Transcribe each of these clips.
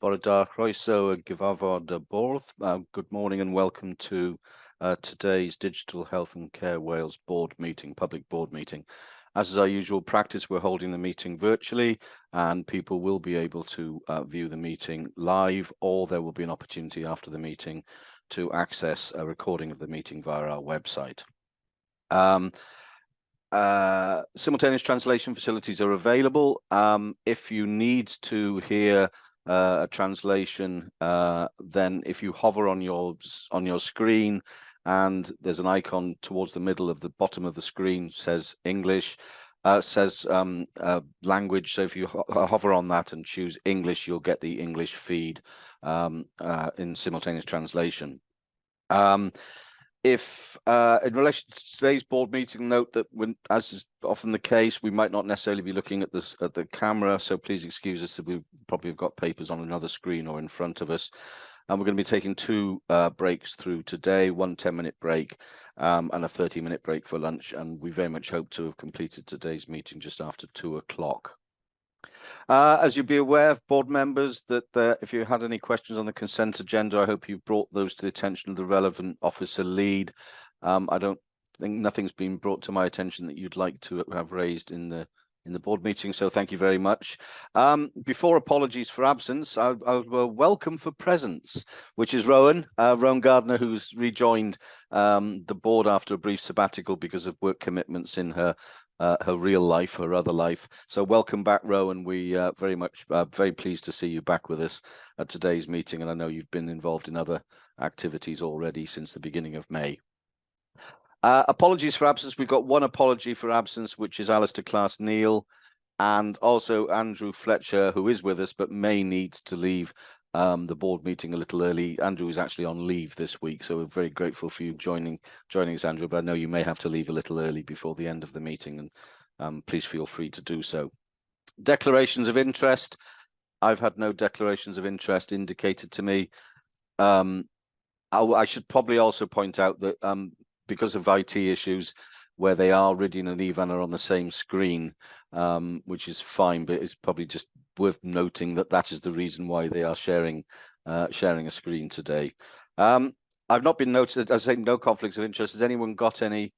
Bwrdd croeso y Cyfarfod y Bwrdd. Good morning and welcome to today's Digital Health and Care Wales board meeting, public board meeting. As is our usual practice, we're holding the meeting virtually and people will be able to view the meeting live, or there will be an opportunity after the meeting to access a recording of the meeting via our website. Simultaneous translation facilities are available. If you need to hear a translation, then if you hover on your screen and there's an icon towards the middle of the bottom of the screen says English, says language. So if you hover on that and choose English, you'll get the English feed in simultaneous translation. If in relation to today's board meeting, note that when, as is often the case, we might not necessarily be looking at this at the camera, so please excuse us that we probably have got papers on another screen or in front of us. And we're going to be taking two breaks through today, one 10-minute break and a 30-minute break for lunch. And we very much hope to have completed today's meeting just after 2 o'clock. As you'll be aware, board members, that if you had any questions on the consent agenda, I hope you've brought those to the attention of the relevant officer lead. I don't think nothing's been brought to my attention that you'd like to have raised in the board meeting, so thank you very much. Before apologies for absence, I'll welcome for presence, which is Rowan Gardner, who's rejoined the board after a brief sabbatical because of work commitments in her real life, her other life. So welcome back, Rowan. We very pleased to see you back with us at today's meeting, and I know you've been involved in other activities already since the beginning of May. Apologies for absence. We've got one apology for absence, which is Alistair Class-Neil, and also Andrew Fletcher, who is with us but may need to leave the board meeting a little early. Andrew is actually on leave this week, so we're very grateful for you joining us, Andrew, but I know you may have to leave a little early before the end of the meeting, and please feel free to do so. Declarations of interest. I've had no declarations of interest indicated to me. I should probably also point out that because of IT issues, where they are, Rydian and Ivan are on the same screen, which is fine, but it's probably just worth noting that that is the reason why they are sharing a screen today. I've not been noted, as I say, no conflicts of interest. Has anyone got any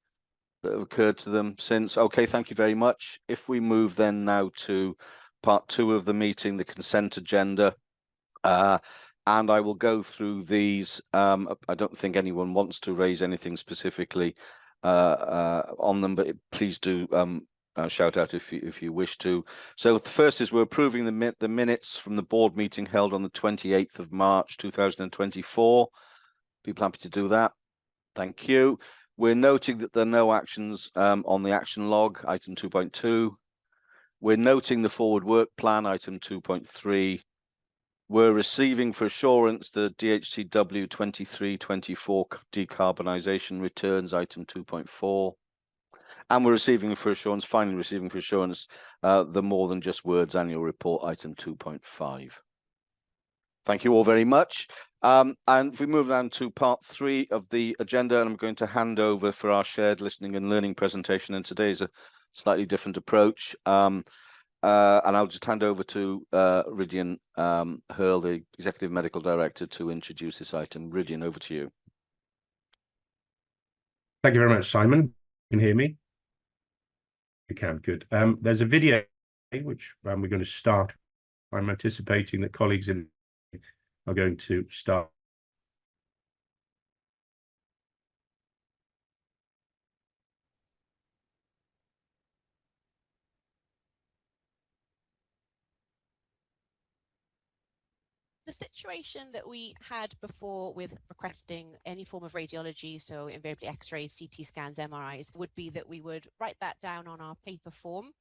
that have occurred to them since? Okay, thank you very much. If we move then now to part 2 of the meeting, the consent agenda, and I will go through these. I don't think anyone wants to raise anything specifically on them, but please do shout out if you wish to. So the first is we're approving the minutes from the board meeting held on the 28th of March 2024. People happy to do that? Thank you. We're noting that there are no actions on the action log, item 2.2. We're noting the forward work plan, item 2.3. We're receiving for assurance the DHCW 23-24 decarbonisation returns, item 2.4. And we're receiving for assurance, finally receiving for assurance, the more than just words annual report, item 2.5. Thank you all very much. And if we move on to part 3 of the agenda, and I'm going to hand over for our shared listening and learning presentation. And today is a slightly different approach. And I'll just hand over to Rydian Hurl, the Executive Medical Director, to introduce this item. Rydian, over to you. Thank you very much, Simon. You can hear me? You can, good. There's a video which we're going to start. I'm anticipating that colleagues are going to start. The situation that we had before with requesting any form of radiology, so invariably X-rays, CT scans, MRIs, would be that we would write that down on our paper form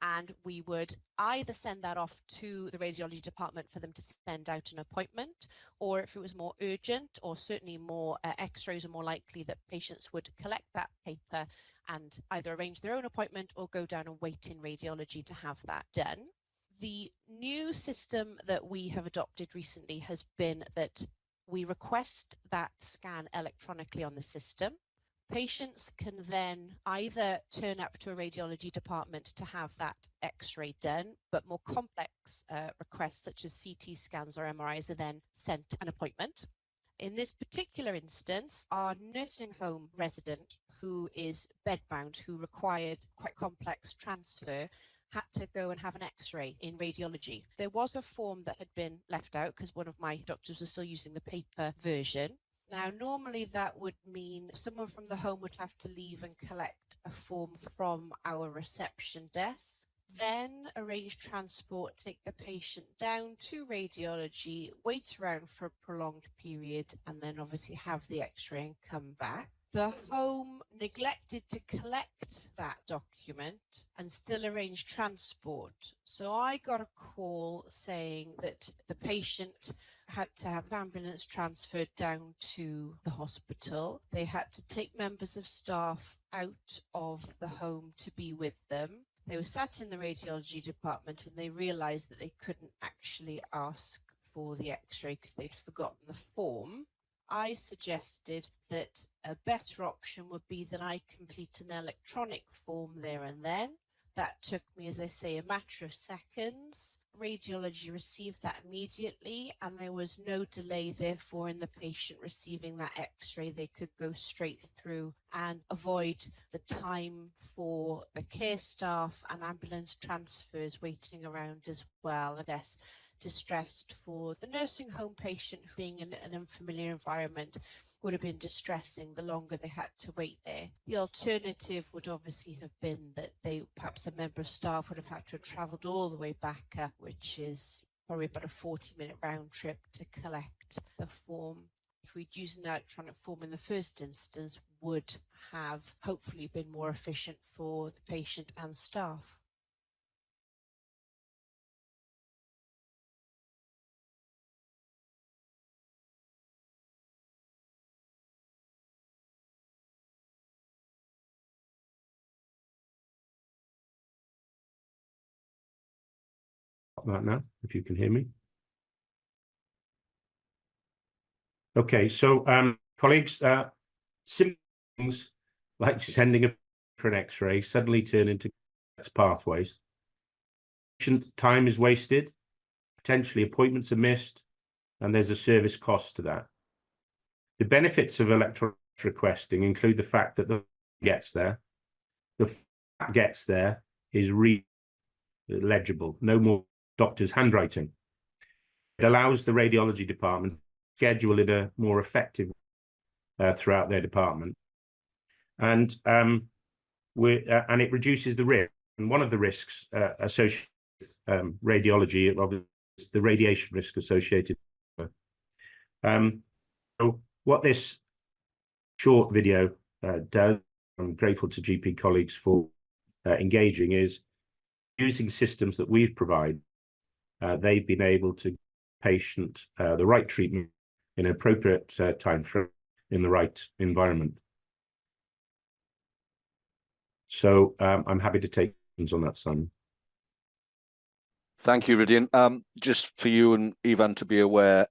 and we would either send that off to the radiology department for them to send out an appointment, or if it was more urgent or certainly more X-rays are more likely, that patients would collect that paper and either arrange their own appointment or go down and wait in radiology to have that done. The new system that we have adopted recently has been that we request that scan electronically on the system. Patients can then either turn up to a radiology department to have that X-ray done, but more complex requests such as CT scans or MRIs are then sent an appointment. In this particular instance, our nursing home resident who is bedbound, who required quite complex transfer, had to go and have an X-ray in radiology. There was a form that had been left out because one of my doctors was still using the paper version. Now, normally that would mean someone from the home would have to leave and collect a form from our reception desk, then arrange transport, take the patient down to radiology, wait around for a prolonged period, and then obviously have the X-ray and come back. The home neglected to collect that document and still arrange transport. So I got a call saying that the patient had to have ambulance transferred down to the hospital. They had to take members of staff out of the home to be with them. They were sat in the radiology department and they realised that they couldn't actually ask for the X-ray because they'd forgotten the form. I suggested that a better option would be that I complete an electronic form there and then. That took me, as I say, a matter of seconds. Radiology received that immediately, and there was no delay, therefore, in the patient receiving that X-ray. They could go straight through and avoid the time for the care staff and ambulance transfers waiting around as well. And less distressed for the nursing home patient, being in an unfamiliar environment would have been distressing the longer they had to wait there. The alternative would obviously have been that perhaps a member of staff would have had to have travelled all the way back up, which is probably about a 40-minute round trip to collect the form. If we'd used an electronic form in the first instance, would have hopefully been more efficient for the patient and staff. That now, if you can hear me. Okay, so colleagues, simple things like sending for an X-ray suddenly turn into pathways. Patient time is wasted, potentially appointments are missed, and there's a service cost to that. The benefits of electronic requesting include the fact that the gets there, is legible, no more doctor's handwriting. It allows the radiology department to schedule it a more effective throughout their department, and it reduces the risk. And one of the risks associated with radiology is the radiation risk associated. So what this short video does, I'm grateful to GP colleagues for engaging, is using systems that we've provided. They've been able to patient the right treatment in an appropriate time frame in the right environment. So I'm happy to take questions on that, Simon. Thank you, Rydian. Just for you and Ivan to be aware,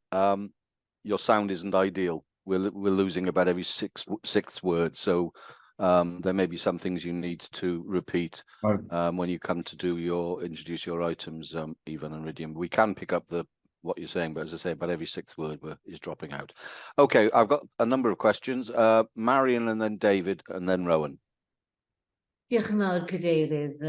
your sound isn't ideal. We're losing about every sixth word, so there may be some things you need to repeat when you come to introduce your items, Ivan and Rydian. We can pick up what you're saying, but as I say, about every sixth word is dropping out. Okay, I've got a number of questions. Marion, and then David, and then Rowan. Diolch yn fawr, Cadeirydd.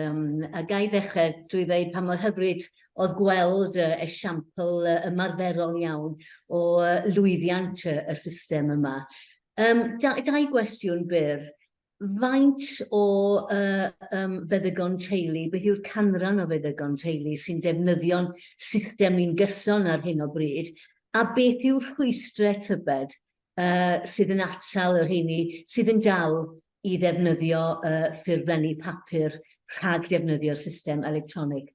A ga i ddechrau drwy ddweud pa mor hyfryd oedd gweld esiampl ymarferol iawn o lwyddiant y system yma. Dau gwestiwn byr. Faint o feddygon teulu, beth yw'r canran o feddygon teulu sy'n defnyddio'n system ni'n gyson ar hyn o bryd, a beth yw'r rhwystrau tybed sydd yn atal yr rheini sydd yn dal I ddefnyddio ffurflenni papur rhag defnyddio'r system electronig.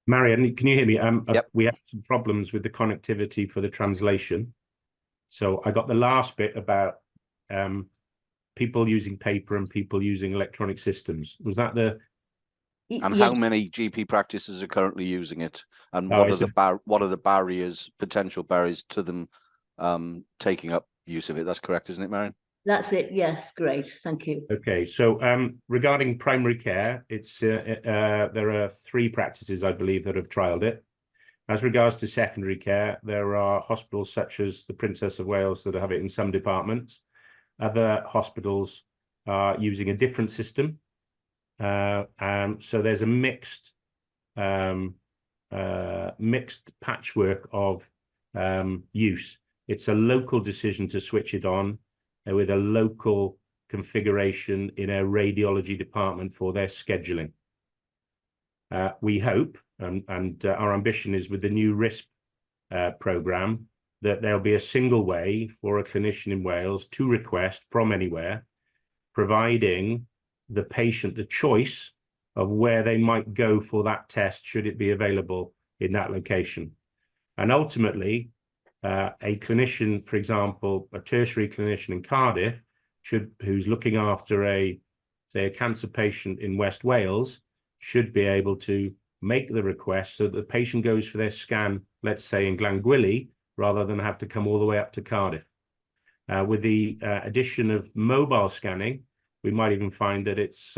Marian, can you hear me? Yep. We have some problems with the connectivity for the translation. So I got the last bit about people using paper and people using electronic systems. Was that the... And how many GP practices are currently using it? And what are the barriers, potential barriers to them taking up use of it. That's correct, isn't it, Marion? That's it. Yes, great. Thank you. Okay, so regarding primary care, it's there are 3 practices, I believe, that have trialled it. As regards to secondary care, there are hospitals such as the Princess of Wales that have it in some departments. Other hospitals are using a different system. So there's a mixed patchwork of use. It's a local decision to switch it on with a local configuration in a radiology department for their scheduling. We hope, and our ambition is with the new RISP programme, that there'll be a single way for a clinician in Wales to request from anywhere, providing the patient the choice of where they might go for that test, should it be available in that location. And ultimately, a clinician, for example, a tertiary clinician in Cardiff, who's looking after say a cancer patient in West Wales, should be able to make the request so that the patient goes for their scan, let's say in Glangwili, rather than have to come all the way up to Cardiff. With the addition of mobile scanning, we might even find that it's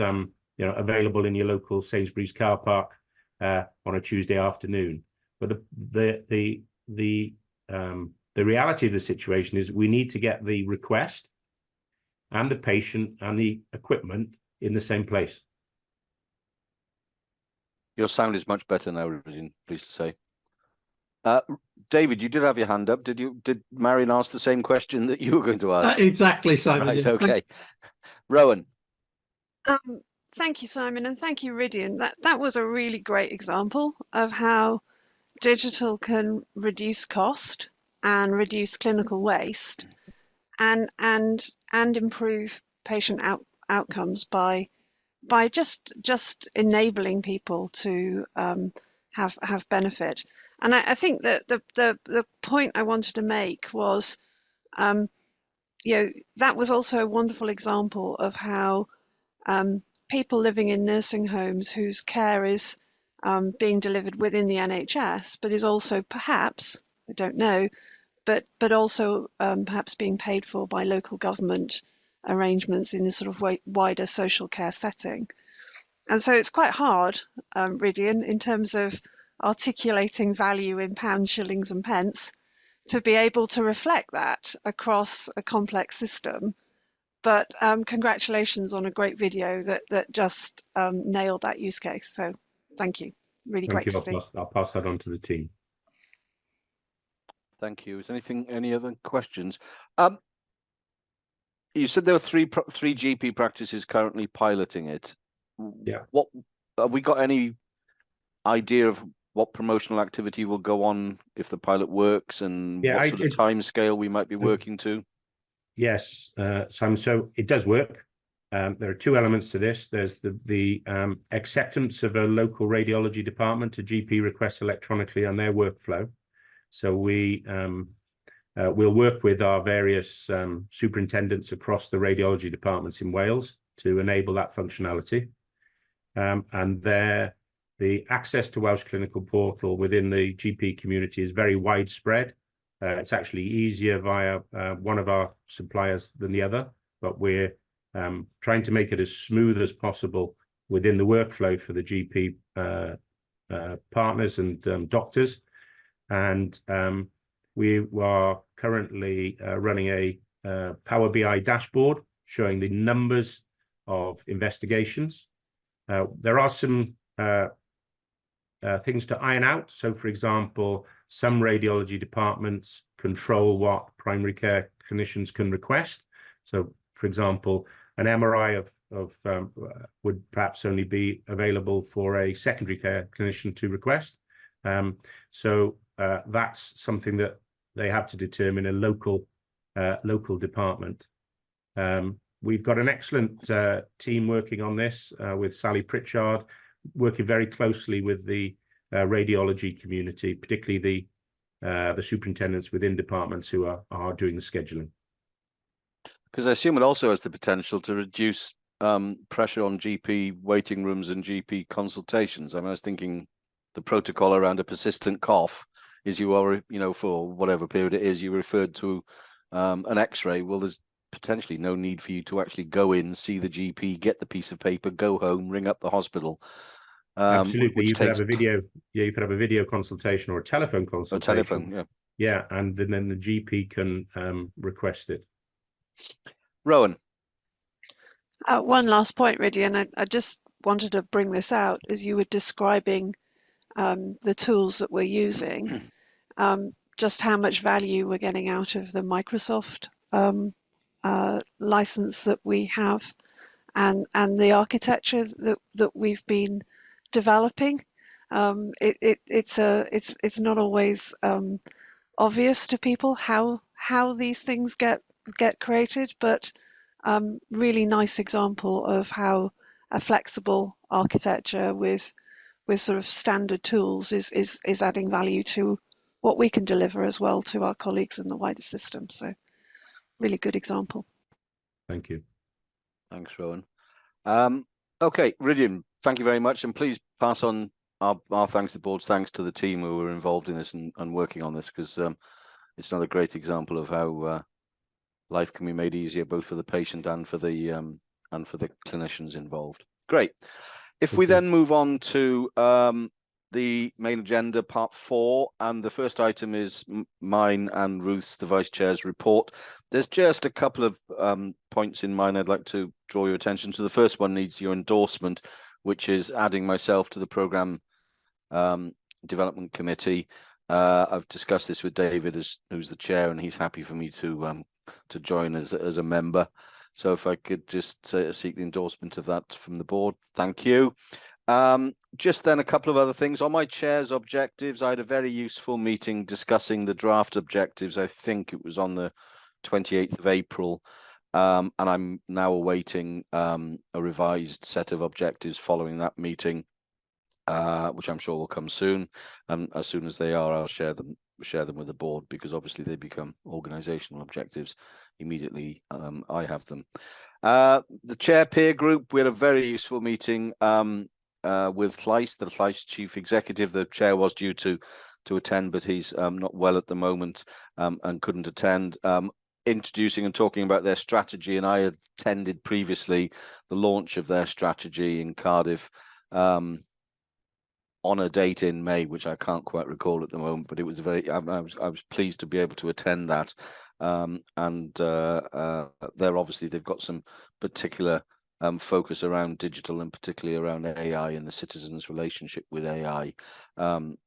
available in your local Sainsbury's car park on a Tuesday afternoon. But the reality of the situation is we need to get the request and the patient and the equipment in the same place. Your sound is much better now, Regine, pleased to say. David, you did have your hand up. Did Marion ask the same question that you were going to ask? Exactly, Simon. Right, yes. okay. Rowan. Thank you, Simon, and thank you, Rydian. That was a really great example of how digital can reduce cost and reduce clinical waste and improve patient outcomes by just enabling people to have benefit. And I think that the point I wanted to make was, that was also a wonderful example of how people living in nursing homes whose care is being delivered within the NHS, but is also perhaps, I don't know, but also perhaps being paid for by local government arrangements in a sort of wider social care setting. And so it's quite hard, Rydian, in terms of articulating value in pounds, shillings and pence, to be able to reflect that across a complex system. But congratulations on a great video that just nailed that use case. So thank you. Really great to see. I'll pass that on to the team. Thank you. Is any other questions? You said there were three GP practices currently piloting it. Yeah. What have we got any idea of what promotional activity will go on if the pilot works, and what sort of time scale we might be working to? Yes, Simon. So it does work. There are 2 elements to this. There's the acceptance of a local radiology department to GP requests electronically on their workflow. So we'll work with our various superintendents across the radiology departments in Wales to enable that functionality. And the access to Welsh Clinical Portal within the GP community is very widespread. It's actually easier via one of our suppliers than the other, but we're trying to make it as smooth as possible within the workflow for the GP partners and doctors. And we are currently running a Power BI dashboard showing the numbers of investigations. There are some things to iron out. So, for example, some radiology departments control what primary care clinicians can request. So, for example, an MRI would perhaps only be available for a secondary care clinician to request. So that's something that they have to determine a local department. We've got an excellent team working on this with Sally Pritchard, working very closely with the radiology community, particularly the superintendents within departments who are doing the scheduling. Because I assume it also has the potential to reduce pressure on GP waiting rooms and GP consultations. I mean, I was thinking the protocol around a persistent cough is you are, you know, for whatever period it is, you referred to an X-ray. Well, there's potentially no need for you to actually go in, see the GP, get the piece of paper, go home, ring up the hospital. Absolutely, which you could have takes a video. Yeah, you could have a video consultation or a telephone consultation. a telephone, yeah. Yeah, and then the GP can request it. Rowan. One last point, really, and I just wanted to bring this out as you were describing the tools that we're using, just how much value we're getting out of the Microsoft license that we have, and the architecture that we've been developing. It's not always obvious to people how these things get created, but really nice example of how a flexible architecture with sort of standard tools is adding value to what we can deliver as well to our colleagues in the wider system. So really good example. Thank you. Thanks, Rowan. Okay, Ridian, thank you very much, and please pass on our thanks to the board's thanks to the team who were involved in this and working on this, because it's another great example of how life can be made easier both for the patient and for the clinicians involved. Great. If we then move on to the main agenda, part 4, and the first item is mine and Ruth's, the Vice Chair's report. There's just a couple of points in mine I'd like to draw your attention to. The first one needs your endorsement, which is adding myself to the Programme Development Committee. I've discussed this with David, who's the chair, and he's happy for me to join as a member. So if I could just seek the endorsement of that from the board, thank you. Just then a couple of other things. On my chair's objectives, I had a very useful meeting discussing the draft objectives. I think it was on the 28th of April. And I'm now awaiting a revised set of objectives following that meeting, which I'm sure will come soon. And as soon as they are, I'll share them with the board, because obviously they become organizational objectives immediately. I have them. The chair peer group, we had a very useful meeting with Llais, the Llais chief executive. The chair was due to attend, but he's not well at the moment and couldn't attend. Introducing and talking about their strategy, and I attended previously the launch of their strategy in Cardiff on a date in May, which I can't quite recall at the moment, but it was I was pleased to be able to attend that. They've got some particular focus around digital, and particularly around AI and the citizens' relationship with AI,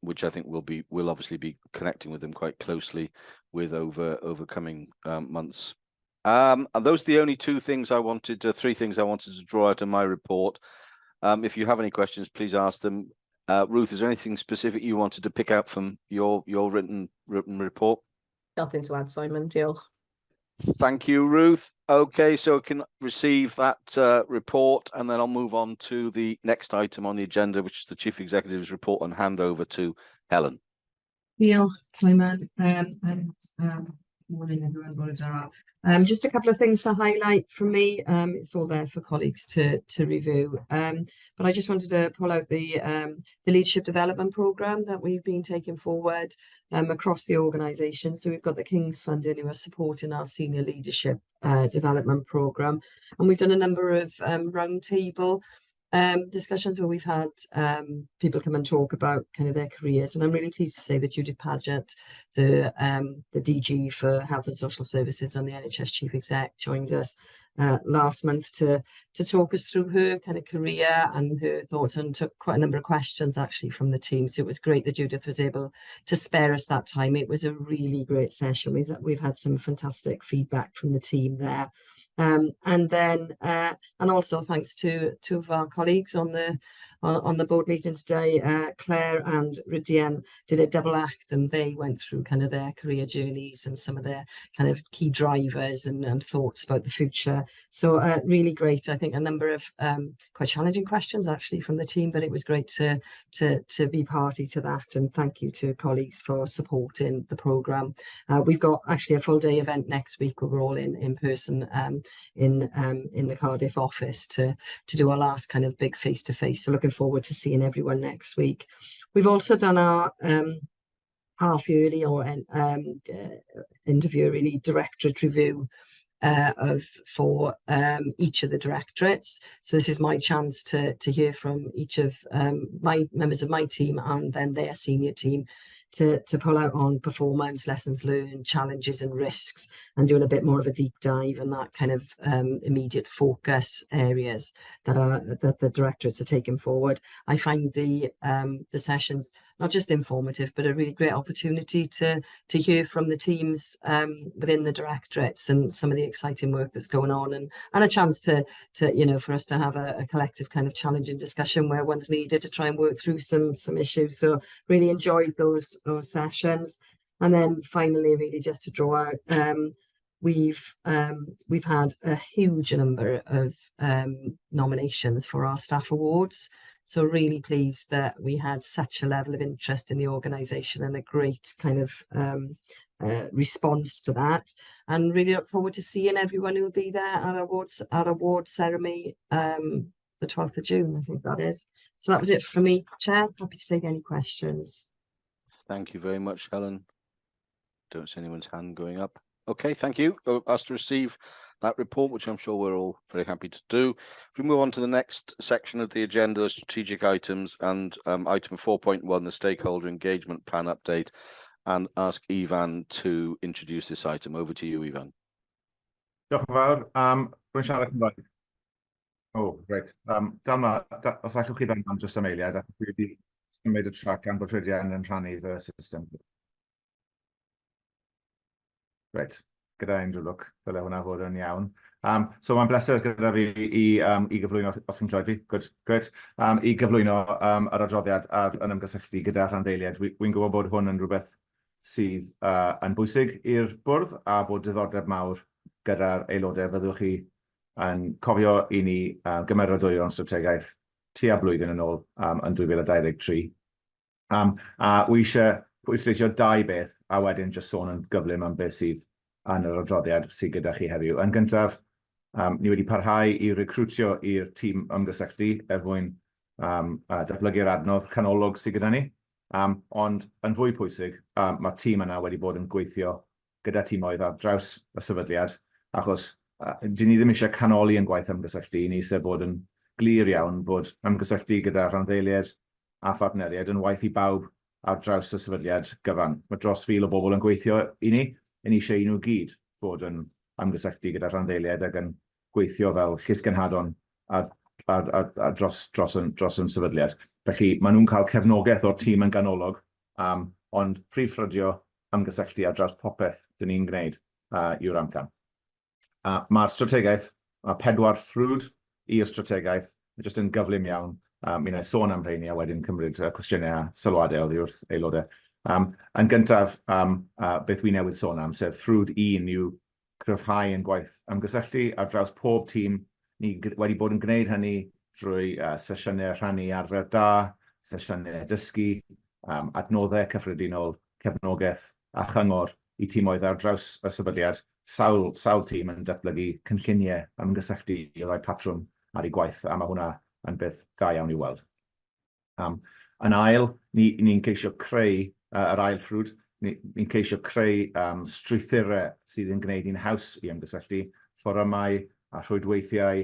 which I think we'll obviously be connecting with them quite closely with over coming months. And those are the only three things I wanted to draw out of my report. If you have any questions, please ask them. Ruth, is there anything specific you wanted to pick out from your written report? Nothing to add, Simon. Diolch. Thank you, Ruth. Okay, so I can receive that report, and then I'll move on to the next item on the agenda, which is the Chief Executive's report, and hand over to Helen. Diolch, Simon, and morning everyone, Bwrdd. Just a couple of things to highlight from me. It's all there for colleagues to review. But I just wanted to pull out the leadership development programme that we've been taking forward across the organisation. So we've got the King's Funding who are supporting our senior leadership development programme, and we've done a number of roundtable discussions where we've had people come and talk about kind of their careers, and I'm really pleased to say that Judith Paget, the DG for Health and Social Services and the NHS Chief Exec, joined us last month to talk us through her kind of career and her thoughts, and took quite a number of questions actually from the team. So it was great that Judith was able to spare us that time. It was a really great session. We've had some fantastic feedback from the team there. And also thanks to two of our colleagues on the board meeting today, Claire and Ridian did a double act, and they went through kind of their career journeys and some of their kind of key drivers and thoughts about the future. So really great. I think a number of quite challenging questions actually from the team, but it was great to be party to that, and thank you to colleagues for supporting the programme. We've got actually a full day event next week where we're all in person in the Cardiff office to do our last kind of big face-to-face. So looking forward to seeing everyone next week. We've also done our half yearly or interview, really, directorate review for each of the directorates. So this is my chance to hear from each of my members of my team and then their senior team to pull out on performance, lessons learned, challenges and risks, and doing a bit more of a deep dive in that kind of immediate focus areas that the directorates are taking forward. I find the sessions not just informative, but a really great opportunity to hear from the teams within the directorates and some of the exciting work that's going on, and a chance to for us to have a collective kind of challenging discussion where one's needed to try and work through some issues. So really enjoyed those sessions. And then finally, really just to draw out, we've had a huge number of nominations for our staff awards. So really pleased that we had such a level of interest in the organisation and a great kind of response to that. And really look forward to seeing everyone who will be there at our award ceremony the 12th of June, I think that is. So that was it for me, Chair. Happy to take any questions. Thank you very much, Helen. Don't see anyone's hand going up. Okay, thank you. Asked to receive that report, which I'm sure we're all very happy to do. If we move on to the next section of the agenda, strategic items, and item 4.1, the stakeholder engagement plan update, and ask Ifan to introduce this item. Over to you, Ifan. Diolch yn fawr. Rwy'n siarad Cymraeg. Oh, great. Os allwch chi ddod am dros am eiliad, a dwi wedi symud y trac am bod rhediad yn rhannu fy system. Great. Gyda unrhyw look, dyle hwnna fod yn iawn. So mae'n bleser gyda fi i gyflwyno, os chi'n clywed fi, good, great, i gyflwyno yr adroddiad yn ymgysylltu gyda rhanddeiliad. Wy'n gwybod bod hwn yn rhywbeth sydd yn bwysig i'r bwrdd a bod diddordeb mawr gyda'r aelodau. Fyddwch chi yn cofio i ni gymeradwyo'n strategaeth tua blwyddyn yn ôl yn 2023. A wi eisiau pwysleisio dau beth a wedyn just sôn yn gyflym am beth sydd yn yr adroddiad sydd gyda chi heddiw. Yn gyntaf, ni wedi parhau i recrwtio i'r tîm ymgysylltu mwyn datblygu'r adnodd canolog sydd gyda ni. Ond yn fwy pwysig, mae'r tîm yna wedi bod yn gweithio gyda tîmoedd ar draws y sefydliad, achos dyn ni ddim eisiau canoli yn gwaith ymgysylltu, ni eisiau bod yn glir iawn bod ymgysylltu gyda rhanddeiliad a phartneriaid yn waith i bawb ar draws y sefydliad gyfan. Mae dros 1,000 o bobl yn gweithio i ni eisiau i nhw gyd bod yn ymgysylltu gyda rhanddeiliad ac yn gweithio fel llysgenhadon dros yn sefydliad. Felly, maen nhw'n cael cefnogaeth o'r tîm yn ganolog, ond prif ffrydio ymgysylltu ar draws popeth dyn ni'n gwneud yw'r amcan. Mae'r strategaeth, mae 4 ffrwd i'r strategaeth, jyst yn gyflym iawn. Mi'n ei sôn am rheini a wedyn cymryd cwestiynau a sylwadau oddi wrth aelodau. Yn gyntaf, beth wi newydd sôn am, sef ffrwd 1 yw cryfhau yn gwaith ymgysylltu ar draws pob tîm. Ni wedi bod yn gwneud hynny drwy sesiynau rhannu arfer da, sesiynau dysgu, adnoddau cyffredinol, cefnogaeth a chyngor i tîmoedd ar draws y sefydliad. Sawl tîm yn datblygu cynlluniau ymgysylltu i roi patrwm ar ei gwaith, a mae hwnna yn beth da iawn i weld. Yn ail, ni'n ceisio creu yr ail ffrwd, ni'n ceisio creu strwythurau sydd yn gwneud i'n haws i ymgysylltu, fforymau a rhwydweithiau,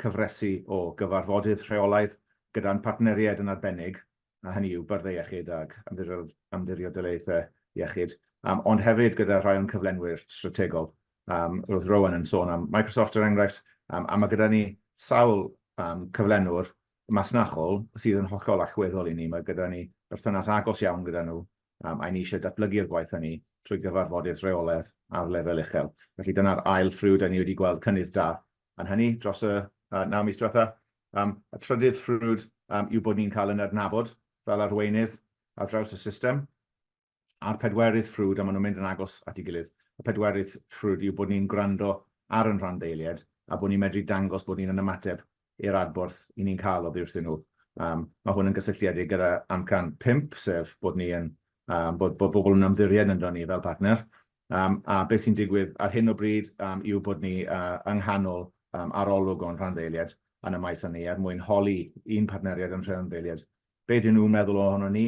cyfresu o gyfarfodydd rheolaidd gyda'n partneriaid yn arbennig, a hynny yw byrdde iechyd ac ymddiriedolaethau iechyd, ond hefyd gyda rhai o'n cyflenwyr strategol. Roedd Rowan yn sôn am Microsoft er enghraifft, a mae gyda ni sawl cyflenwr masnachol sydd yn hollol allweddol i ni. Mae gyda ni berthynas agos iawn gyda nhw, a ni eisiau datblygu'r gwaith hynny trwy gyfarfodydd rheolaidd ar lefel uchel. Felly dyna'r ail ffrwd a ni wedi gweld cynnydd da yn hynny dros y 9 mis diwetha. Y trydydd ffrwd yw bod ni'n cael yn adnabod fel arweinydd ar draws y system. A'r 4rydd ffrwd, a maen nhw'n mynd yn agos at ei gilydd, y 4rydd ffrwd yw bod ni'n gwrando ar yn rhanddeiliad a bod ni'n medru dangos bod ni'n yn ymateb i'r adborth i ni'n cael oddi wrthyn nhw. Mae hwn yn gysylltiedig gyda amcan 5, sef bod ni yn bod bobl yn ymddiried yn ni fel partner. A beth sy'n digwydd ar hyn o bryd yw bod ni yng nghanol arolwg o'n rhanddeiliad yn y maes hynny er mwyn holi un partneriad yn rhanddeiliad. Be dyn nhw'n meddwl ohono ni?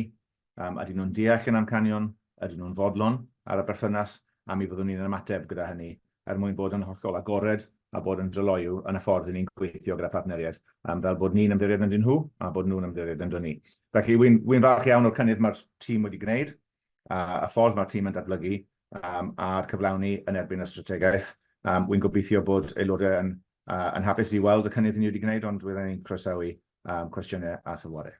Ydyn nhw'n deall yn amcanion ydyn nhw'n fodlon ar y berthynas, a mi fyddwn ni'n ymateb gyda hynny mwyn bod yn hollol agored a bod yn dryloyw yn y ffordd ni'n gweithio gyda partneriaid, fel bod ni'n ymddiried yn dyn nhw a bod nhw'n ymddiried yn dyn ni. Felly, wy'n falch iawn o'r cynnydd mae'r tîm wedi gwneud, y ffordd mae'r tîm yn datblygu, a'r cyflawni yn erbyn y strategaeth. Wy'n gobeithio bod aelodau yn hapus i weld y cynnydd ni wedi gwneud, ond wyddwn ni'n croesawu cwestiynau a sylwadau.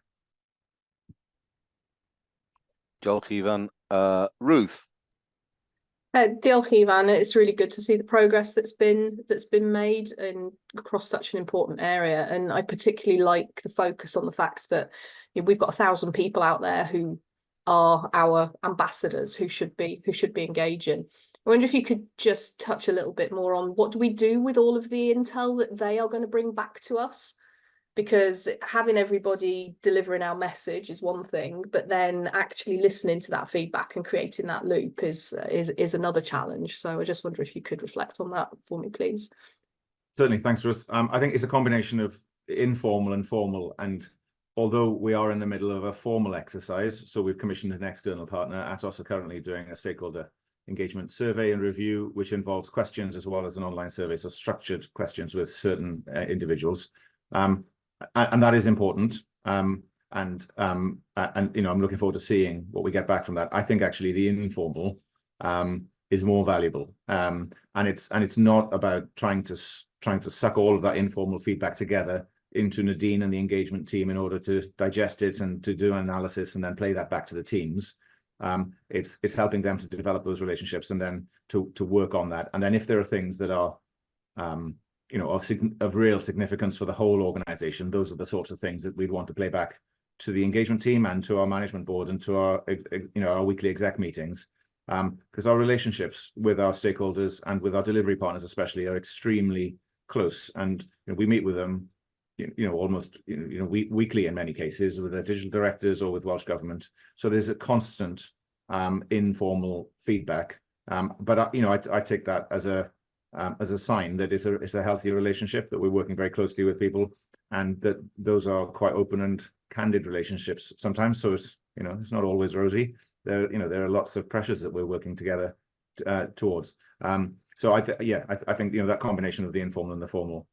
Diolch, Ifan. Ruth? Diolch, Ifan. It's really good to see the progress that's been made across such an important area, and I particularly like the focus on the fact that we've got 1,000 people out there who are our ambassadors who should be engaging. I wonder if you could just touch a little bit more on what do we do with all of the intel that they are going to bring back to us? Because having everybody delivering our message is one thing, but then actually listening to that feedback and creating that loop is another challenge. So I just wonder if you could reflect on that for me, please. Certainly, thanks, Ruth. I think it's a combination of informal and formal, and although we are in the middle of a formal exercise, so we've commissioned an external partner, Atos are currently doing a stakeholder engagement survey and review, which involves questions as well as an online survey, so structured questions with certain individuals. And that is important, and I'm looking forward to seeing what we get back from that. I think actually the informal is more valuable, and it's not about trying to suck all of that informal feedback together into Nadine and the engagement team in order to digest it and to do an analysis and then play that back to the teams. It's helping them to develop those relationships and then to work on that. And then if there are things that are of real significance for the whole organization, those are the sorts of things that we'd want to play back to the engagement team and to our management board and to our weekly exec meetings, because our relationships with our stakeholders and with our delivery partners especially are extremely close, and we meet with them almost weekly in many cases with their digital directors or with Welsh Government. So there's a constant informal feedback, but I take that as a sign that it's a healthy relationship, that we're working very closely with people, and that those are quite open and candid relationships sometimes. So it's not always rosy. There are lots of pressures that we're working together towards. So I think that combination of the informal and the formal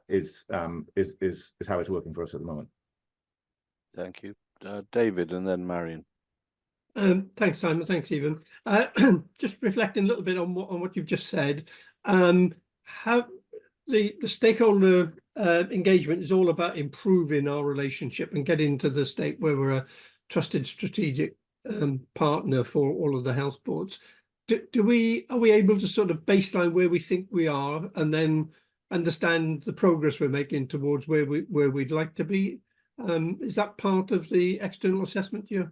is how it's working for us at the moment. Thank you, David, and then Marion. Thanks, Simon. Thanks, Ivan. Just reflecting a little bit on what you've just said. How the stakeholder engagement is all about improving our relationship and getting to the state where we're a trusted strategic partner for all of the health boards. Are we able to sort of baseline where we think we are and then understand the progress we're making towards where we'd like to be? Is that part of the external assessment you're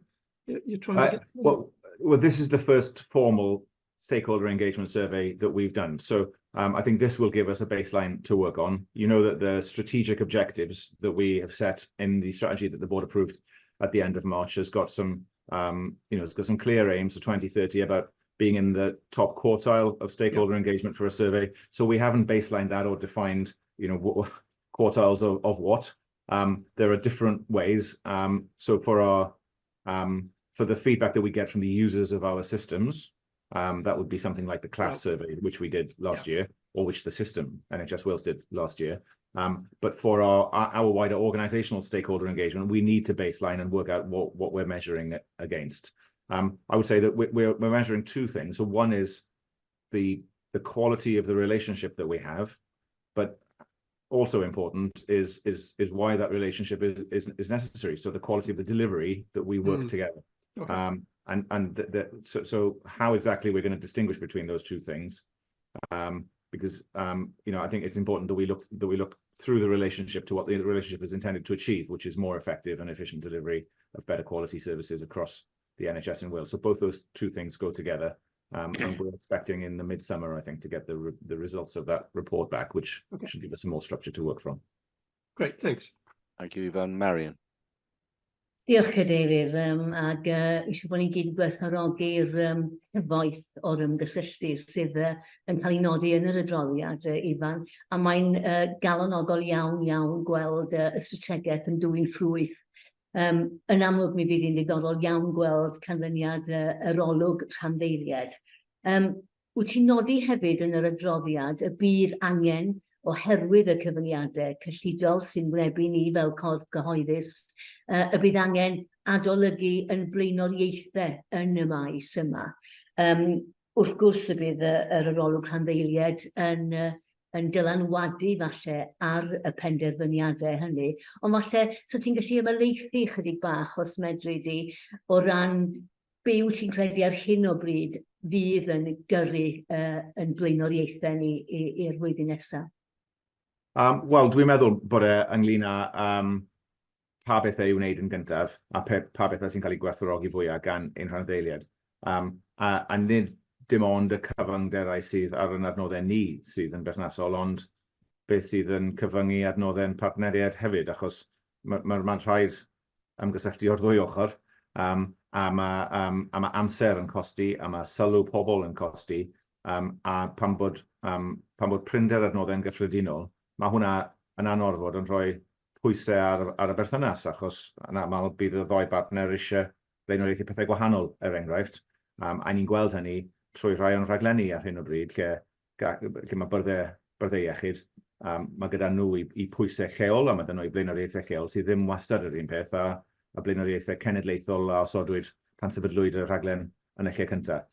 trying to get? Well, this is the first formal stakeholder engagement survey that we've done. So I think this will give us a baseline to work on. That the strategic objectives that we have set in the strategy that the board approved at the end of March has got some, it's got some clear aims for 2030 about being in the top quartile of stakeholder engagement for a survey. So we haven't baselined that or defined, quartiles of what. There are different ways. So for the feedback that we get from the users of our systems, that would be something like the class survey, which we did last year, or which the system NHS Wales did last year. But for our wider organizational stakeholder engagement, we need to baseline and work out what we're measuring it against. I would say that we're measuring two things. So one is the quality of the relationship that we have, but also important is why that relationship is necessary. So the quality of the delivery that we work together. Okay. So how exactly we're going to distinguish between those two things, because I think it's important that we look through the relationship to what the relationship is intended to achieve, which is more effective and efficient delivery of better quality services across the NHS in Wales. So both those two things go together, and we're expecting in the midsummer, I think, to get the results of that report back, which should give us some more structure to work from. Great, thanks. Thank you, Ifan. Marion. Diolch, Cadeirydd, ac eisiau bod ni'n gyd gwerthfawrogi'r cyfoeth o'r ymgysylltu sydd yn cael ei nodi yn yr adroddiad, Ifan, a mae'n galonogol iawn gweld y strategaeth yn dwy'n ffrwyth Yn amlwg mi fydd hi'n ddiddorol iawn gweld canlyniad yr olwg rhanddeiliad. Wyt ti'n nodi hefyd yn yr adroddiad y bydd angen oherwydd y cyfyngiadau cyllidol sy'n wynebu ni fel corff gyhoeddus, y bydd angen adolygu yn blaenoriaethau yn y maes yma. Wrth gwrs y bydd yr arolwg rhanddeiliad yn dylanwadu falle ar y penderfyniadau hynny, ond falle so ti'n gallu ymhelaethu chydig bach os medru di o ran be wyt ti'n credu ar hyn o bryd fydd yn gyrru yn blaenoriaethau ni i'r flwyddyn nesaf? Wel, dwi'n meddwl bod e ynglyn â pa bethau i'w wneud yn gyntaf a pa bethau sy'n cael ei gwerthfawrogi fwyaf gan ein rhanddeiliad. A nid dim ond y cyfyngderau sydd ar yn adnoddau ni sydd yn berthnasol, ond beth sydd yn cyfyngu adnoddau'n partneriaid hefyd, achos mae'n rhaid ymgysylltu o'r ddwy ochr, a mae amser yn costi, a mae sylw pobl yn costi, a pan bod prinder adnoddau'n gyffredinol, mae hwnna yn anorfod yn rhoi pwysau ar y berthynas, achos yna bydd y ddoi partner eisiau blaenoriaethu pethau gwahanol, enghraifft, a ni'n gweld hynny trwy rhai o'n rhaglenni ar hyn o bryd, lle mae byrddau iechyd, mae gyda nhw i pwysau lleol, a mae gyda nhw i blaenoriaethau lleol sydd ddim wastad yr un peth, a blaenoriaethau cenedlaethol a osodwyd pan sefydlwyd y rhaglen yn y lle cyntaf.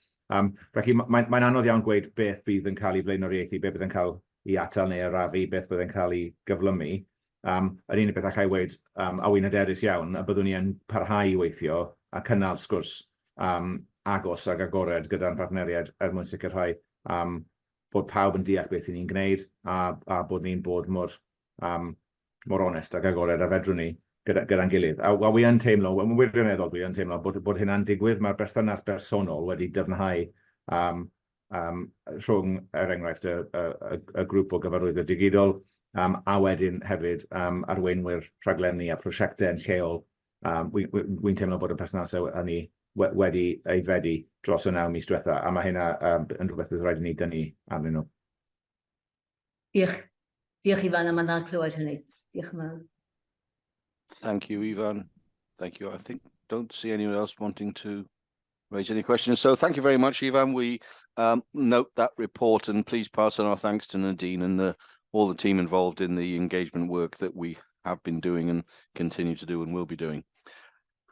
Felly mae'n anodd iawn gweud beth bydd yn cael ei blaenoriaethu, beth bydd yn cael ei atal neu arafu, beth bydd yn cael ei gyflymu. Yr unig beth allai weid, a wy'n hyderus iawn, a byddwn ni yn parhau i weithio a cynnal sgwrs agos ag agored gyda'n partneriad mwyn sicrhau bod pawb yn deall beth ni'n gwneud a bod ni'n bod mor onest ag agored a fedrwn ni gyda'n gilydd. A wi yn teimlo, wirioneddol dwi yn teimlo bod hynna'n digwydd, mae'r berthynas bersonol wedi dyfnhau rhwng, enghraifft, y grŵp o gyfarwyddwyr digidol, a wedyn hefyd arweinwyr rhaglenni a prosiectau yn lleol. Wy'n teimlo bod y perthnasau hynny wedi aeddfedu dros y 9 mis diwetha, a mae hynna yn rhywbeth bydd rhaid i ni dynnu arnyn nhw. Diolch. Diolch Ifan, a mae'n dda clywed hynny. Diolch yn fawr. Thank you, Ifan. Thank you. I don't see anyone else wanting to raise any questions. So thank you very much, Ifan. We note that report, and please pass on our thanks to Nadine and all the team involved in the engagement work that we have been doing and continue to do and will be doing.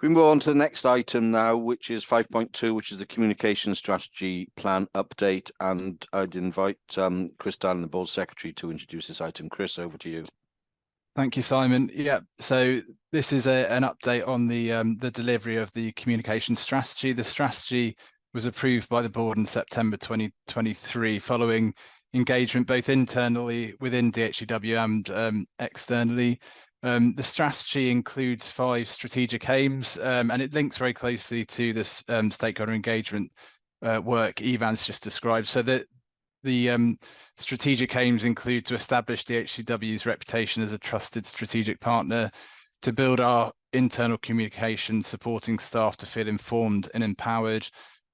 We move on to the next item now, which is 5.2, which is the communication strategy plan update. And I'd invite Chris Dallin, the board secretary, to introduce this item. Chris, over to you. Thank you, Simon. Yeah, so this is an update on the delivery of the communication strategy. The strategy was approved by the board in September 2023, following engagement both internally within DHEW and externally. The strategy includes 5 strategic aims, and it links very closely to the stakeholder engagement work Ivan's just described. So that the strategic aims include to establish DHEW's reputation as a trusted strategic partner, to build our internal communication, supporting staff to feel informed and empowered,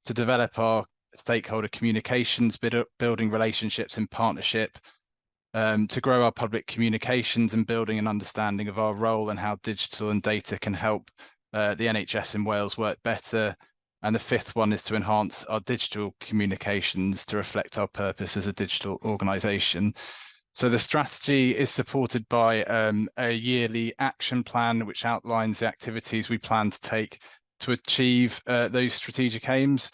to develop our stakeholder communications, building relationships in partnership, to grow our public communications and building an understanding of our role and how digital and data can help the NHS in Wales work better. And the 5th one is to enhance our digital communications to reflect our purpose as a digital organisation. So the strategy is supported by a yearly action plan, which outlines the activities we plan to take to achieve those strategic aims.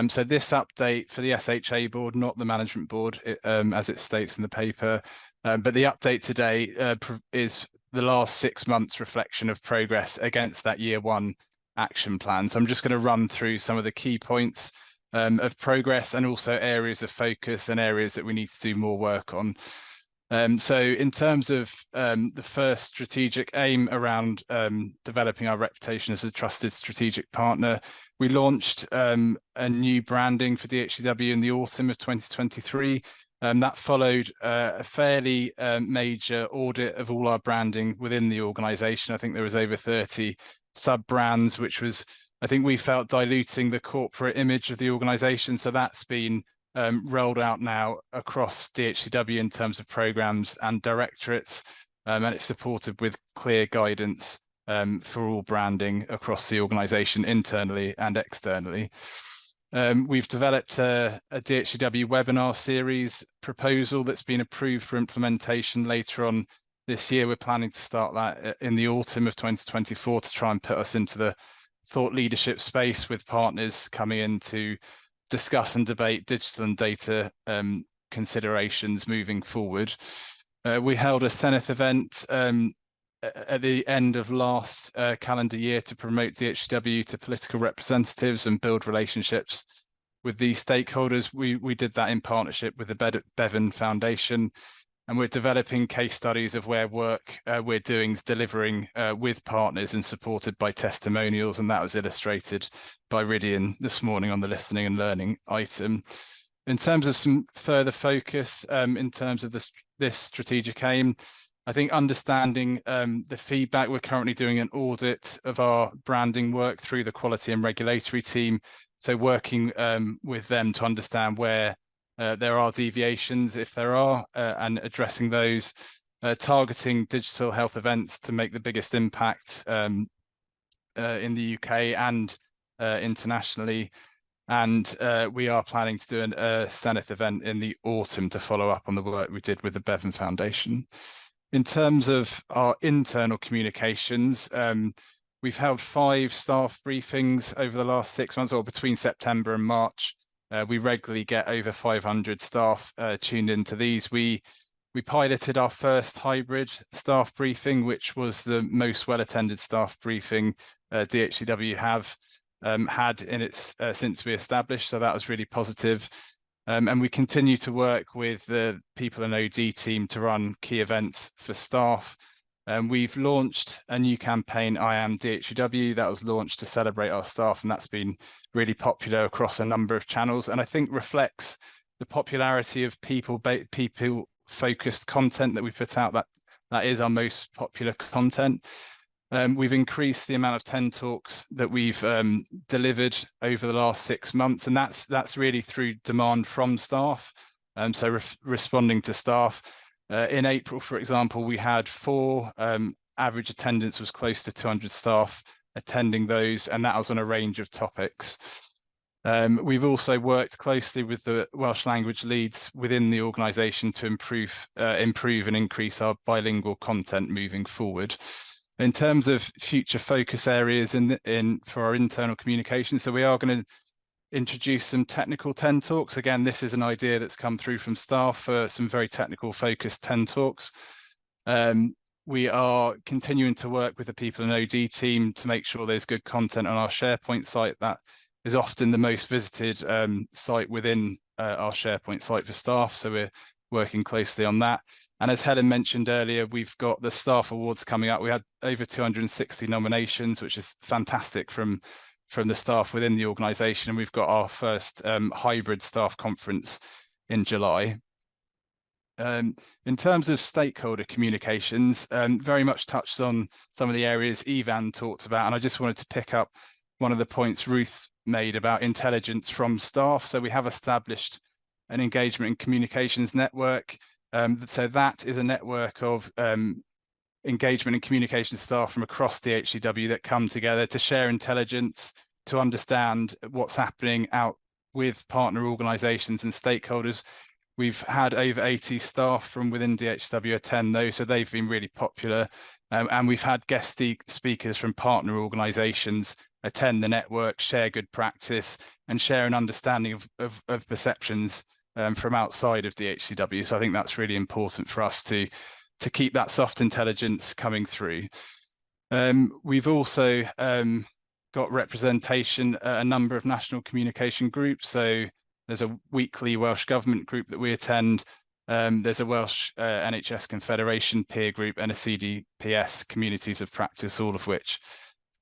So this update for the SHA board, not the management board, as it states in the paper, but the update today is the last 6 months reflection of progress against that year 1 action plan. So I'm just going to run through some of the key points of progress and also areas of focus and areas that we need to do more work on. So in terms of the first strategic aim around developing our reputation as a trusted strategic partner, we launched a new branding for DHEW in the autumn of 2023. That followed a fairly major audit of all our branding within the organisation. I think there was over 30 sub-brands, which was, I think we felt, diluting the corporate image of the organisation. So that's been rolled out now across DHEW in terms of programmes and directorates, and it's supported with clear guidance for all branding across the organisation, internally and externally. We've developed a DHCW webinar series proposal that's been approved for implementation later on this year. We're planning to start that in the autumn of 2024 to try and put us into the thought leadership space, with partners coming in to discuss and debate digital and data considerations moving forward. We held a Senate event at the end of last calendar year to promote DHCW to political representatives and build relationships with these stakeholders. We did that in partnership with the Bwrdd Foundation, and we're developing case studies of where work we're doing is delivering with partners and supported by testimonials, and that was illustrated by Rydian this morning on the listening and learning item. In terms of some further focus in terms of this strategic aim, I think understanding the feedback, we're currently doing an audit of our branding work through the quality and regulatory team. So working with them to understand where there are deviations, if there are, and addressing those, targeting digital health events to make the biggest impact in the UK and internationally. And we are planning to do a Senate event in the autumn to follow up on the work we did with the Bwrdd Foundation. In terms of our internal communications, we've held 5 staff briefings over the last 6 months, or between September and March. We regularly get over 500 staff tuned into these. We piloted our first hybrid staff briefing, which was the most well-attended staff briefing DHCW have had in its since we established, so that was really positive. And we continue to work with the people and OD team to run key events for staff. We've launched a new campaign, I Am DHCW, that was launched to celebrate our staff, and that's been really popular across a number of channels, and I think reflects the popularity of people-focused content that we put out. That is our most popular content. We've increased the amount of 10 talks that we've delivered over the last 6 months, and that's really through demand from staff. So responding to staff. In April, for example, we had 4, average attendance was close to 200 staff attending those, and that was on a range of topics. We've also worked closely with the Welsh language leads within the organisation to improve and increase our bilingual content moving forward. In terms of future focus areas for our internal communication, so we are going to introduce some technical 10 talks. Again, this is an idea that's come through from staff for some very technical focused 10 talks. We are continuing to work with the people and OD team to make sure there's good content on our SharePoint site. That is often the most visited site within our SharePoint site for staff, so we're working closely on that. And as Helen mentioned earlier, we've got the staff awards coming up. We had over 260 nominations, which is fantastic from the staff within the organisation. And we've got our first hybrid staff conference in July. In terms of stakeholder communications, very much touched on some of the areas Ivan talked about. And I just wanted to pick up one of the points Ruth made about intelligence from staff. So we have established an engagement and communications network. So that is a network of engagement and communication staff from across DHCW that come together to share intelligence, to understand what's happening out with partner organisations and stakeholders. We've had over 80 staff from within DHCW attend those, so they've been really popular. And we've had guest speakers from partner organisations attend the network, share good practice, and share an understanding of perceptions from outside of DHCW. So I think that's really important for us to keep that soft intelligence coming through. We've also got representation at a number of national communication groups. So there's a weekly Welsh Government group that we attend. There's a Welsh NHS Confederation peer group and a CDPS Communities of Practice, all of which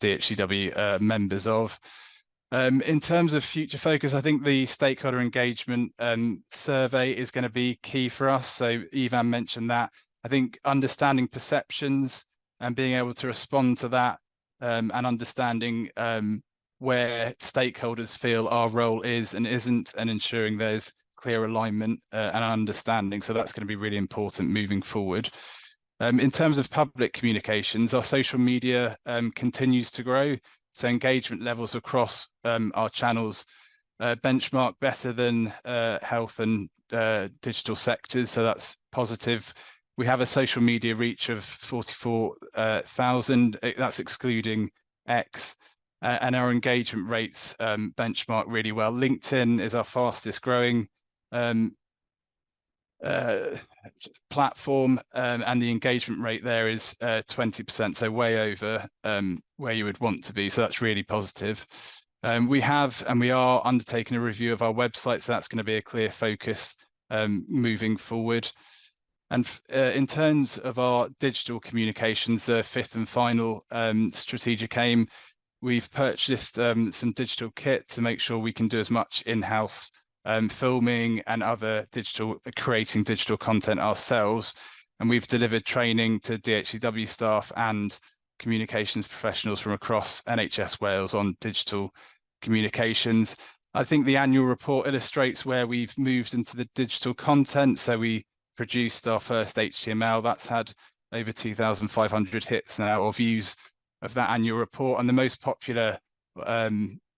DHCW are members of. In terms of future focus, I think the stakeholder engagement survey is going to be key for us. So Ivan mentioned that. I think understanding perceptions and being able to respond to that and understanding where stakeholders feel our role is and isn't, and ensuring there's clear alignment and understanding. So that's going to be really important moving forward. In terms of public communications, our social media continues to grow. So engagement levels across our channels benchmark better than health and digital sectors. So that's positive. We have a social media reach of 44,000. That's excluding X. And our engagement rates benchmark really well. LinkedIn is our fastest growing platform, and the engagement rate there is 20%, so way over where you would want to be. So that's really positive. We are undertaking a review of our website, so that's going to be a clear focus moving forward. And in terms of our digital communications, the fifth and final strategic aim, we've purchased some digital kit to make sure we can do as much in-house filming and other creating digital content ourselves. And we've delivered training to DHCW staff and communications professionals from across NHS Wales on digital communications. I think the annual report illustrates where we've moved into the digital content. So we produced our first HTML that's had over 2,500 hits now, or views of that annual report. And the most popular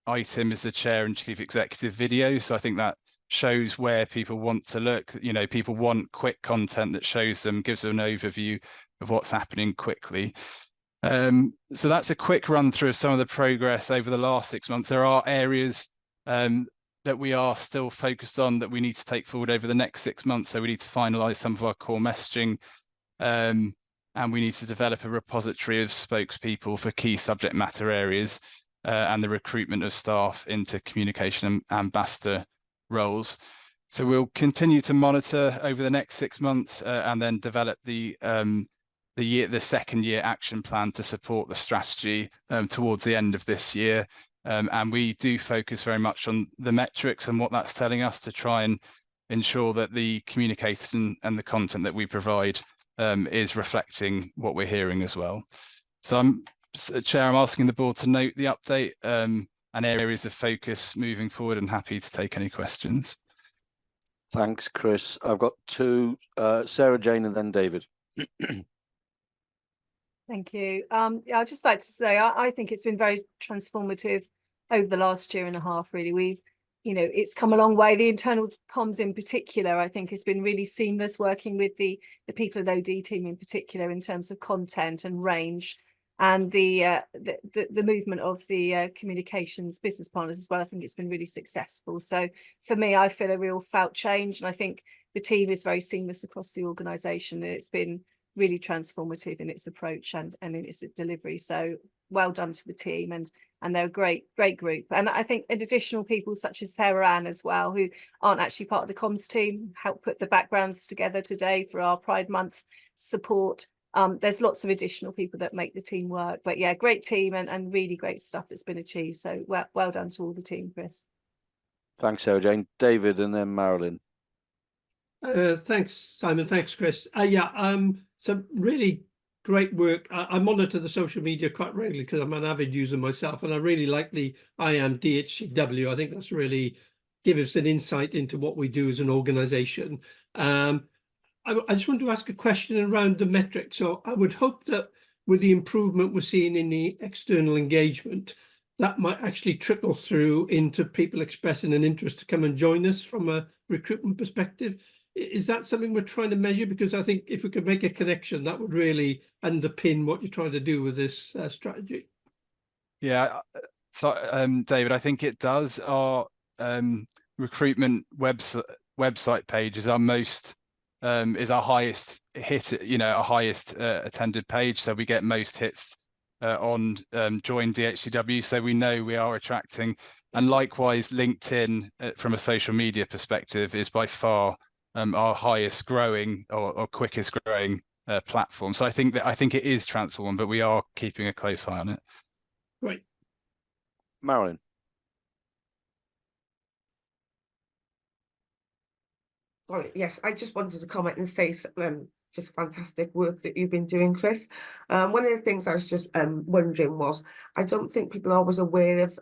item is the chair and chief executive video. So I think that shows where people want to look. You know, people want quick content that shows them, gives them an overview of what's happening quickly. So that's a quick run through of some of the progress over the last 6 months. There are areas that we are still focused on that we need to take forward over the next 6 months. So we need to finalize some of our core messaging, and we need to develop a repository of spokespeople for key subject matter areas, and the recruitment of staff into communication ambassador roles. So we'll continue to monitor over the next 6 months, and then develop the second year action plan to support the strategy towards the end of this year. And we do focus very much on the metrics and what that's telling us to try and ensure that the communication and the content that we provide is reflecting what we're hearing as well. So Chair, I'm asking the board to note the update and areas of focus moving forward, and happy to take any questions. Thanks, Chris. I've got two, Sarah Jane and then David. Thank you. I'd just like to say, I think it's been very transformative over the last year and a half, really. It's come a long way. The internal comms in particular, I think, has been really seamless, working with the people at OD team in particular in terms of content and range, and the movement of the communications business partners as well. I think it's been really successful. So for me, I feel a real felt change, and I think the team is very seamless across the organisation, and it's been really transformative in its approach and in its delivery. So well done to the team, and they're a great group. And I think additional people such as Sarah Ann as well, who aren't actually part of the comms team, help put the backgrounds together today for our Pride Month support. There's lots of additional people that make the team work, but yeah, great team and really great stuff that's been achieved. So well done to all the team, Chris. Thanks, Sarah Jane. David and then Marilyn. Thanks, Simon. Thanks, Chris. Some really great work. I monitor the social media quite regularly because I'm an avid user myself, and I really like the I am DHCW. I think that's really gives us an insight into what we do as an organisation. I just want to ask a question around the metrics. So I would hope that with the improvement we're seeing in the external engagement, that might actually trickle through into people expressing an interest to come and join us from a recruitment perspective. Is that something we're trying to measure? Because I think if we could make a connection, that would really underpin what you're trying to do with this strategy. Yeah, so David, I think it does. Our recruitment website page is our highest hit, our highest attended page. So we get most hits on join DHCW. So we know we are attracting, and likewise LinkedIn from a social media perspective is by far our highest growing or quickest growing platform. So I think it is transforming, but we are keeping a close eye on it. Right. Marilyn. Sorry, yes, I just wanted to comment and say just fantastic work that you've been doing, Chris. One of the things I was just wondering was, I don't think people are always aware of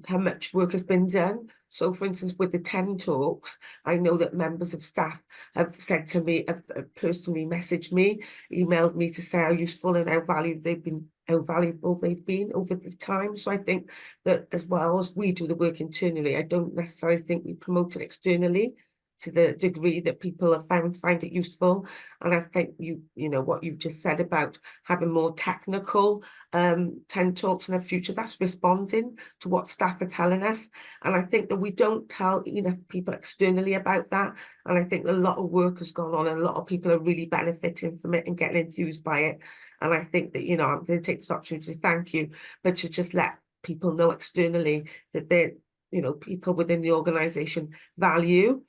how much work has been done. So, for instance, with the 10 talks, I know that members of staff have said to me, have personally messaged me, emailed me to say how useful and how valuable they've been over the time. So I think that as well as we do the work internally, I don't necessarily think we promote it externally to the degree that people have find it useful. And I think you know what you've just said about having more technical 10 talks in the future, that's responding to what staff are telling us. And I think that we don't tell enough people externally about that. And I think a lot of work has gone on and a lot of people are really benefiting from it and getting enthused by it. And I think that, you know, I'm going to take this opportunity to thank you, but to just let people know externally that they're, you know, people within the organisation value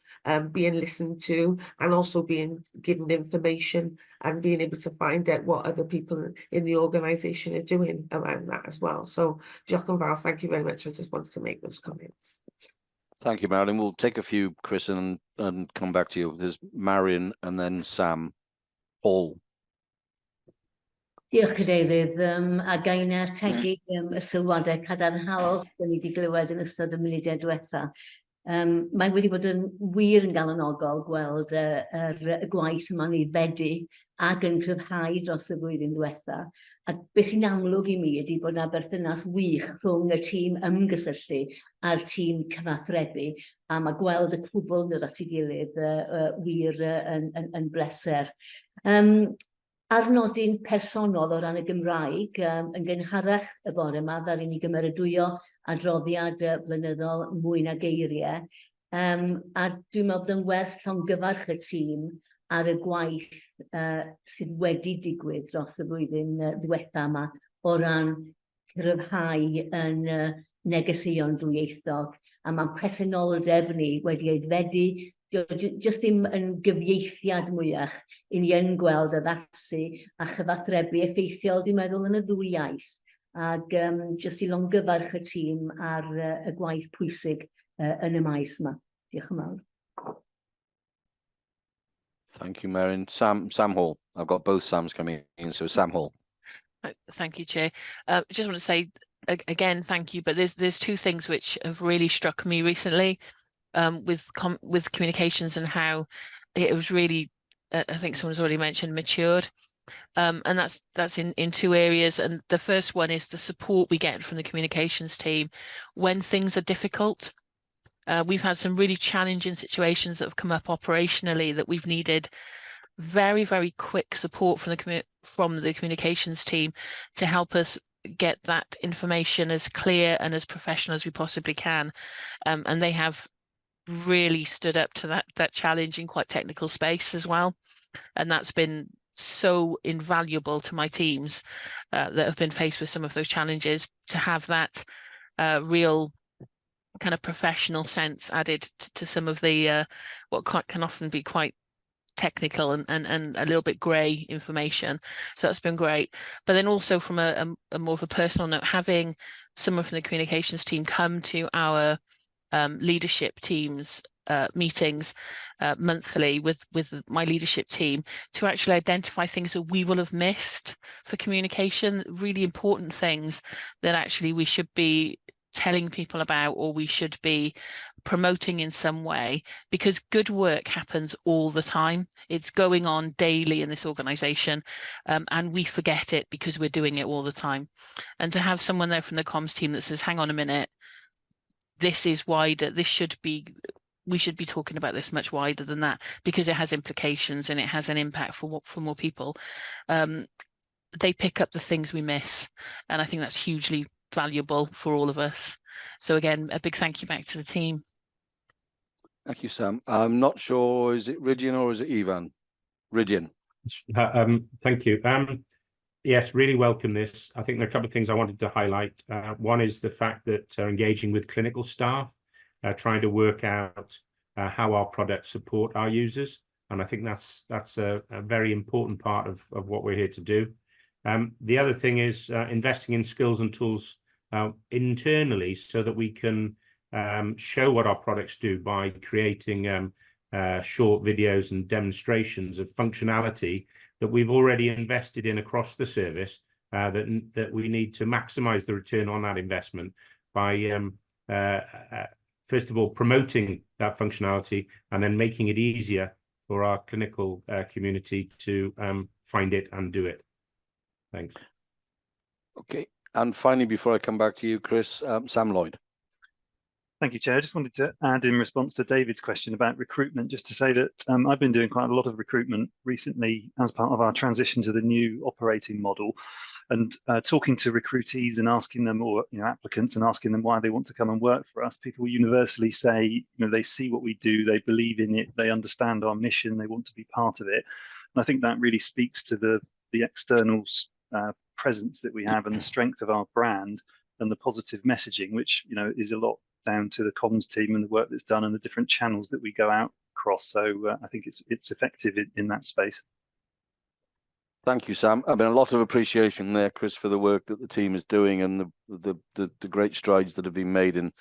being listened to, and also being given information and being able to find out what other people in the organisation are doing around that as well. So, Jock and Val, thank you very much. I just wanted to make those comments. Thank you, Marilyn. We'll take a few, Chris, and come back to you. There's Marion and then Sam. Paul. Diolch Cadeirydd, a gain ategu y sylwadau cadarnhaol da ni wedi glywed yn ystod y munudau diwetha. Mae wedi bod yn wir yn galonogol gweld y gwaith yma'n aeddfedu ac yn cryfhau dros y flwyddyn diwetha. Ac beth sy'n amlwg i mi ydy bod yna berthynas wych rhwng y tîm ymgysylltu a'r tîm cyfathrebu, a mae gweld y cwbl yn dod at ei gilydd wir yn bleser. Ar nodyn personol o ran y Gymraeg, yn gynharach y bore yma, ddaru ni gymeradwyo adroddiad blynyddol mwy na geiriau. A dwi'n meddwl bod yn werth llongyfarch y tîm ar y gwaith sydd wedi digwydd dros y flwyddyn ddiwetha yma o ran cryfhau yn negeseuon dwyieithog. A mae'n presenoldeb ni wedi aeddfedu, jyst ddim yn gyfieithiad mwyach, i ni yn gweld addasu a chyfathrebu effeithiol, dwi'n meddwl, yn y ddwy iaith. Ac jyst i longyfarch y tîm ar y gwaith pwysig yn y maes yma. Diolch yn fawr. Thank you, Marion. Sam Hall. I've got both Sams coming in, so Sam Hall. Thank you, Chair. Just want to say again, thank you. But there's two things which have really struck me recently with communications and how it was really, I think someone's already mentioned, matured. And that's in two areas. And the first one is the support we get from the communications team when things are difficult. We've had some really challenging situations that have come up operationally that we've needed very, very quick support from the communications team to help us get that information as clear and as professional as we possibly can. And they have really stood up to that challenge in quite technical space as well. And that's been so invaluable to my teams that have been faced with some of those challenges, to have that real kind of professional sense added to some of the what can often be quite technical and a little bit grey information. So that's been great. But then also from a more of a personal note, having someone from the communications team come to our leadership teams meetings monthly with my leadership team to actually identify things that we will have missed for communication, really important things that actually we should be telling people about, or we should be promoting in some way, because good work happens all the time. It's going on daily in this organization, and we forget it because we're doing it all the time. And to have someone there from the comms team that says, hang on a minute, this is wider, we should be talking about this much wider than that, because it has implications and it has an impact for more people. They pick up the things we miss, and I think that's hugely valuable for all of us. So again, a big thank you back to the team. Thank you, Sam. I'm not sure, is it Rydian or is it Ivan? Rydian. Thank you. Yes, really welcome this. I think there are a couple of things I wanted to highlight. One is the fact that engaging with clinical staff, trying to work out how our products support our users. And I think that's a very important part of what we're here to do. The other thing is investing in skills and tools internally so that we can show what our products do by creating short videos and demonstrations of functionality that we've already invested in across the service, that we need to maximize the return on that investment by first of all promoting that functionality and then making it easier for our clinical community to find it and do it. Thanks. Okay, and finally, before I come back to you, Chris, Sam Lloyd. Thank you, Chair. I just wanted to add in response to David's question about recruitment, just to say that I've been doing quite a lot of recruitment recently as part of our transition to the new operating model, and talking to recruitees and asking them, or applicants, and asking them why they want to come and work for us. People universally say, they see what we do, they believe in it, they understand our mission, they want to be part of it. And I think that really speaks to the external presence that we have and the strength of our brand and the positive messaging, which is a lot down to the comms team and the work that's done and the different channels that we go out across. So I think it's effective in that space. Thank you, Sam. I mean, a lot of appreciation there, Chris, for the work that the team is doing and the great strides that have been made in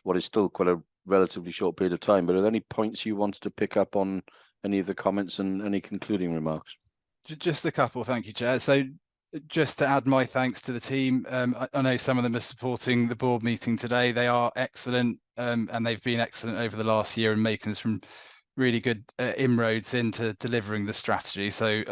what is still quite a relatively short period of time. But are there any points you wanted to pick up on, any of the comments and any concluding remarks? Just a couple, thank you, Chair. So just to add my thanks to the team, I know some of them are supporting the board meeting today. They are excellent, and they've been excellent over the last year and making some really good inroads into delivering the strategy. So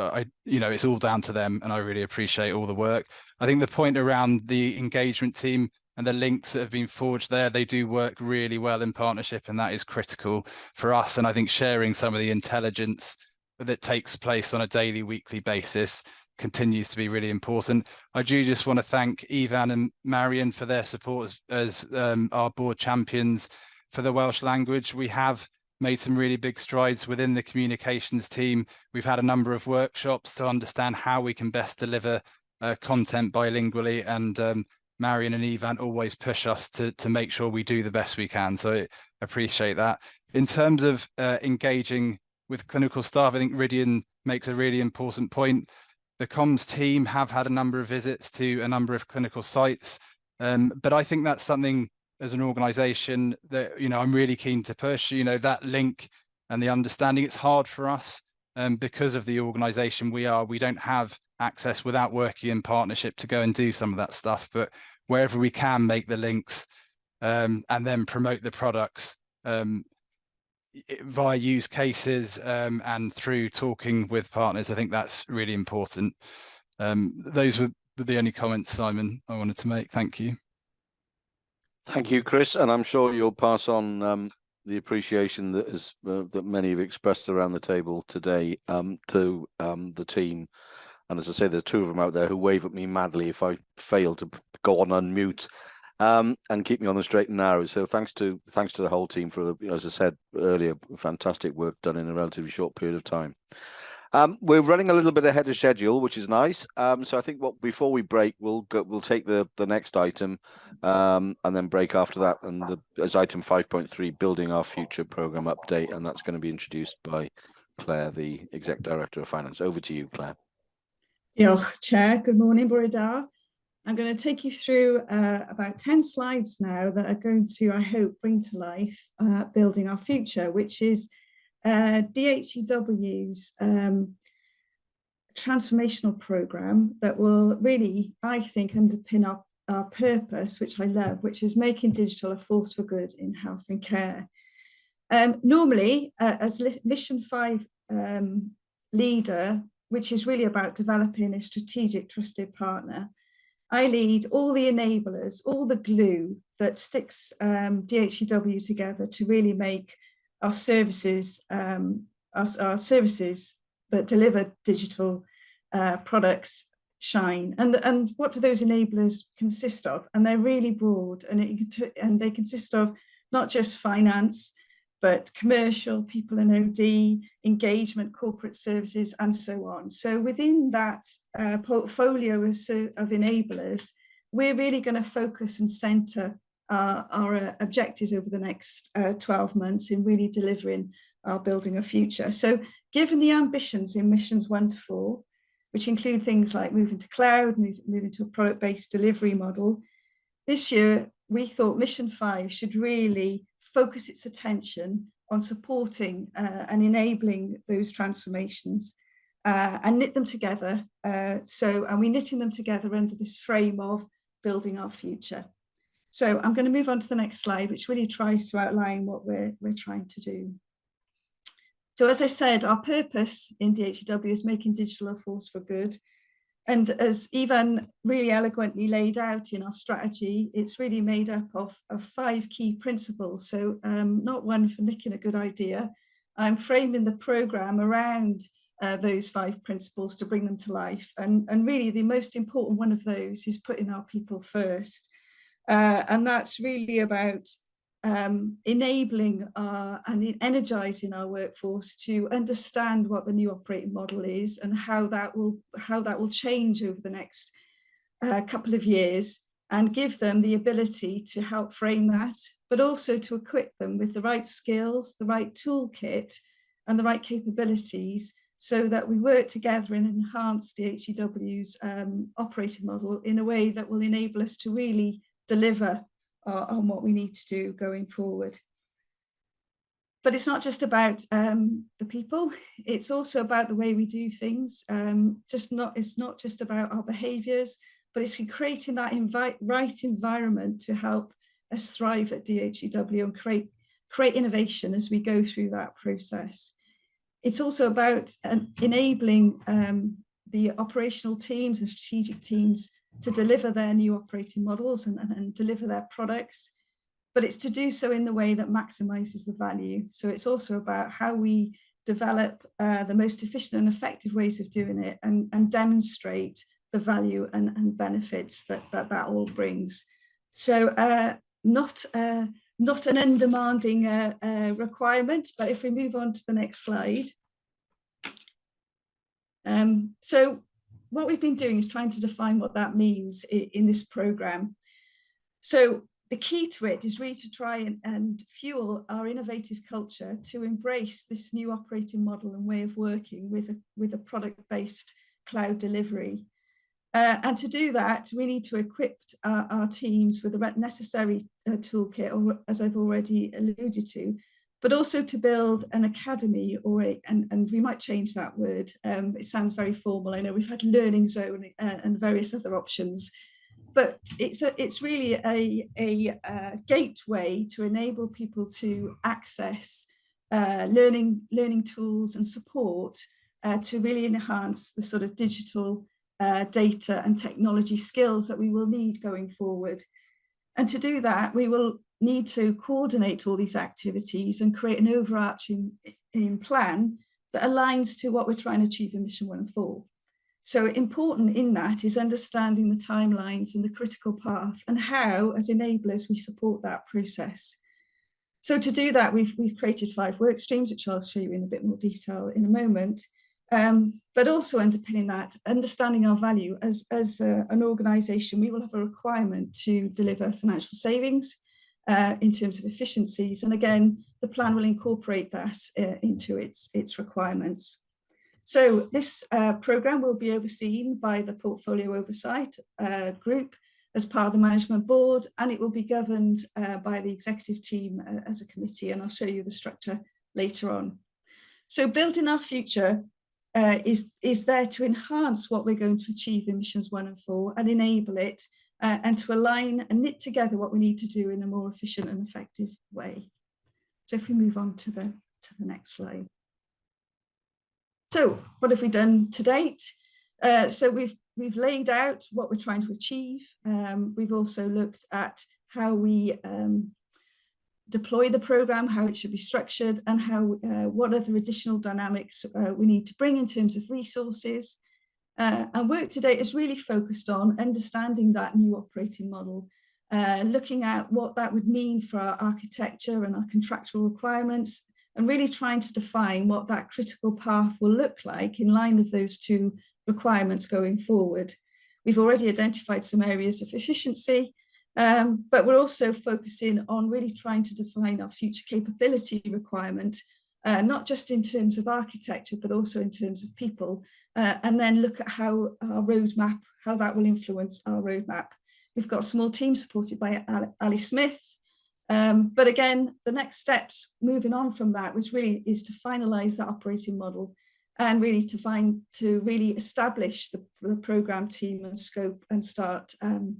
it's all down to them, and I really appreciate all the work. I think the point around the engagement team and the links that have been forged there, they do work really well in partnership, and that is critical for us. And I think sharing some of the intelligence that takes place on a daily, weekly basis continues to be really important. I do just want to thank Ivan and Marion for their support as our board champions for the Welsh language. We have made some really big strides within the communications team. We've had a number of workshops to understand how we can best deliver content bilingually, and Marion and Ivan always push us to make sure we do the best we can. So I appreciate that. In terms of engaging with clinical staff, I think Rydian makes a really important point. The comms team have had a number of visits to a number of clinical sites, but I think that's something as an organisation that I'm really keen to push. That link and the understanding. It's hard for us because of the organisation we are. We don't have access without working in partnership to go and do some of that stuff. But wherever we can make the links and then promote the products via use cases and through talking with partners, I think that's really important. Those were the only comments, Simon, I wanted to make. Thank you. Thank you, Chris, and I'm sure you'll pass on the appreciation that many have expressed around the table today to the team. And as I say, there's two of them out there who wave at me madly if I fail to go on unmute and keep me on the straight and narrow. So thanks to the whole team for, as I said earlier, fantastic work done in a relatively short period of time. We're running a little bit ahead of schedule, which is nice. So I think before we break, we'll take the next item and then break after that. And as item 5.3, building our future program update, and that's going to be introduced by Claire, the Exec Director of Finance. Over to you, Claire. Diolch, Chair. Good morning, Bwrdd. I'm going to take you through about 10 slides now that are going to, I hope, bring to life building our future, which is DHEW's transformational program that will really, I think, underpin our purpose, which I love, which is making digital a force for good in health and care. Normally, as Mission 5 leader, which is really about developing a strategic trusted partner, I lead all the enablers, all the glue that sticks DHEW together to really make our services, our services that deliver digital products shine. And what do those enablers consist of? And they're really broad, and they consist of not just finance, but commercial, people in OD, engagement, corporate services, and so on. So within that portfolio of enablers, we're really going to focus and centre our objectives over the next 12 months in really delivering our building a future. So given the ambitions in missions 1 to 4, which include things like moving to cloud, moving to a product-based delivery model, this year we thought mission 5 should really focus its attention on supporting and enabling those transformations and knit them together. And we're knitting them together under this frame of building our future. So I'm going to move on to the next slide, which really tries to outline what we're trying to do. So as I said, our purpose in DHEW is making digital a force for good. And as Ivan really eloquently laid out in our strategy, it's really made up of 5 key principles. So not one for nicking a good idea. I'm framing the programme around those 5 principles to bring them to life. And really the most important one of those is putting our people first. And that's really about enabling and energizing our workforce to understand what the new operating model is and how that will change over the next couple of years, and give them the ability to help frame that, but also to equip them with the right skills, the right toolkit, and the right capabilities, so that we work together and enhance DHEW's operating model in a way that will enable us to really deliver on what we need to do going forward. But it's not just about the people, it's also about the way we do things. It's not just about our behaviours, but it's creating that right environment to help us thrive at DHEW and create innovation as we go through that process. It's also about enabling the operational teams and strategic teams to deliver their new operating models and deliver their products, but it's to do so in the way that maximizes the value. So it's also about how we develop the most efficient and effective ways of doing it and demonstrate the value and benefits that all brings. So not an undemanding requirement, but if we move on to the next slide. So what we've been doing is trying to define what that means in this programme. So the key to it is really to try and fuel our innovative culture to embrace this new operating model and way of working with a product-based cloud delivery. And to do that, we need to equip our teams with the necessary toolkit, or as I've already alluded to, but also to build an academy, and we might change that word. It sounds very formal. I know we've had learning zone and various other options, but it's really a gateway to enable people to access learning tools and support to really enhance the sort of digital data and technology skills that we will need going forward. And to do that, we will need to coordinate all these activities and create an overarching plan that aligns to what we're trying to achieve in Mission 1 and 4. So important in that is understanding the timelines and the critical path and how, as enablers, we support that process. So to do that, we've created 5 work streams, which I'll show you in a bit more detail in a moment. But also underpinning that, understanding our value as an organisation, we will have a requirement to deliver financial savings in terms of efficiencies. And again, the plan will incorporate that into its requirements. So this programme will be overseen by the Portfolio Oversight Group as part of the Management Board, and it will be governed by the executive team as a committee, and I'll show you the structure later on. So building our future is there to enhance what we're going to achieve in Missions 1 and 4 and enable it and to align and knit together what we need to do in a more efficient and effective way. So if we move on to the next slide. So what have we done to date? So we've laid out what we're trying to achieve. We've also looked at how we deploy the programme, how it should be structured, and how what other additional dynamics we need to bring in terms of resources. And work to date is really focused on understanding that new operating model, looking at what that would mean for our architecture and our contractual requirements, and really trying to define what that critical path will look like in line with those 2 requirements going forward. We've already identified some areas of efficiency, but we're also focusing on really trying to define our future capability requirement, not just in terms of architecture, but also in terms of people, and then look at how our roadmap, how that will influence our roadmap. We've got a small team supported by Ali Smith, But again, the next steps moving on from that is to finalise that operating model and really to really establish the programme team and scope and start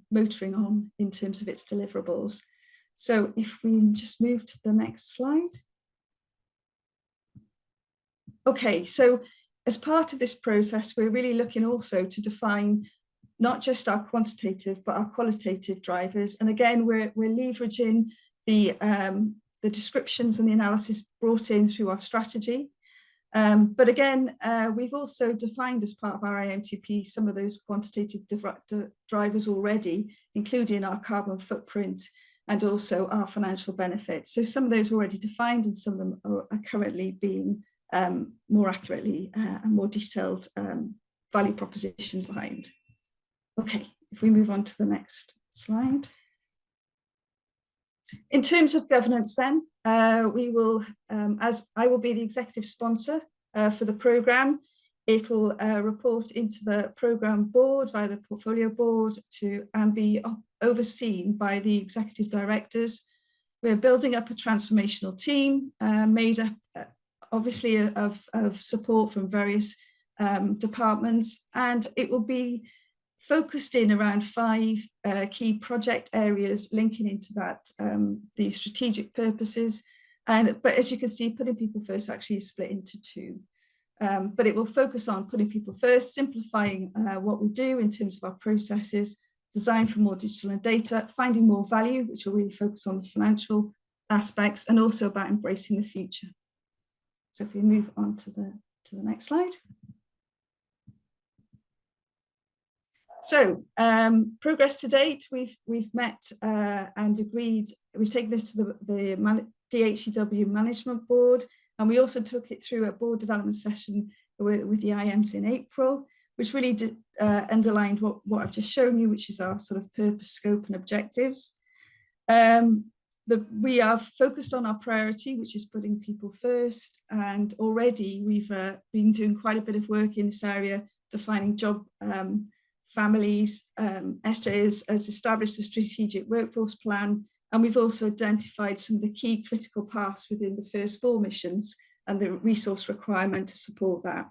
motoring on in terms of its deliverables. So if we just move to the next slide. Okay, so as part of this process, we're really looking also to define not just our quantitative, but our qualitative drivers. And again, we're leveraging the descriptions and the analysis brought in through our strategy. But again, we've also defined as part of our AMTP some of those quantitative drivers already, including our carbon footprint and also our financial benefits. So some of those are already defined and some of them are currently being more accurately and more detailed value propositions behind. Okay, if we move on to the next slide. In terms of governance then, we will, as I will be the executive sponsor for the programme, it'll report into the programme board via the portfolio board and be overseen by the executive directors. We're building up a transformational team made up obviously of support from various departments, and it will be focused in around 5 key project areas linking into that, the strategic purposes. But as you can see, putting people first actually is split into 2. But it will focus on putting people first, simplifying what we do in terms of our processes, design for more digital and data, finding more value, which will really focus on the financial aspects, and also about embracing the future. So if we move on to the next slide. So progress to date, we've met and agreed, we've taken this to the DHEW management board, and we also took it through a board development session with the IMs in April, which really underlined what I've just shown you, which is our sort of purpose, scope and objectives. We are focused on our priority, which is putting people first, and already we've been doing quite a bit of work in this area, defining job families. SJ has established a strategic workforce plan, and we've also identified some of the key critical paths within the first 4 missions and the resource requirement to support that.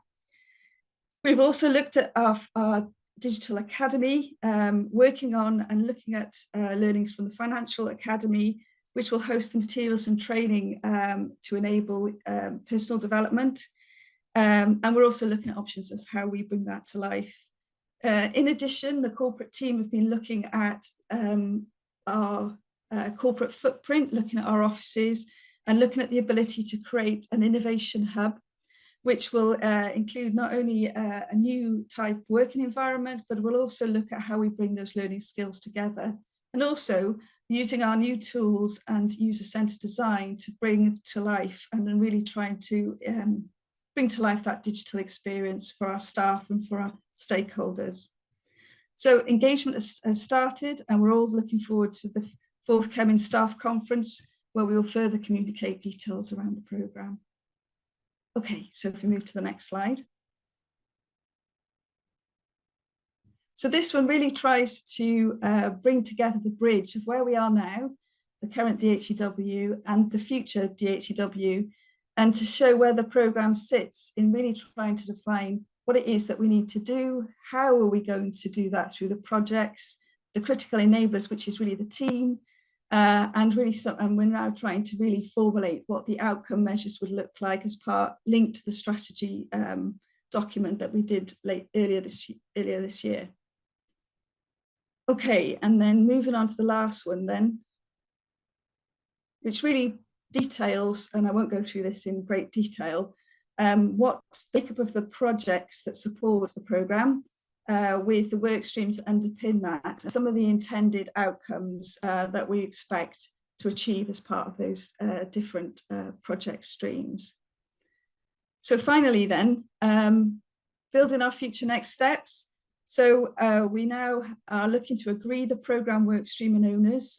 We've also looked at our digital academy, working on and looking at learnings from the financial academy, which will host the materials and training to enable personal development. And we're also looking at options as how we bring that to life. In addition, the corporate team have been looking at our corporate footprint, looking at our offices and looking at the ability to create an innovation hub, which will include not only a new type working environment, but we'll also look at how we bring those learning skills together, and also using our new tools and user-centered design to bring to life and then really trying to bring to life that digital experience for our staff and for our stakeholders. So engagement has started, and we're all looking forward to the forthcoming staff conference where we will further communicate details around the programme. Okay, so if we move to the next slide. So this one really tries to bring together the bridge of where we are now, the current DHEW and the future DHEW, and to show where the programme sits in really trying to define what it is that we need to do, how are we going to do that through the projects, the critical enablers, which is really the team, and we're now trying to really formulate what the outcome measures would look like as part linked to the strategy document that we did earlier this year. Okay, and then moving on to the last one then, which really details, and I won't go through this in great detail, what's the makeup of the projects that support the programme, with the work streams underpin that, some of the intended outcomes that we expect to achieve as part of those different project streams. So finally then, building our future next steps. So we now are looking to agree the programme work stream and owners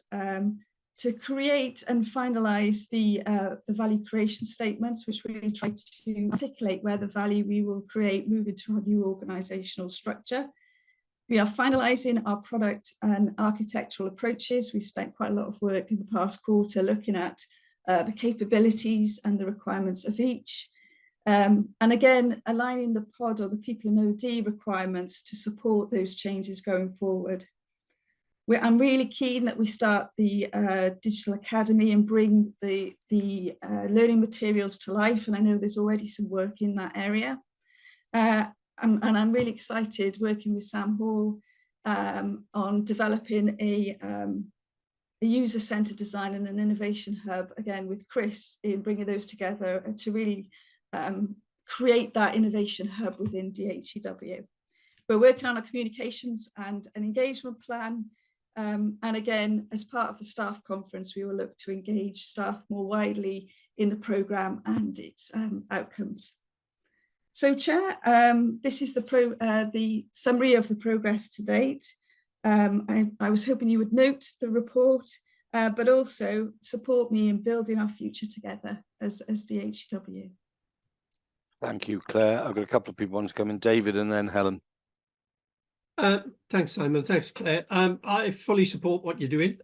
to create and finalise the value creation statements, which really try to articulate where the value we will create move into our new organisational structure. We are finalising our product and architectural approaches. We've spent quite a lot of work in the past quarter looking at the capabilities and the requirements of each. And again, aligning the pod or the people in OD requirements to support those changes going forward. I'm really keen that we start the Digital Academy and bring the learning materials to life. And I know there's already some work in that area. And I'm really excited working with Sam Hall on developing a user-centered design and an innovation hub, again, with Chris in bringing those together to really create that innovation hub within DHEW. We're working on a communications and an engagement plan. And again, as part of the staff conference, we will look to engage staff more widely in the programme and its outcomes. So, Chair, this is the summary of the progress to date. I was hoping you would note the report, but also support me in building our future together as DHEW. Thank you, Claire. I've got a couple of people want to come in, David and then Helen. Thanks, Simon. Thanks, Claire. I fully support what you're doing.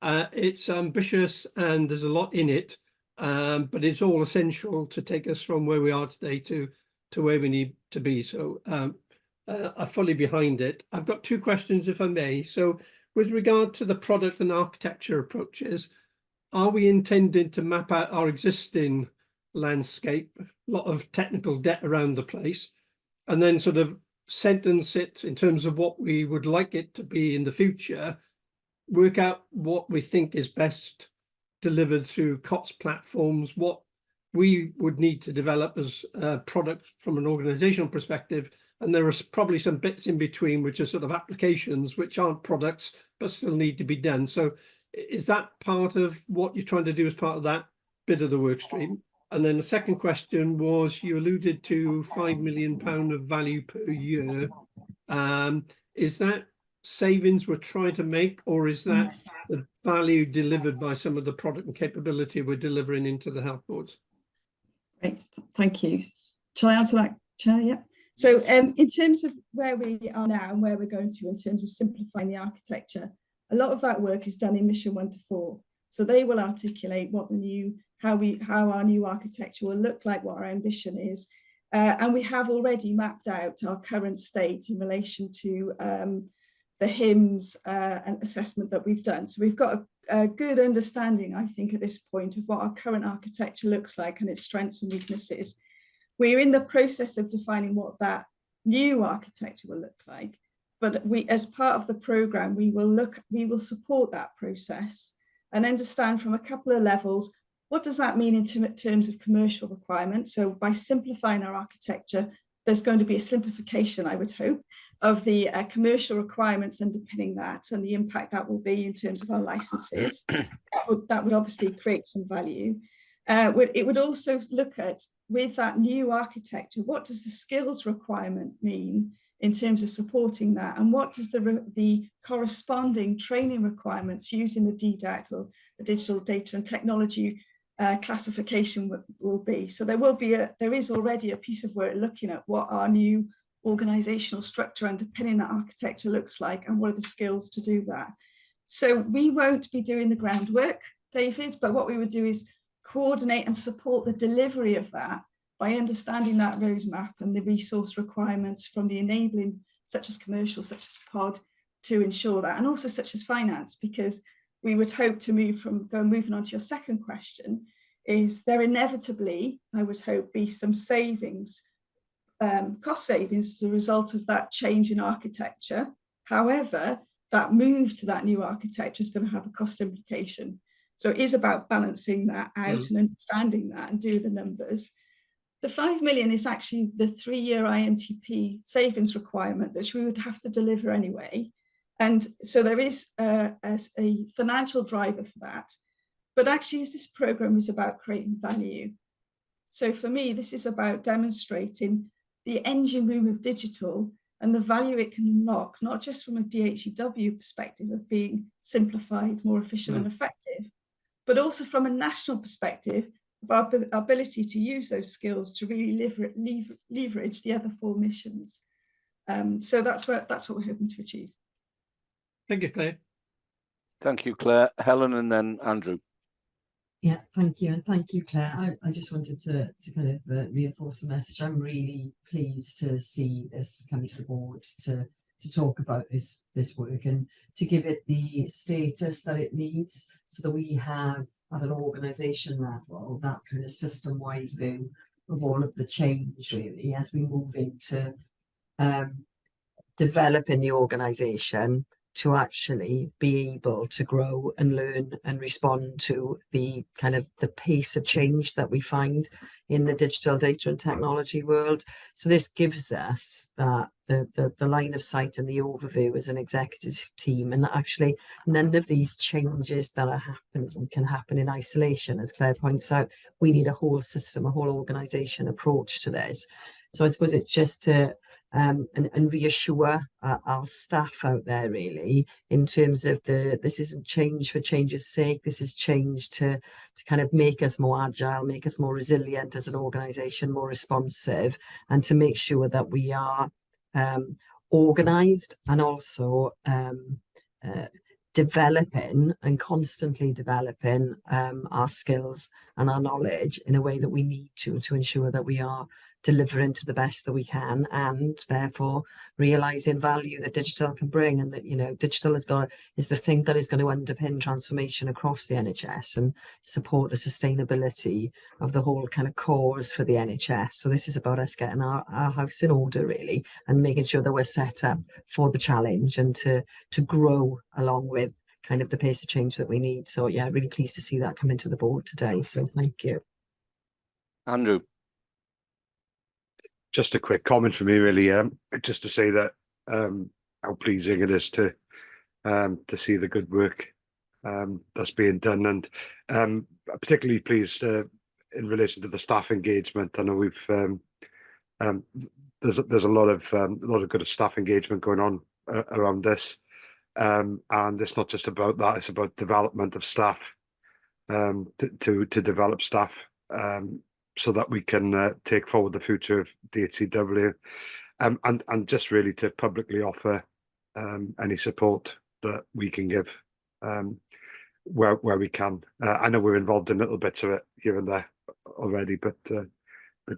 It's ambitious and there's a lot in it, but it's all essential to take us from where we are today to where we need to be. So I'm fully behind it. I've got two questions, if I may. So with regard to the product and architecture approaches, are we intending to map out our existing landscape, a lot of technical debt around the place, and then sort of sentence it in terms of what we would like it to be in the future, work out what we think is best delivered through COTS platforms, what we would need to develop as a product from an organizational perspective, and there are probably some bits in between which are sort of applications which aren't products but still need to be done. So is that part of what you're trying to do as part of that bit of the work stream? And then the second question was, you alluded to £5 million of value per year. Is that savings we're trying to make, or is that the value delivered by some of the product and capability we're delivering into the health boards? Great, thank you. Shall I answer that, Chair? Yeah. So in terms of where we are now and where we're going to in terms of simplifying the architecture, a lot of that work is done in Mission 1 to 4. So they will articulate what the new, how our new architecture will look like, what our ambition is. And we have already mapped out our current state in relation to the HIMSS and assessment that we've done. So we've got a good understanding, I think, at this point of what our current architecture looks like and its strengths and weaknesses. We're in the process of defining what that new architecture will look like. But we, as part of the programme, we will support that process and understand from a couple of levels, what does that mean in terms of commercial requirements? So by simplifying our architecture, there's going to be a simplification, I would hope, of the commercial requirements underpinning that and the impact that will be in terms of our licenses. That would obviously create some value. It would also look at, with that new architecture, what does the skills requirement mean in terms of supporting that, and what does the corresponding training requirements using the DDAT or the digital data and technology classification will be. So there is already a piece of work looking at what our new organizational structure underpinning that architecture looks like and what are the skills to do that. So we won't be doing the groundwork, David, but what we would do is coordinate and support the delivery of that by understanding that roadmap and the resource requirements from the enabling, such as commercial, such as pod, to ensure that, and also such as finance, because we would hope to moving on to your second question, is there inevitably, I would hope, be some savings, cost savings as a result of that change in architecture. However, that move to that new architecture is going to have a cost implication. So it is about balancing that out and understanding that and do the numbers. The 5 million is actually the 3-year IMTP savings requirement that we would have to deliver anyway. And so there is a financial driver for that. But actually, this programme is about creating value. So for me, this is about demonstrating the engine room of digital and the value it can unlock, not just from a DHEW perspective of being simplified, more efficient and effective, but also from a national perspective of our ability to use those skills to really leverage the other 4 missions. So that's what we're hoping to achieve. Thank you, Claire. Thank you, Claire. Helen, and then Andrew. Yeah, thank you, and thank you, Claire. I just wanted to kind of reinforce the message. I'm really pleased to see this coming to the board to talk about this work and to give it the status that it needs, so that we have at an organisation level that kind of system-wide view of all of the change, really, as we move into developing the organisation to actually be able to grow and learn and respond to the kind of the pace of change that we find in the digital data and technology world. So this gives us that the line of sight and the overview as an executive team, and that actually none of these changes that are happening can happen in isolation. As Claire points out, we need a whole system, a whole organisation approach to this. So I suppose it's just to and reassure our staff out there, really, in terms of this isn't change for change's sake. This is change to kind of make us more agile, make us more resilient as an organisation, more responsive, and to make sure that we are organised and also developing and constantly developing our skills and our knowledge in a way that we need to ensure that we are delivering to the best that we can, and therefore realizing value that digital can bring, and that, you know, digital is the thing that is going to underpin transformation across the NHS and support the sustainability of the whole kind of cause for the NHS. So this is about us getting our house in order, really, and making sure that we're set up for the challenge and to grow along with kind of the pace of change that we need. So yeah, really pleased to see that come into the board today. So thank you. Andrew. Just a quick comment for me, really, just to say that how pleasing it is to see the good work that's being done, and I'm particularly pleased in relation to the staff engagement. I know we've there's a lot of good staff engagement going on around this, and it's not just about that; it's about development of staff, to develop staff. So that we can take forward the future of DHCW, and just really to publicly offer any support that we can give where we can. I know we're involved in little bits of it here and there already, but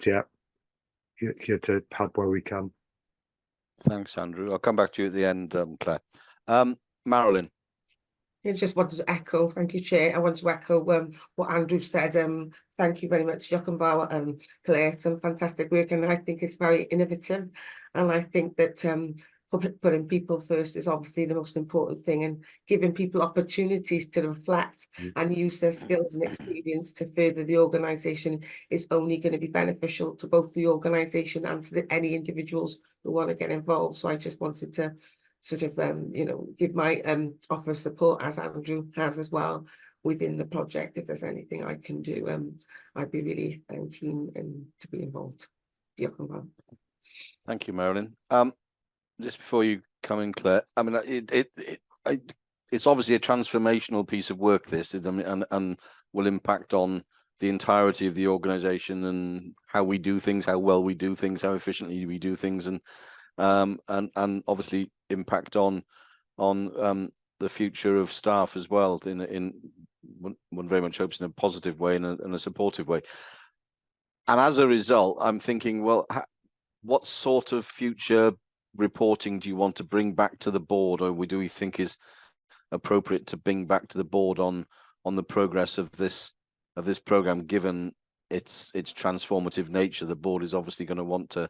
yeah, here to help where we can. Thanks, Andrew. I'll come back to you at the end, Claire. Marilyn. I just wanted to echo, thank you, Chair. I want to echo what Andrew said. Thank you very much, Jochen Bauer and Claire. Some fantastic work, and I think it's very innovative. And I think that putting people first is obviously the most important thing, and giving people opportunities to reflect and use their skills and experience to further the organisation is only going to be beneficial to both the organisation and to any individuals who want to get involved. So I just wanted to sort of, give my offer of support, as Andrew has as well, within the project. If there's anything I can do, I'd be really keen to be involved. Thank you, Marilyn. Just before you come in, Claire, I mean, it's obviously a transformational piece of work, this, and will impact on the entirety of the organisation and how we do things, how well we do things, how efficiently we do things, and obviously impact on the future of staff as well, in one very much hopes in a positive way and a supportive way. And as a result, I'm thinking, well, what sort of future reporting do you want to bring back to the board, or do we think is appropriate to bring back to the board on the progress of this program, given its transformative nature? The board is obviously going to want to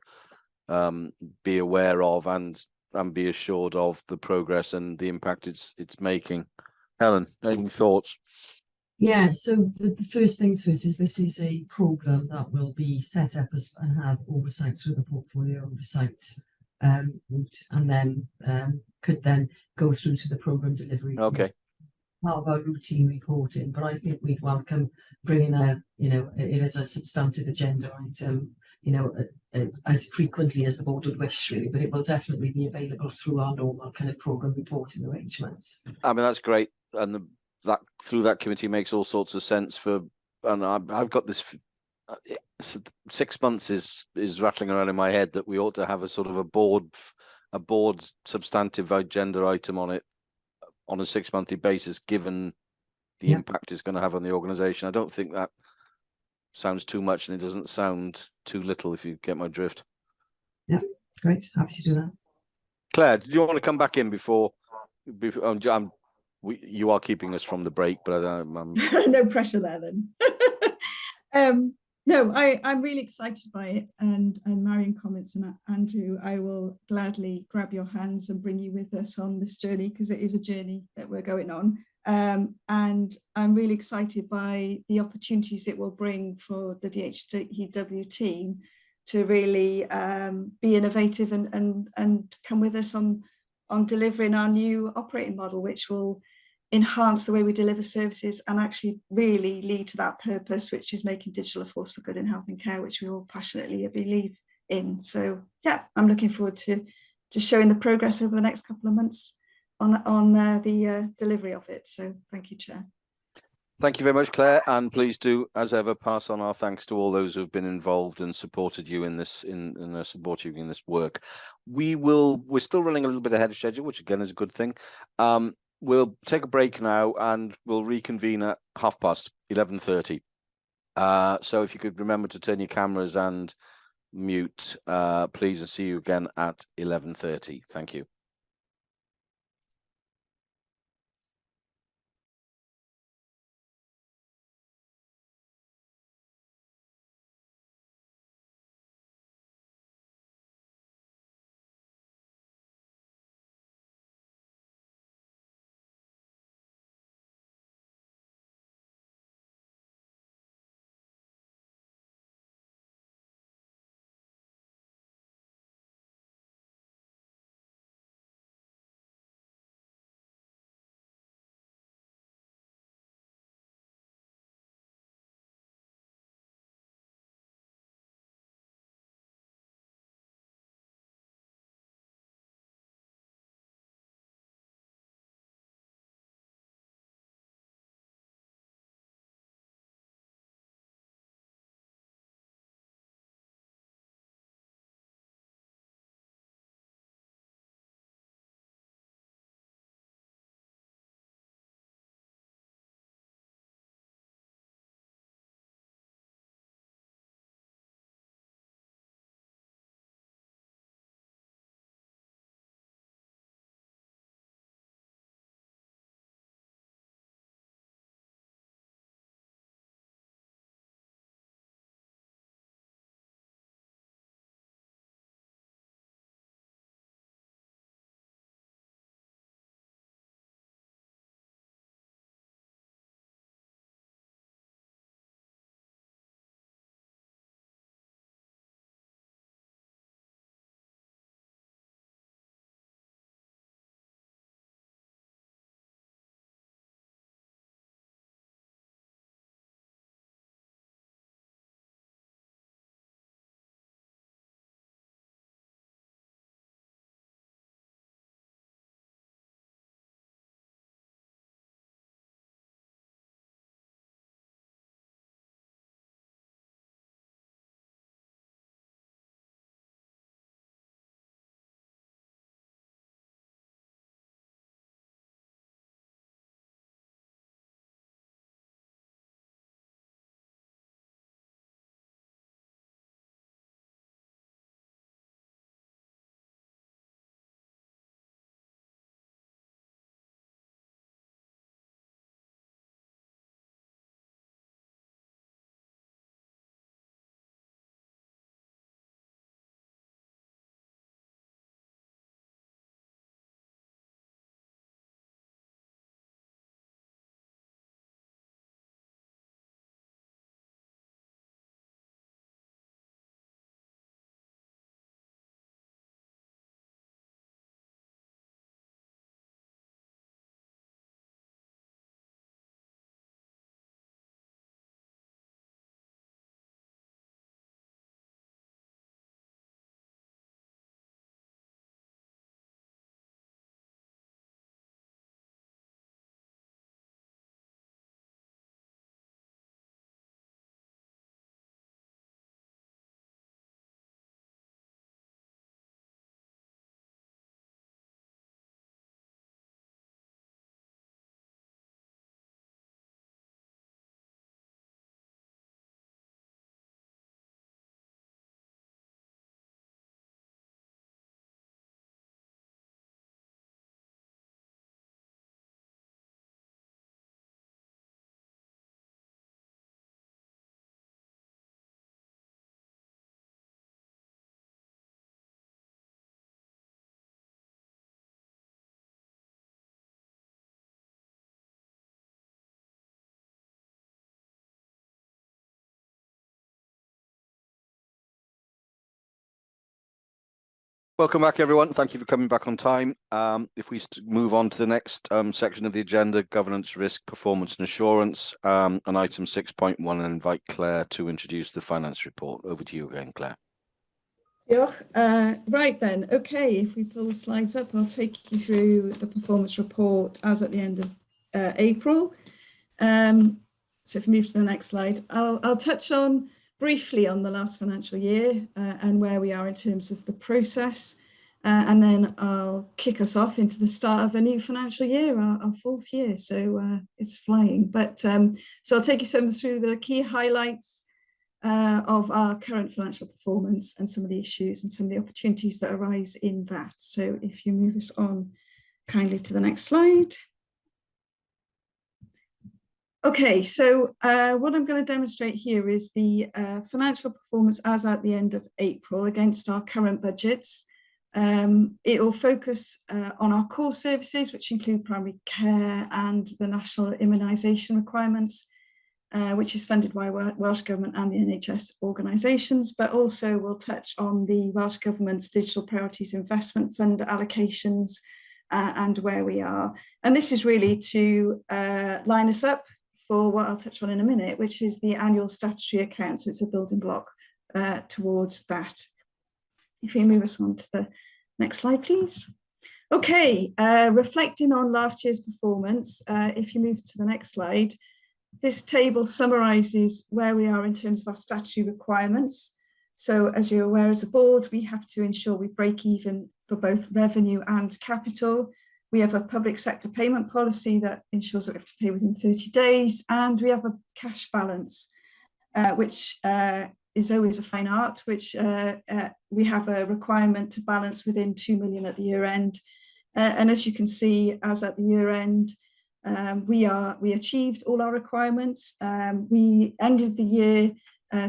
be aware of and be assured of the progress and the impact it's making. Helen, any thoughts? Yeah, so the first things first is this is a programme that will be set up and have oversight through the portfolio oversight route, and then could then go through to the programme delivery. Okay. Part of our routine reporting, but I think we'd welcome bringing it as a substantive agenda item, as frequently as the board would wish, really, but it will definitely be available through our normal kind of programme reporting arrangements. I mean, that's great, and that through that committee makes all sorts of sense and I've got this. 6 months is rattling around in my head that we ought to have a sort of a board substantive agenda item on it on a 6 monthly basis, given the impact it's going to have on the organisation. I don't think that sounds too much, and it doesn't sound too little, if you get my drift. Yeah, great. Happy to do that. Claire, did you want to come back in before you are keeping us from the break, but no pressure there then. No, I'm really excited by it, and Marion comments, and Andrew, I will gladly grab your hands and bring you with us on this journey, because it is a journey that we're going on. And I'm really excited by the opportunities it will bring for the DHEW team to really be innovative and come with us on delivering our new operating model, which will enhance the way we deliver services and actually really lead to that purpose, which is making digital a force for good in health and care, which we all passionately believe in. So yeah, I'm looking forward to showing the progress over the next couple of months on the delivery of it. So thank you, Chair. Thank you very much, Claire, and please do, as ever, pass on our thanks to all those who have been involved and supported you in this supporting you in this work. We're still running a little bit ahead of schedule, which again is a good thing. We'll take a break now, and we'll reconvene at 11:30. So if you could remember to turn your cameras and mute, please, and see you again at 11:30. Thank you. Welcome back, everyone. Thank you for coming back on time. If we move on to the next section of the agenda, governance, risk, performance and assurance, on item 6.1, and invite Claire to introduce the finance report. Over to you again, Claire. Diolch. Right then, okay, if we pull the slides up, I'll take you through the performance report as at the end of April. So if we move to the next slide, I'll touch on briefly on the last financial year and where we are in terms of the process. And then I'll kick us off into the start of a new financial year, our fourth year. So it's flying. But so I'll take you through the key highlights of our current financial performance and some of the issues and some of the opportunities that arise in that. So if you move us on kindly to the next slide. Okay, so what I'm going to demonstrate here is the financial performance as at the end of April against our current budgets. It will focus on our core services, which include primary care and the national immunisation requirements, which is funded by Welsh Government and the NHS organisations, but also we'll touch on the Welsh Government's Digital Priorities Investment Fund allocations and where we are. And this is really to line us up for what I'll touch on in a minute, which is the annual statutory account. So it's a building block towards that. If you move us on to the next slide, please. Okay, reflecting on last year's performance, if you move to the next slide, this table summarises where we are in terms of our statutory requirements. So as you're aware, as a board, we have to ensure we break even for both revenue and capital. We have a public sector payment policy that ensures that we have to pay within 30 days, and we have a cash balance, which is always a fine art, which we have a requirement to balance within 2 million at the year end. And as you can see, as at the year end, we achieved all our requirements. We ended the year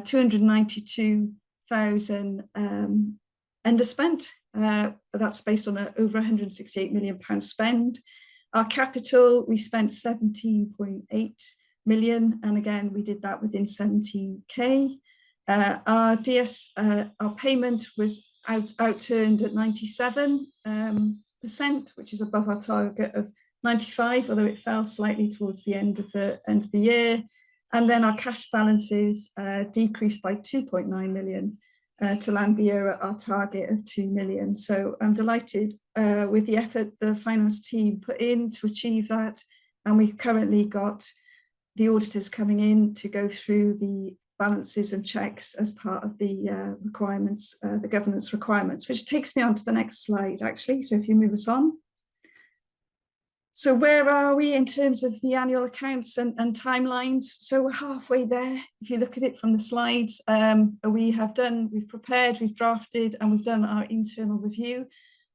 292,000 underspent. That's based on over £168 million spend. Our capital, we spent 17.8 million, and again we did that within 17k. Our DS, our payment was outturned at 97%, which is above our target of 95, although it fell slightly towards the end of the year. And then our cash balances decreased by 2.9 million to land the year at our target of 2 million. So I'm delighted with the effort the finance team put in to achieve that. And we've currently got the auditors coming in to go through the balances and checks as part of the requirements, the governance requirements, which takes me on to the next slide, actually. So if you move us on. So where are we in terms of the annual accounts and timelines? So we're halfway there. If you look at it from the slides, we've prepared, we've drafted, and we've done our internal review.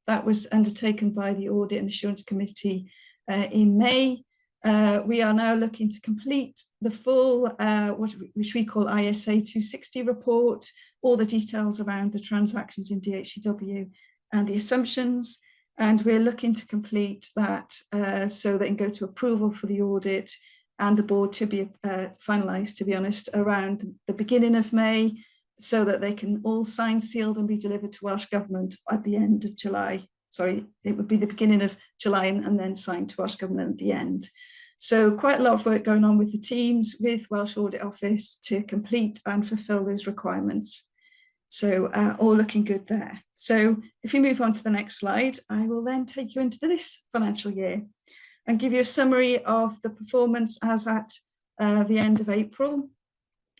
That was undertaken by the Audit and Assurance Committee in May. We are now looking to complete the full, which we call ISA 260 report, all the details around the transactions in DHCW and the assumptions. And we're looking to complete that so that it can go to approval for the audit and the board to be finalised, to be honest, around the beginning of May, so that they can all sign, sealed and be delivered to Welsh Government at the end of July. Sorry, it would be the beginning of July and then signed to Welsh Government at the end. So quite a lot of work going on with the teams, with Welsh Audit Office to complete and fulfil those requirements. So all looking good there. So if you move on to the next slide, I will then take you into this financial year and give you a summary of the performance as at the end of April.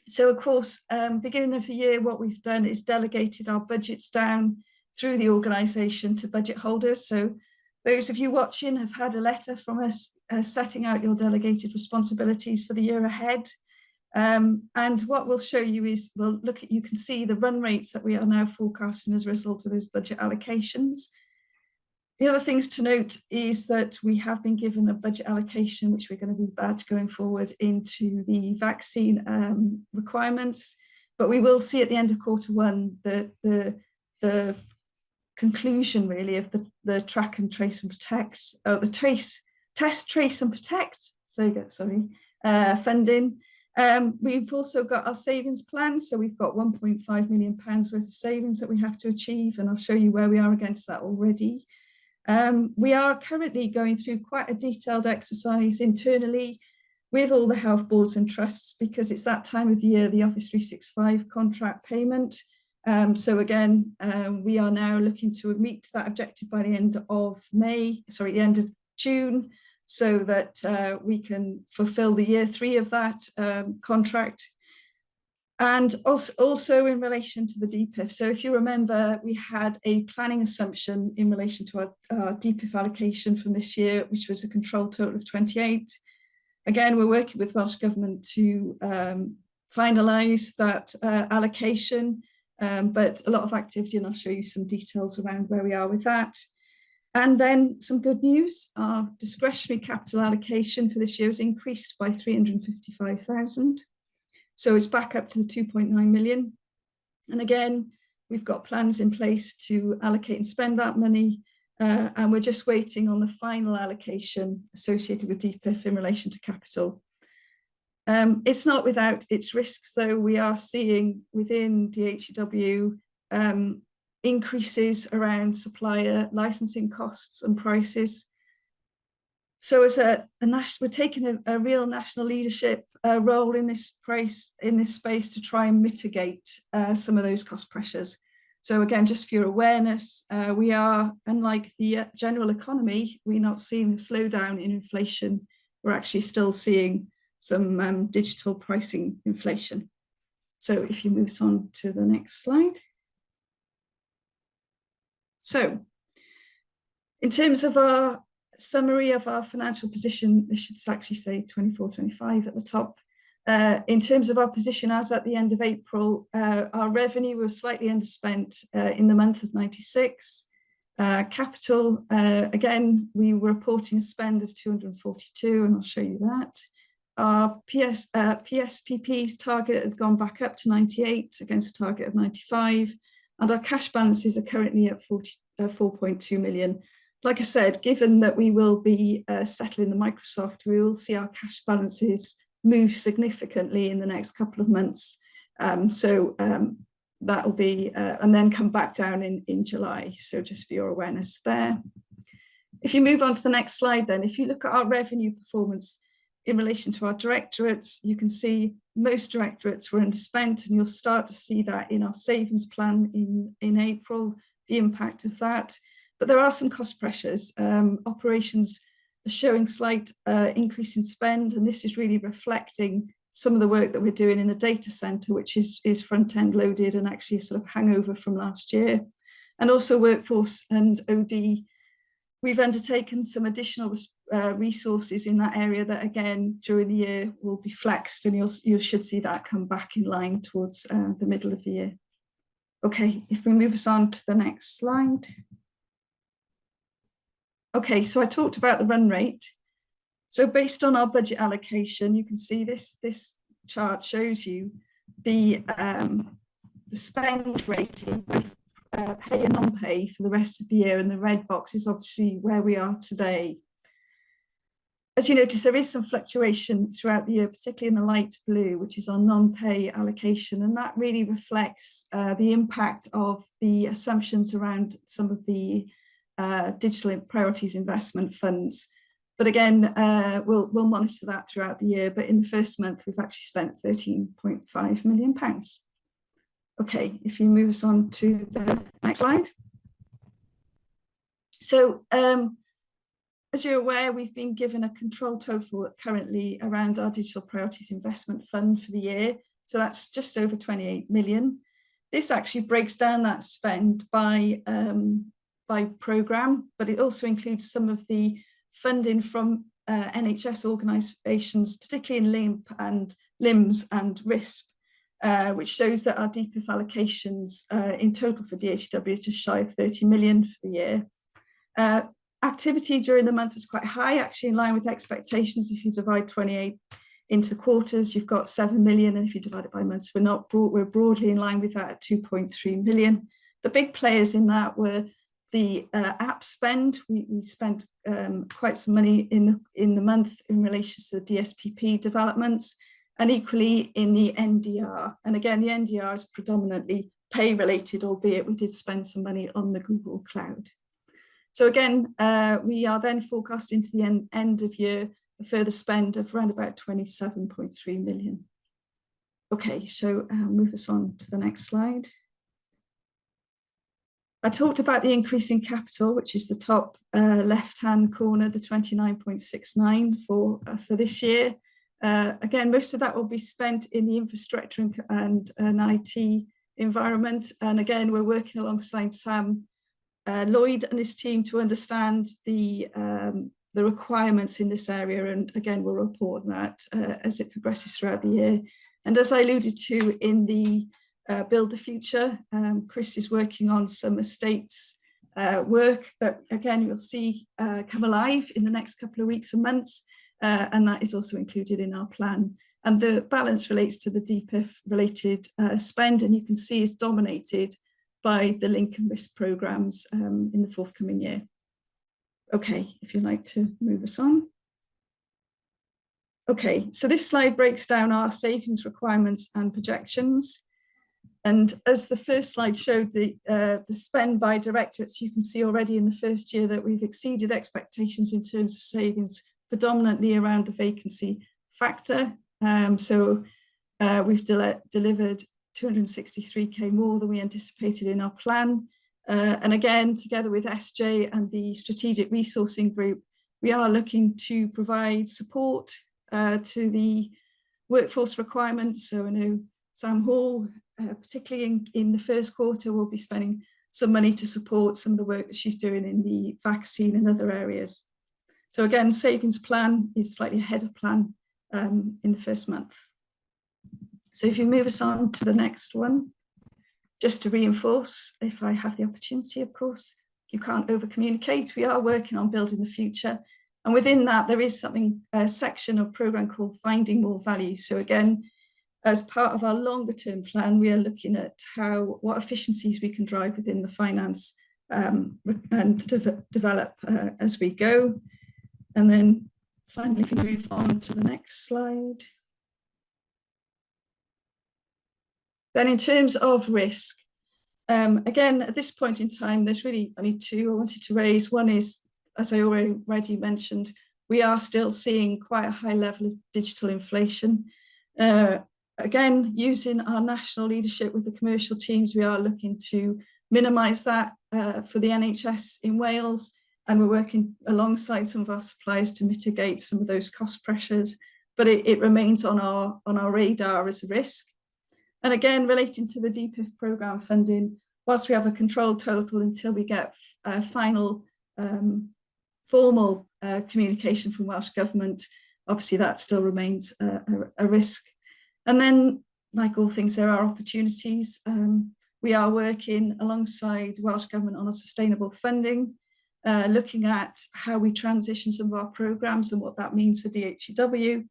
So of course, beginning of the year, what we've done is delegated our budgets down through the organisation to budget holders. So those of you watching have had a letter from us setting out your delegated responsibilities for the year ahead. And what we'll show you is, you can see the run rates that we are now forecasting as a result of those budget allocations. The other things to note is that we have been given a budget allocation, which we're going to be badged going forward into the vaccine requirements. But we will see at the end of Q1 the conclusion really of the track and trace and protect, test, trace and protect, so you go, sorry, funding. We've also got our savings plan. So we've got £1.5 million worth of savings that we have to achieve, and I'll show you where we are against that already. We are currently going through quite a detailed exercise internally with all the health boards and trusts, because it's that time of year, the Office 365 contract payment. So again, we are now looking to meet that objective by the end of the end of June, so that we can fulfill the year 3 of that contract. And also in relation to the DPIF. So if you remember, we had a planning assumption in relation to our DPIF allocation from this year, which was a control total of 28. Again, we're working with Welsh Government to finalise that allocation, but a lot of activity, and I'll show you some details around where we are with that. And then some good news, our discretionary capital allocation for this year has increased by 355,000. So it's back up to the 2.9 million. And again, we've got plans in place to allocate and spend that money. And we're just waiting on the final allocation associated with DPIF in relation to capital. It's not without its risks, though. We are seeing within DHEW increases around supplier licensing costs and prices. So as we're taking a real national leadership role in this space to try and mitigate some of those cost pressures. So again, just for your awareness, we are, unlike the general economy, we're not seeing a slowdown in inflation. We're actually still seeing some digital pricing inflation. So if you move on to the next slide. So in terms of our summary of our financial position, this should actually say 24-25 at the top. In terms of our position as at the end of April, our revenue was slightly underspent in the month of 96. Capital, again, we were reporting a spend of 242, and I'll show you that. Our PSPP's target had gone back up to 98 against a target of 95, and our cash balances are currently at 4.2 million. Like I said, given that we will be settling the Microsoft, we will see our cash balances move significantly in the next couple of months. That will be, and then come back down in July. So just for your awareness there. If you move on to the next slide, then, if you look at our revenue performance in relation to our directorates, you can see most directorates were underspent, and you'll start to see that in our savings plan in April, the impact of that. But there are some cost pressures. Operations are showing slight increase in spend, and this is really reflecting some of the work that we're doing in the data centre, which is front-end loaded and actually a sort of hangover from last year. And also workforce and OD. We've undertaken some additional resources in that area that, again, during the year will be flexed, and you should see that come back in line towards the middle of the year. Okay, if we move us on to the next slide. Okay, so I talked about the run rate. So based on our budget allocation, you can see this chart shows you the spend rate in both pay and non-pay for the rest of the year, and the red box is obviously where we are today. As you notice, there is some fluctuation throughout the year, particularly in the light blue, which is our non-pay allocation, and that really reflects the impact of the assumptions around some of the digital priorities investment funds. But again, we'll monitor that throughout the year. But in the first month, we've actually spent £13.5 million. Okay, if you move us on to the next slide. So as you're aware, we've been given a control total currently around our digital priorities investment fund for the year. So that's just over 28 million. This actually breaks down that spend by programme, but it also includes some of the funding from NHS organisations, particularly in LIMS and RISP, which shows that our DPIF allocations in total for DHEW is just shy of 30 million for the year. Activity during the month was quite high, actually in line with expectations. If you divide 28 into quarters, you've got 7 million, and if you divide it by months, we're broadly in line with that at 2.3 million. The big players in that were the app spend. We spent quite some money in the month in relation to the DSPP developments, and equally in the NDR. And again, the NDR is predominantly pay related, albeit we did spend some money on the Google Cloud. So again, we are then forecasting to the end of year a further spend of around about 27.3 million. Okay, so move us on to the next slide. I talked about the increase in capital, which is the top left-hand corner, the 29.69 for this year. Again, most of that will be spent in the infrastructure and an IT environment. And again, we're working alongside Sam Lloyd and his team to understand the requirements in this area. And again, we'll report on that as it progresses throughout the year. And as I alluded to in the Build the Future, Chris is working on some estates work that again you'll see come alive in the next couple of weeks and months, and that is also included in our plan. And the balance relates to the DPIF related spend, and you can see is dominated by the link and risk programs in the forthcoming year. Okay, if you'd like to move us on. Okay, so this slide breaks down our savings requirements and projections. And as the first slide showed, the spend by directorates, you can see already in the first year that we've exceeded expectations in terms of savings, predominantly around the vacancy factor. So we've delivered 263k more than we anticipated in our plan. And again, together with SJ and the strategic resourcing group, we are looking to provide support to the workforce requirements. So I know Sam Hall, particularly in the first quarter, will be spending some money to support some of the work that she's doing in the vaccine and other areas. So again, savings plan is slightly ahead of plan in the first month. So if you move us on to the next one, just to reinforce, if I have the opportunity, of course, you can't over communicate. We are working on building the future. And within that, there is a section of program called Finding More Value. So again, as part of our longer term plan, we are looking at what efficiencies we can drive within the finance and develop as we go. And then finally, if we move on to the next slide. Then in terms of risk, again, at this point in time, there's really only two I wanted to raise. One is, as I already mentioned, we are still seeing quite a high level of digital inflation. Again, using our national leadership with the commercial teams, we are looking to minimise that for the NHS in Wales, and we're working alongside some of our suppliers to mitigate some of those cost pressures, but it remains on our radar as a risk. And again, relating to the DPIF programme funding, whilst we have a controlled total until we get final formal communication from Welsh Government, obviously that still remains a risk. And then, like all things, there are opportunities. We are working alongside Welsh Government on a sustainable funding, looking at how we transition some of our programmes and what that means for DHEW.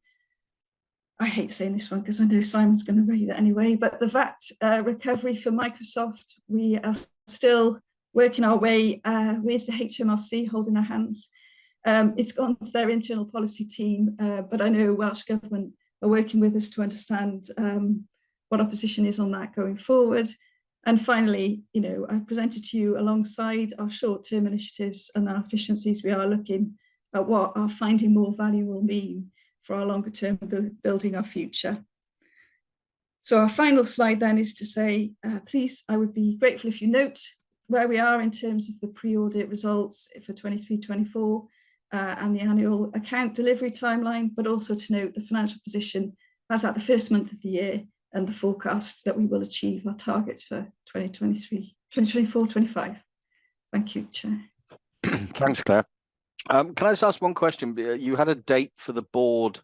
I hate saying this one because I know Simon's going to read it anyway, but the VAT recovery for Microsoft, we are still working our way with the HMRC holding our hands. It's gone to their internal policy team, but I know Welsh Government are working with us to understand what our position is on that going forward. And finally, I presented to you alongside our short-term initiatives and our efficiencies, we are looking at what our finding more value will mean for our longer term building our future. So our final slide then is to say, please, I would be grateful if you note where we are in terms of the pre-audit results for 23-24 and the annual account delivery timeline, but also to note the financial position as at the first month of the year and the forecast that we will achieve our targets for 2024-25. Thank you, Chair. Thanks, Claire. Can I just ask one question? You had a date for the board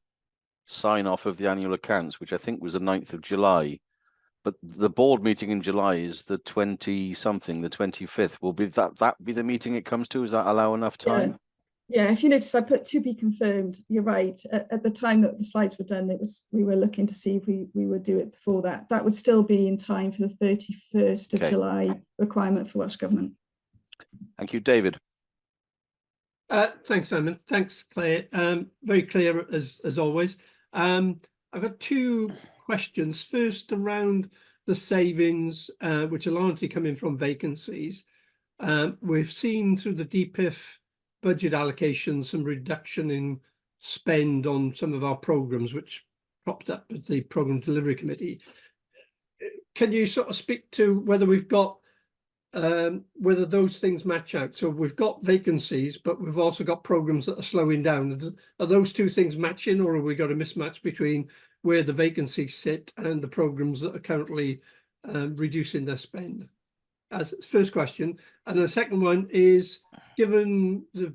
sign off of the annual accounts, which I think was the 9th of July. But the board meeting in July is the 20-something, the 25th. Will be that be the meeting it comes to? Does that allow enough time? Yeah, if you notice, I put to be confirmed. You're right. At the time that the slides were done, we were looking to see if we would do it before that. That would still be in time for the 31st of July requirement for Welsh Government. Thank you, David. Thanks, Simon. Thanks, Claire. Very clear as always. I've got two questions. First, around the savings, which are largely coming from vacancies. We've seen through the DPIF budget allocation some reduction in spend on some of our programs, which propped up at the Programme Delivery Committee. Can you sort of speak to whether we've got whether those things match out? So we've got vacancies, but we've also got programs that are slowing down. Are those two things matching, or have we got a mismatch between where the vacancies sit and the programs that are currently reducing their spend? As first question. And the second one is, given the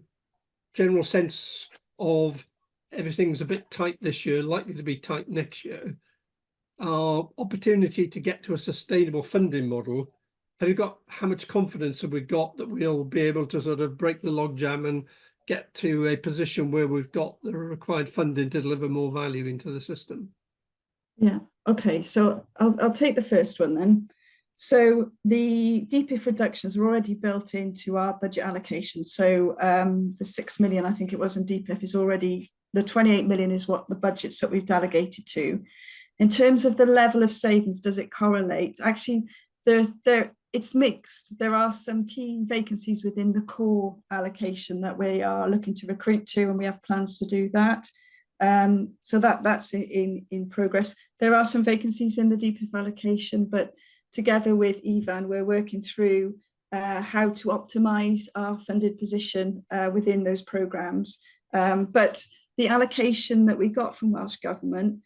general sense of everything's a bit tight this year, likely to be tight next year, our opportunity to get to a sustainable funding model, have you got, how much confidence have we got that we'll be able to sort of break the logjam and get to a position where we've got the required funding to deliver more value into the system? Yeah, okay, so I'll take the first one then. So the DPIF reductions are already built into our budget allocation. So the 6 million, I think it was in DPIF, is already, the 28 million is what the budgets that we've delegated to. In terms of the level of savings, does it correlate? Actually, it's mixed. There are some key vacancies within the core allocation that we are looking to recruit to, and we have plans to do that. So that's in progress. There are some vacancies in the DPIF allocation, but together with Ivan, we're working through how to optimise our funded position within those programmes. But the allocation that we got from Welsh Government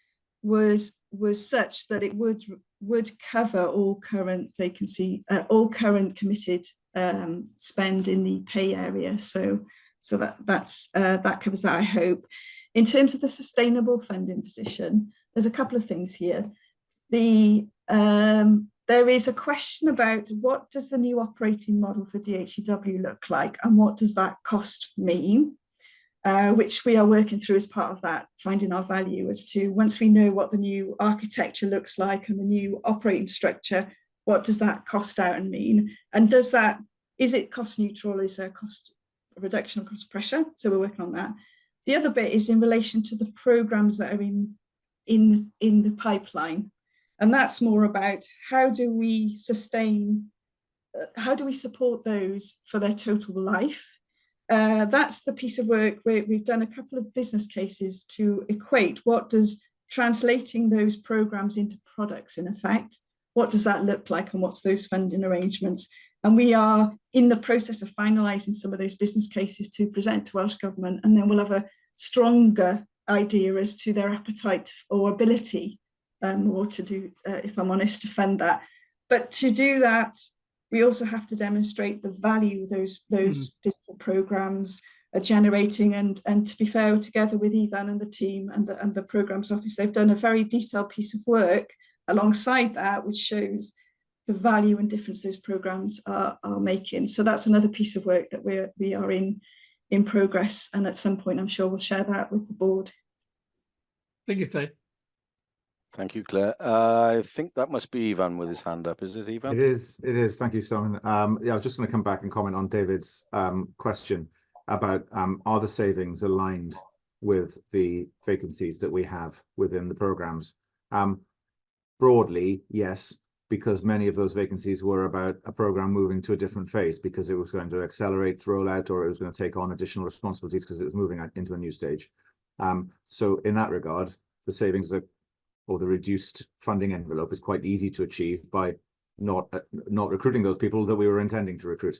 was such that it would cover all current vacancy, all current committed spend in the pay area. So that covers that, I hope. In terms of the sustainable funding position, there's a couple of things here. There is a question about what does the new operating model for DHEW look like, and what does that cost mean, which we are working through as part of that, finding our value as to, once we know what the new architecture looks like and the new operating structure, what does that cost out and mean? And is it cost neutral? Is there cost reduction or cost pressure? So we're working on that. The other bit is in relation to the programs that are in the pipeline. And that's more about how do we sustain, how do we support those for their total life? That's the piece of work where we've done a couple of business cases to equate what does translating those programs into products, in effect, what does that look like, and what's those funding arrangements? And we are in the process of finalising some of those business cases to present to Welsh Government, and then we'll have a stronger idea as to their appetite or ability, or to do, if I'm honest, to fund that. But to do that, we also have to demonstrate the value those digital programmes are generating. And to be fair, together with Ivan and the team and the programmes office, they've done a very detailed piece of work alongside that, which shows the value and difference those programmes are making. So that's another piece of work that we are in progress. And at some point, I'm sure we'll share that with the board. Thank you, Claire. Thank you, Claire. I think that must be Ivan with his hand up. Is it, Ivan? It is. Thank you, Simon. Yeah, I was just going to come back and comment on David's question about are the savings aligned with the vacancies that we have within the programmes? Broadly, yes, because many of those vacancies were about a programme moving to a different phase because it was going to accelerate rollout, or it was going to take on additional responsibilities because it was moving into a new stage. So in that regard, the savings or the reduced funding envelope is quite easy to achieve by not recruiting those people that we were intending to recruit.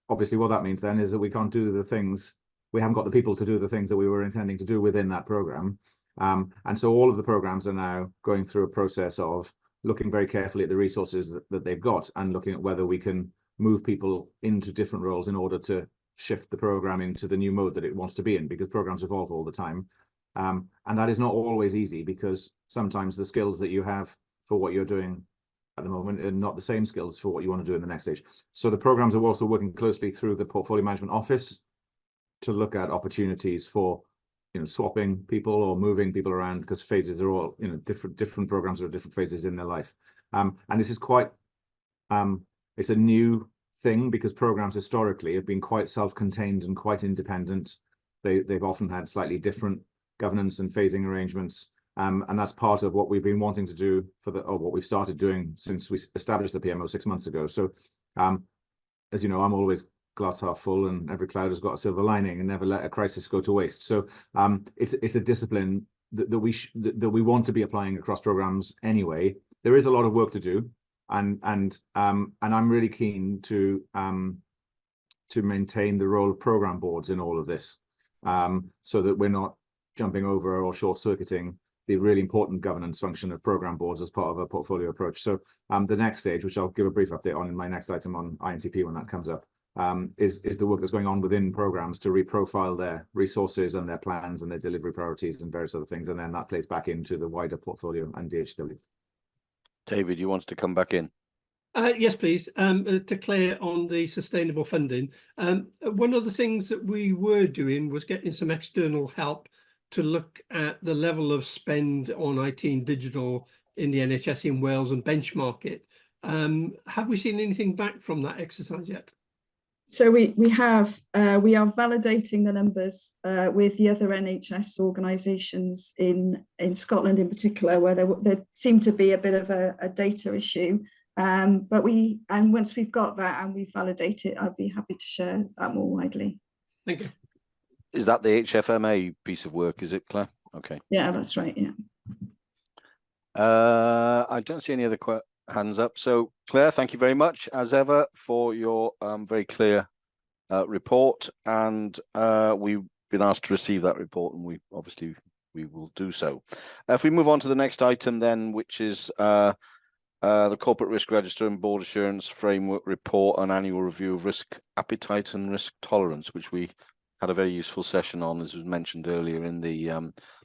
Obviously, what that means then is that we can't do the things, we haven't got the people to do the things that we were intending to do within that programme. And so all of the programmes are now going through a process of looking very carefully at the resources that they've got and looking at whether we can move people into different roles in order to shift the programme into the new mode that it wants to be in, because programmes evolve all the time. And that is not always easy, because sometimes the skills that you have for what you're doing at the moment are not the same skills for what you want to do in the next stage. So the programmes are also working closely through the Portfolio Management Office to look at opportunities for, swapping people or moving people around, because phases are all, different programmes are at different phases in their life. And this is quite, it's a new thing, because programmes historically have been quite self-contained and quite independent. They've often had slightly different governance and phasing arrangements, And that's part of what we've been wanting to do or what we've started doing since we established the PMO 6 months ago. So, as you know, I'm always glass half full, and every cloud has got a silver lining, and never let a crisis go to waste. So, it's a discipline that we want to be applying across programs anyway. There is a lot of work to do, and I'm really keen to maintain the role of program boards in all of this, so that we're not jumping over or short-circuiting the really important governance function of program boards as part of a portfolio approach. So the next stage, which I'll give a brief update on in my next item on IMTP when that comes up, is the work that's going on within programs to reprofile their resources and their plans and their delivery priorities and various other things, and then that plays back into the wider portfolio and DHW. David, you wanted to come back in? Yes, please. To Claire on the sustainable funding. One of the things that we were doing was getting some external help to look at the level of spend on IT and digital in the NHS in Wales and benchmark it. Have we seen anything back from that exercise yet? So we are validating the numbers with the other NHS organisations in Scotland in particular, where there seemed to be a bit of a data issue. But once we've got that and we validate it, I'd be happy to share that more widely. Thank you. Is that the HFMA piece of work, is it, Claire? Okay. Yeah, that's right, yeah. I don't see any other hands up. So, Claire, thank you very much, as ever, for your very clear report. And we've been asked to receive that report, and we will do so. If we move on to the next item then, which is the Corporate Risk Register and Board Assurance Framework Report on Annual Review of Risk Appetite and Risk Tolerance, which we had a very useful session on, as was mentioned earlier in the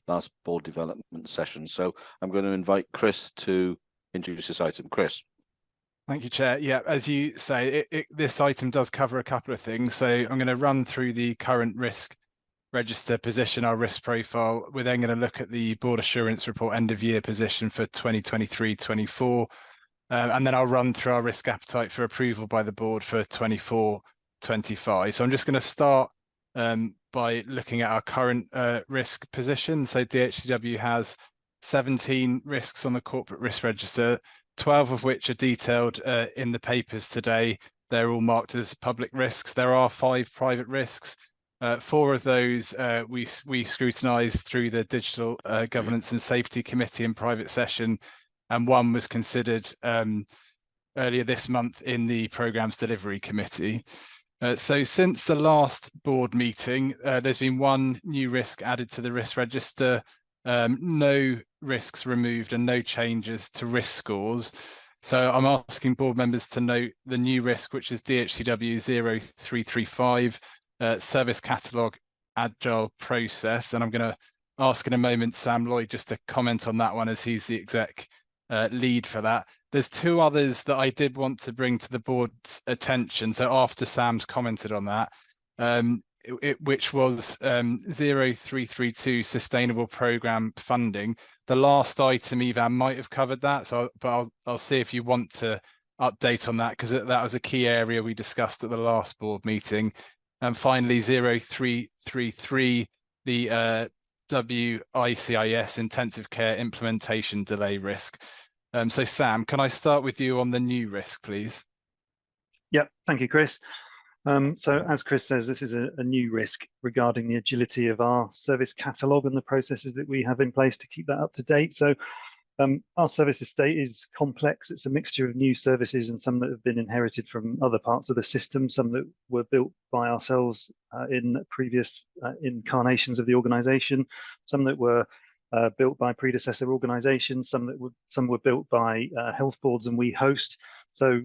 last board development session. So I'm going to invite Chris to introduce this item. Chris. Thank you, Chair. Yeah, as you say, this item does cover a couple of things. So I'm going to run through the current risk register position, our risk profile. We're then going to look at the board assurance report end of year position for 2023-24. And then I'll run through our risk appetite for approval by the board for 24-25. So I'm just going to start by looking at our current risk position. So DHW has 17 risks on the corporate risk register, 12 of which are detailed in the papers today. They're all marked as public risks. There are 5 private risks. 4 of those we scrutinised through the Digital Governance and Safety Committee in private session, and 1 was considered earlier this month in the Programmes Delivery Committee. So since the last board meeting, there's been 1 new risk added to the risk register, no risks removed and no changes to risk scores. So I'm asking board members to note the new risk, which is DHCW 0335, Service Catalogue Agile Process. And I'm going to ask in a moment Sam Lloyd just to comment on that one, as he's the exec lead for that. There's 2 others that I did want to bring to the board's attention. So after Sam's commented on that, which was 0332 Sustainable Programme Funding. The last item, Evan, might have covered that. But I'll see if you want to update on that, because that was a key area we discussed at the last board meeting. And finally, 0333, the WICIS Intensive Care Implementation Delay Risk. So Sam, can I start with you on the new risk, please? Yep, thank you, Chris. So as Chris says, this is a new risk regarding the agility of our service catalogue and the processes that we have in place to keep that up to date. So our service estate is complex. It's a mixture of new services and some that have been inherited from other parts of the system, some that were built by ourselves in previous incarnations of the organisation, some that were built by predecessor organisations, some were built by health boards and we host. So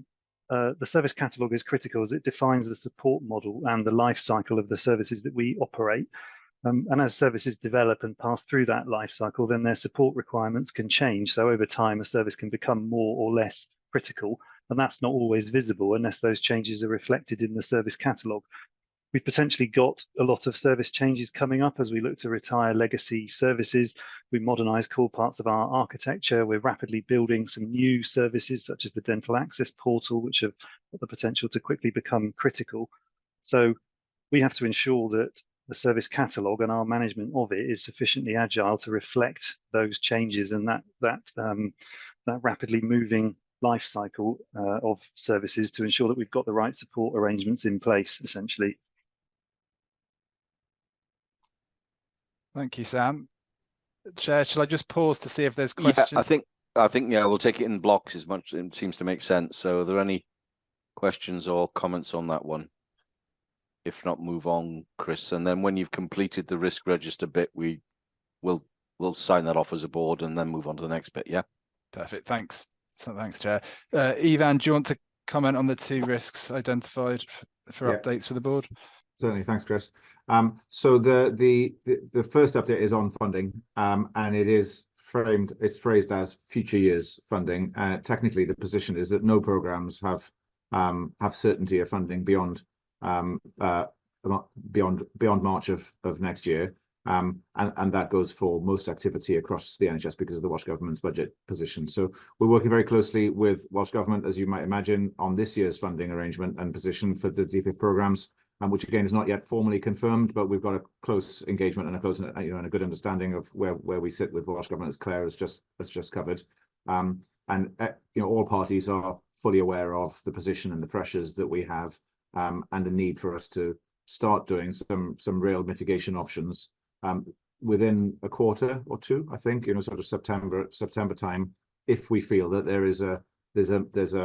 the service catalogue is critical as it defines the support model and the life cycle of the services that we operate. And as services develop and pass through that life cycle, then their support requirements can change. So over time, a service can become more or less critical, and that's not always visible unless those changes are reflected in the service catalogue. We've potentially got a lot of service changes coming up as we look to retire legacy services. We modernise core parts of our architecture. We're rapidly building some new services such as the Dental Access Portal, which have got the potential to quickly become critical. So we have to ensure that service catalogue and our management of it is sufficiently agile to reflect those changes and that rapidly moving life cycle of services to ensure that we've got the right support arrangements in place, essentially. Thank you, Sam. Chair, shall I just pause to see if there's questions? Yeah, I think yeah, we'll take it in blocks as much. It seems to make sense. So, are there any questions or comments on that one? If not, move on, Chris. And then when you've completed the risk register bit, we'll sign that off as a board and then move on to the next bit. Yeah. Perfect. Thanks. So thanks, Chair. Ivan, do you want to comment on the 2 risks identified for updates for the board? Certainly, thanks, Chris. So the first update is on funding, and it's phrased as future years funding. Technically, the position is that no programs have certainty of funding beyond March of next year, and that goes for most activity across the NHS because of the Welsh Government's budget position. So we're working very closely with Welsh Government, as you might imagine, on this year's funding arrangement and position for the DPIF programmes, which again is not yet formally confirmed, but we've got a close engagement and a close, and a good understanding of where we sit with Welsh Government, as Claire has just covered, all parties are fully aware of the position and the pressures that we have, and the need for us to start doing some real mitigation options within a quarter or 2, I think, sort of September time, if we feel that there's a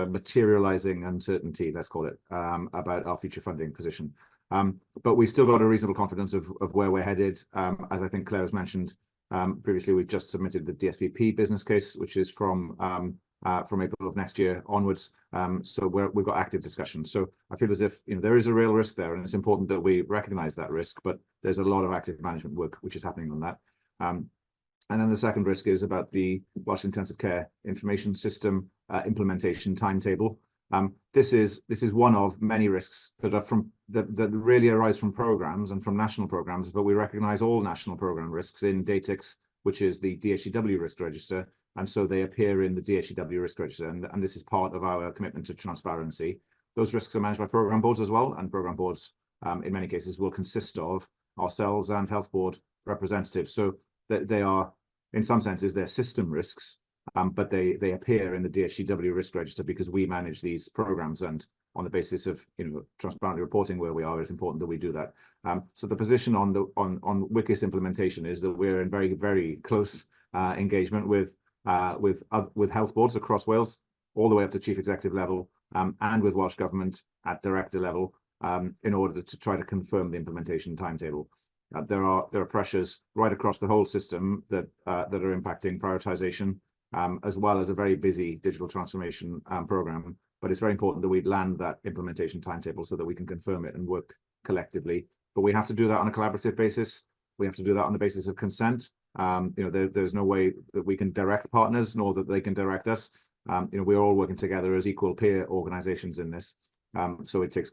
materializing uncertainty, let's call it, about our future funding position. But we've still got a reasonable confidence of where we're headed. As I think Claire has mentioned previously, we've just submitted the DSPP business case, which is from April of next year onwards. So we've got active discussions. So I feel as if there is a real risk there, and it's important that we recognise that risk. But there's a lot of active management work which is happening on that. And then the second risk is about the Welsh Intensive Care Information System implementation timetable. This is one of many risks that really arise from programmes and from national programmes, but we recognise all national programme risks in DATIX, which is the DHEW risk register, and so they appear in the DHEW risk register, and this is part of our commitment to transparency. Those risks are managed by programme boards as well, and programme boards in many cases will consist of ourselves and health board representatives, so that they are, in some senses, they're system risks, but they appear in the DHEW risk register because we manage these programs, and on the basis of transparently reporting where we are, it's important that we do that. So the position on WCIS implementation is that we're in very, very close engagement with health boards across Wales, all the way up to chief executive level, and with Welsh Government at director level, in order to try to confirm the implementation timetable. There are pressures right across the whole system that are impacting prioritisation, as well as a very busy digital transformation programme. But it's very important that we land that implementation timetable so that we can confirm it and work collectively. But we have to do that on a collaborative basis. We have to do that on the basis of consent. There's no way that we can direct partners, nor that they can direct us. We're all working together as equal peer organisations in this. So it takes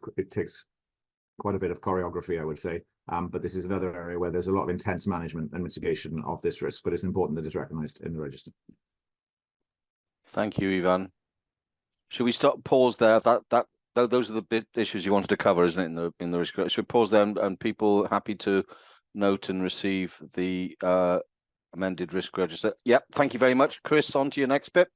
quite a bit of choreography, I would say. But this is another area where there's a lot of intense management and mitigation of this risk, but it's important that it's recognised in the register. Thank you, Ivan. Should we pause there? Those are the big issues you wanted to cover, isn't it, in the risk? Should we pause there and people happy to note and receive the amended risk register? Yep. Thank you very much, Chris. On to your next bit.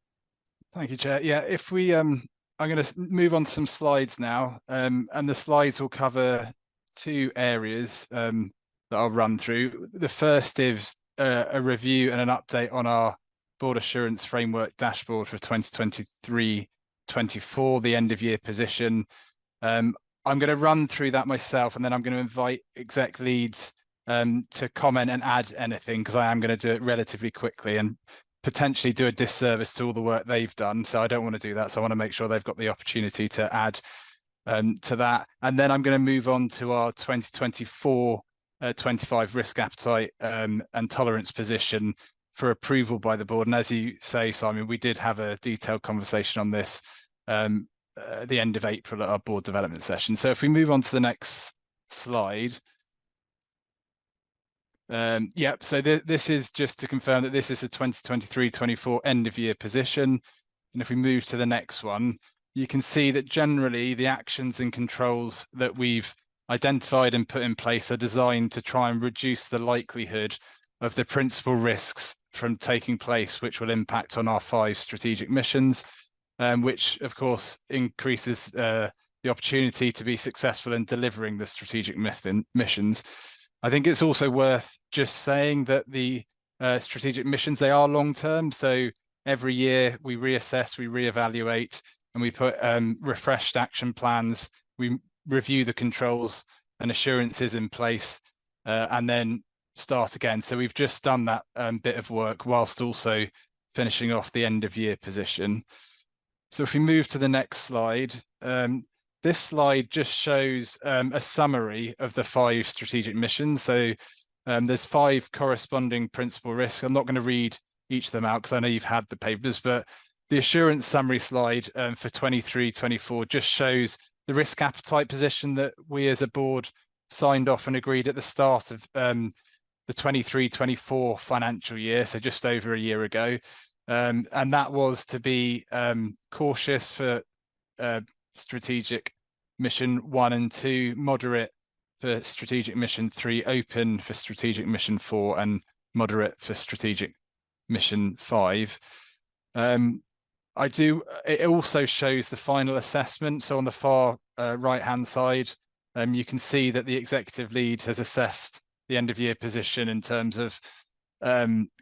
Thank you, Chair. Yeah, if we I'm going to move on to some slides now, and the slides will cover 2 areas that I'll run through. The first is a review and an update on our Board Assurance Framework dashboard for 2023-24, the end of year position. I'm going to run through that myself, and then I'm going to invite exec leads to comment and add anything, because I am going to do it relatively quickly and potentially do a disservice to all the work they've done. So I don't want to do that. So I want to make sure they've got the opportunity to add to that. And then I'm going to move on to our 2024-25 risk appetite and tolerance position for approval by the board. And as you say, Simon, we did have a detailed conversation on this at the end of April at our board development session. So if we move on to the next slide. So this is just to confirm that this is a 2023-24 end of year position. And if we move to the next one, you can see that generally the actions and controls that we've identified and put in place are designed to try and reduce the likelihood of the principal risks from taking place, which will impact on our 5 strategic missions, which of course increases the opportunity to be successful in delivering the strategic missions. I think it's also worth just saying that the strategic missions, they are long-term. So every year we reassess, we reevaluate, and we put refreshed action plans. We review the controls and assurances in place, and then start again. So we've just done that bit of work whilst also finishing off the end of year position. So if we move to the next slide, this slide just shows a summary of the 5 strategic missions. So there's 5 corresponding principal risks. I'm not going to read each of them out because I know you've had the papers, but the assurance summary slide for 23-24 just shows the risk appetite position that we as a board signed off and agreed at the start of the 23-24 financial year, so just over a year ago. And that was to be cautious for strategic mission 1 and 2, moderate for strategic mission 3, open for strategic mission 4, and moderate for strategic mission 5. It also shows the final assessment. So on the far right-hand side, you can see that the executive lead has assessed the end of year position in terms of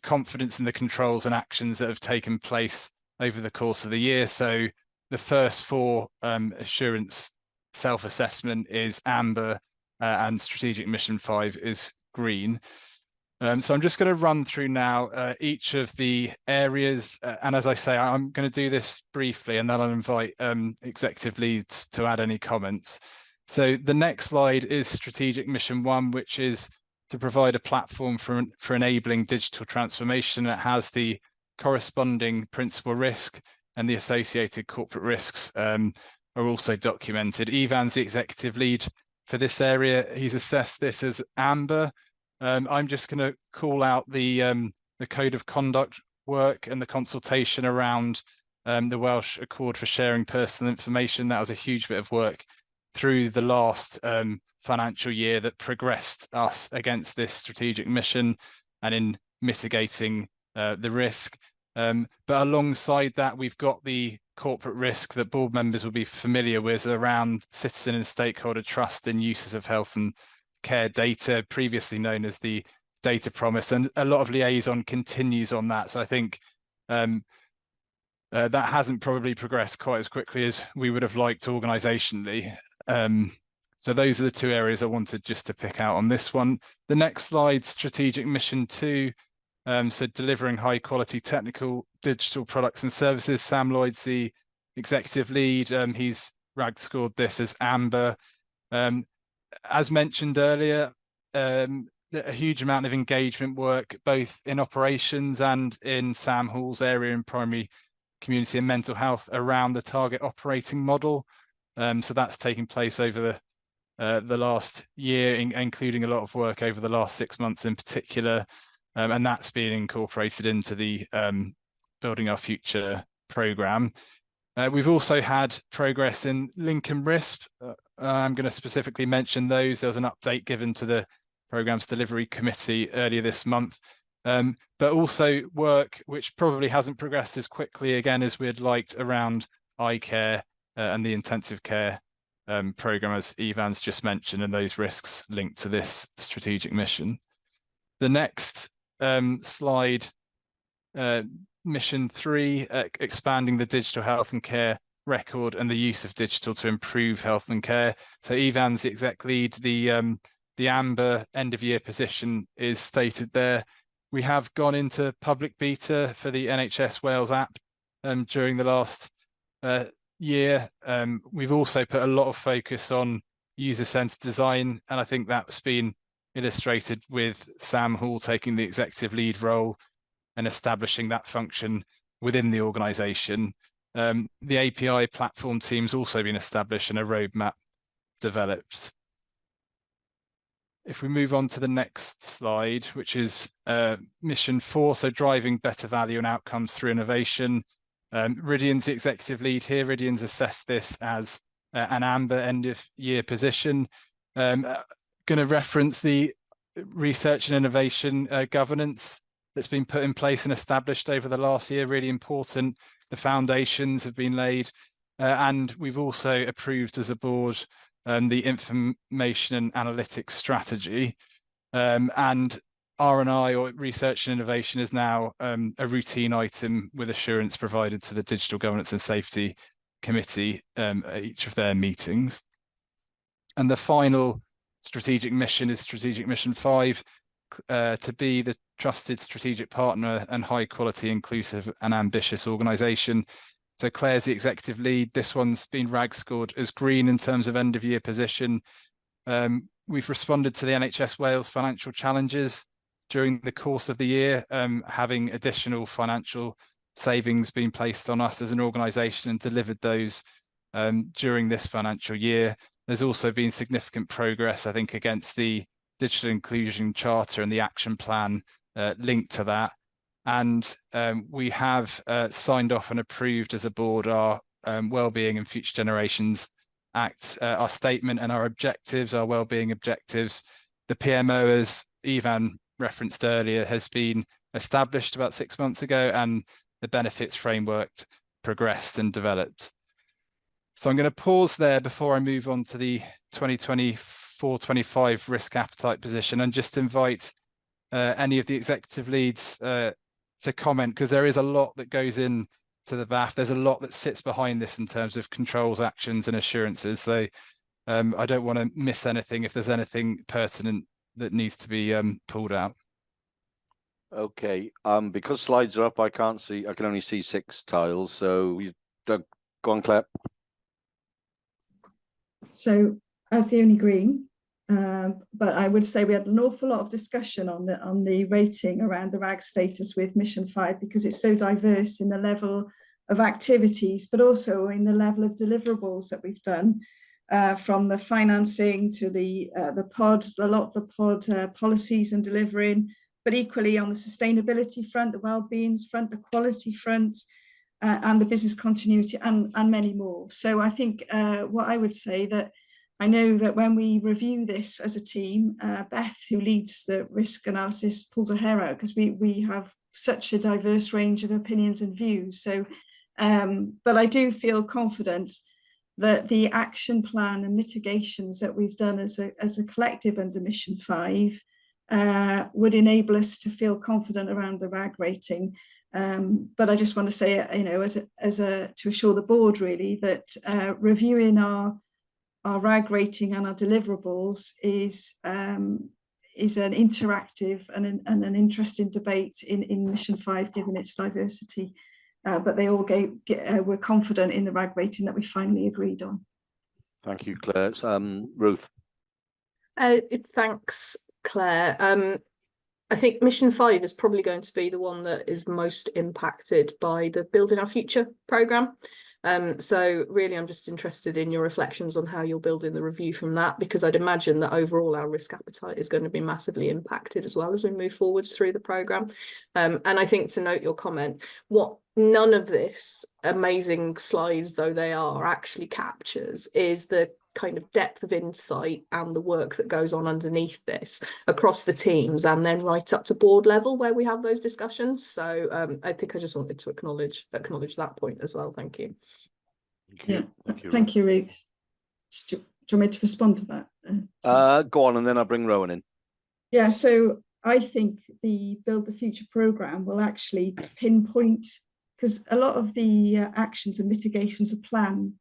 confidence in the controls and actions that have taken place over the course of the year. So the first 4 assurance self-assessment is amber, and strategic mission 5 is green. So I'm just going to run through now each of the areas, and as I say, I'm going to do this briefly, and then I'll invite executive leads to add any comments. So the next slide is strategic mission 1, which is to provide a platform for enabling digital transformation. It has the corresponding principal risk, and the associated corporate risks are also documented. Ivan's the executive lead for this area. He's assessed this as amber. I'm just going to call out the code of conduct work and the consultation around the Welsh Accord for Sharing Personal Information. That was a huge bit of work through the last financial year that progressed us against this strategic mission and in mitigating the risk. But alongside that, we've got the corporate risk that board members will be familiar with around citizen and stakeholder trust in uses of health and care data, previously known as the data promise, and a lot of liaison continues on that. So I think that hasn't probably progressed quite as quickly as we would have liked organisationally. So those are the 2 areas I wanted just to pick out on this one. The next slide, strategic mission 2. So delivering high quality technical digital products and services. Sam Lloyd's the executive lead. He's rag scored this as amber. As mentioned earlier, a huge amount of engagement work, both in operations and in Sam Hall's area in primary community and mental health around the target operating model. So that's taking place over the last year, including a lot of work over the last 6 months in particular. And that's being incorporated into the Building Our Future programme. We've also had progress in link and RISP. I'm going to specifically mention those. There was an update given to the programme's delivery committee earlier this month, but also work which probably hasn't progressed as quickly again as we'd liked around eye care and the intensive care programme, as Ivan's just mentioned, and those risks linked to this strategic mission. The next slide, mission 3, expanding the digital health and care record and the use of digital to improve health and care. So Ivan's the exec lead. The amber end of year position is stated there. We have gone into public beta for the NHS Wales app during the last year. We've also put a lot of focus on user-centered design, and I think that's been illustrated with Sam Hall taking the executive lead role and establishing that function within the organisation. The API platform team's also been established and a roadmap developed. If we move on to the next slide, which is mission 4, so driving better value and outcomes through innovation. Ridian's the executive lead here. Ridian's assessed this as an amber end of year position. Going to reference the research and innovation governance that's been put in place and established over the last year, really important. The foundations have been laid, and we've also approved as a board the information and analytics strategy. And R&I, or research and innovation, is now a routine item with assurance provided to the Digital Governance and Safety Committee at each of their meetings. And the final strategic mission is Strategic Mission 5, to be the trusted strategic partner and high quality, inclusive and ambitious organisation. So Claire's the executive lead. This one's been RAG scored as green in terms of end of year position. We've responded to the NHS Wales financial challenges during the course of the year, having additional financial savings being placed on us as an organisation, and delivered those during this financial year. There's also been significant progress, I think, against the Digital Inclusion Charter and the action plan linked to that. And we have signed off and approved as a board our Wellbeing and Future Generations Act, our statement and our objectives, our wellbeing objectives. The PMO, as Ivan referenced earlier, has been established about 6 months ago, and the benefits framework progressed and developed. So I'm going to pause there before I move on to the 2024-25 risk appetite position, and just invite any of the executive leads to comment, because there is a lot that goes in to the BAF. There's a lot that sits behind this in terms of controls, actions and assurances. So I don't want to miss anything if there's anything pertinent that needs to be pulled out. Okay, because slides are up, I can only see 6 tiles. So you go on, Claire. So as the only green, but I would say we had an awful lot of discussion on the rating around the RAG status with Mission 5, because it's so diverse in the level of activities, but also in the level of deliverables that we've done, from the financing to the pods, a lot of the pod policies and delivering, but equally on the sustainability front, the well-being front, the quality front, and the business continuity, and many more. So I think what I would say, that I know that when we review this as a team, Beth, who leads the risk analysis, pulls her hair out, because we have such a diverse range of opinions and views. So, but I do feel confident that the action plan and mitigations that we've done as a collective under Mission 5 would enable us to feel confident around the RAG rating. But I just want to say, you know, to assure the board really that reviewing our RAG rating and our deliverables is an interactive and an interesting debate in Mission 5, given its diversity. But they all were confident in the RAG rating that we finally agreed on. Thank you, Claire. Ruth. Thanks, Claire. I think Mission 5 is probably going to be the one that is most impacted by the Building Our Future programme. So really, I'm just interested in your reflections on how you're building the review from that, because I'd imagine that overall our risk appetite is going to be massively impacted as well as we move forwards through the programme. And I think, to note your comment, what none of this, amazing slides though they are, actually captures is the kind of depth of insight and the work that goes on underneath this across the teams, and then right up to board level where we have those discussions. So I think I just wanted to acknowledge that point as well. Thank you. Thank you, Ruth. Do you want me to respond to that? Go on, and then I'll bring Rowan in. Yeah, so I think the Build the Future programme will actually pinpoint, because a lot of the actions and mitigations are planned.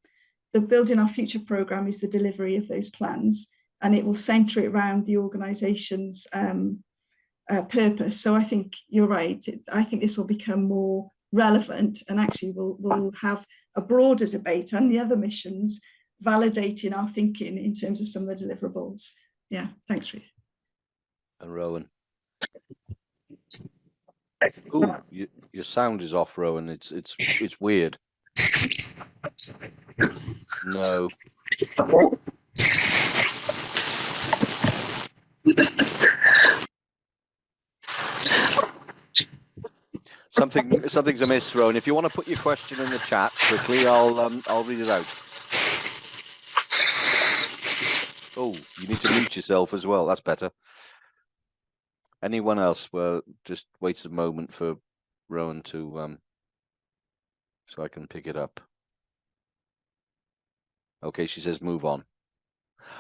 The Building Our Future programme is the delivery of those plans, and it will centre it around the organisation's purpose. So I think you're right. I think this will become more relevant, and actually we'll have a broader debate and the other missions validating our thinking in terms of some of the deliverables. Yeah, thanks, Ruth. And Rowan. Oh, your sound is off, Rowan. It's weird. No. Something's amiss, Rowan. If you want to put your question in the chat quickly, I'll read it out. Oh, you need to mute yourself as well. That's better. Anyone else? Well, just wait a moment for Rowan to so I can pick it up. Okay, she says move on.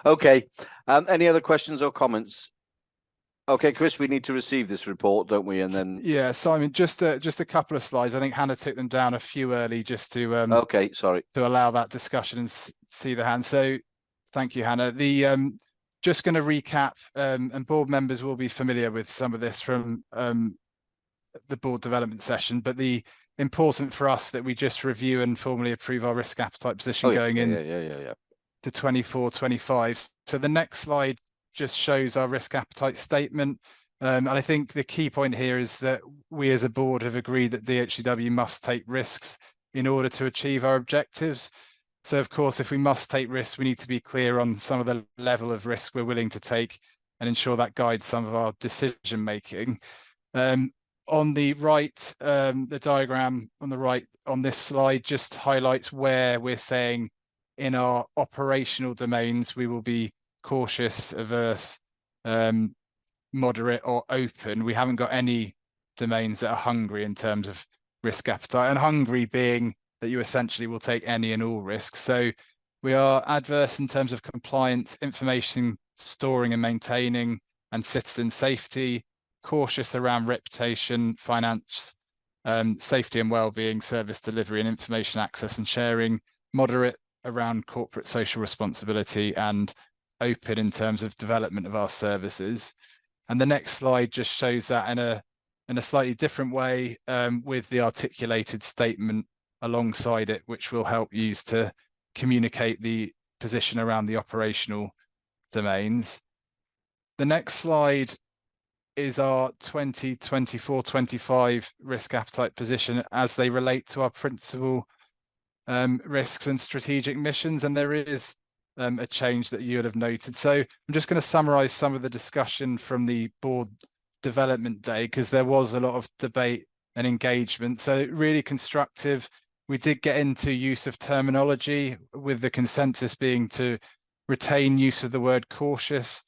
Okay. Any other questions or comments? Okay, Chris, we need to receive this report, don't we? And then yeah, Simon, just a couple of slides. I think Hannah took them down a few early just to okay, sorry, to allow that discussion and see the hand. So thank you, Hannah. The just going to recap, and board members will be familiar with some of this from the board development session, but the important for us that we just review and formally approve our risk appetite position going in to 24-25. So the next slide just shows our risk appetite statement. And I think the key point here is that we as a board have agreed that DHCW must take risks in order to achieve our objectives. So of course, if we must take risks, we need to be clear on some of the level of risk we're willing to take and ensure that guides some of our decision making. On the right, the diagram on the right on this slide just highlights where we're saying in our operational domains, we will be cautious, averse, moderate or open. We haven't got any domains that are hungry in terms of risk appetite, and hungry being that you essentially will take any and all risks. So we are adverse in terms of compliance, information storing and maintaining, and citizen safety, cautious around reputation, finance, safety and well-being, service delivery and information access and sharing, moderate around corporate social responsibility, and open in terms of development of our services. And the next slide just shows that in a slightly different way, with the articulated statement alongside it, which will help use to communicate the position around the operational domains. The next slide is our 2024-25 risk appetite position as they relate to our principal risks and strategic missions. And there is a change that you would have noted. So I'm just going to summarize some of the discussion from the board development day, because there was a lot of debate and engagement. So really constructive. We did get into use of terminology, with the consensus being to retain use of the word cautious.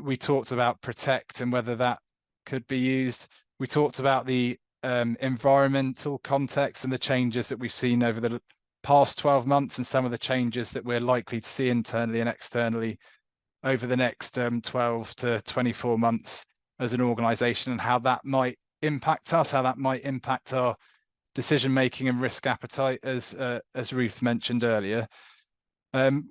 We talked about protect and whether that could be used. We talked about the environmental context and the changes that we've seen over the past 12 months and some of the changes that we're likely to see internally and externally over the next 12 to 24 months as an organisation, and how that might impact us, how that might impact our decision making and risk appetite, as Ruth mentioned earlier.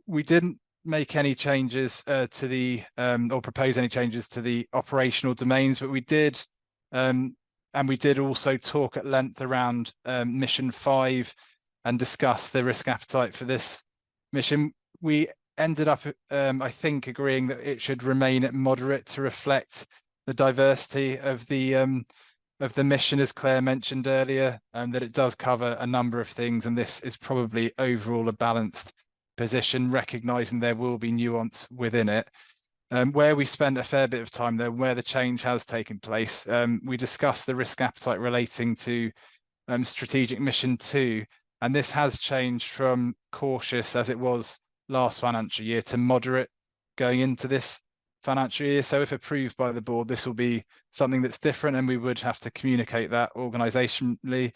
We didn't make any changes to the or propose any changes to the operational domains, but we did and we did also talk at length around mission 5 and discuss the risk appetite for this mission. We ended up I think agreeing that it should remain at moderate to reflect the diversity of the mission, as Claire mentioned earlier, and that it does cover a number of things, and this is probably overall a balanced position, recognizing there will be nuance within it. Where we spent a fair bit of time though, where the change has taken place, we discussed the risk appetite relating to strategic mission 2, and this has changed from cautious as it was last financial year to moderate going into this financial year. So if approved by the board, this will be something that's different, and we would have to communicate that organisationally.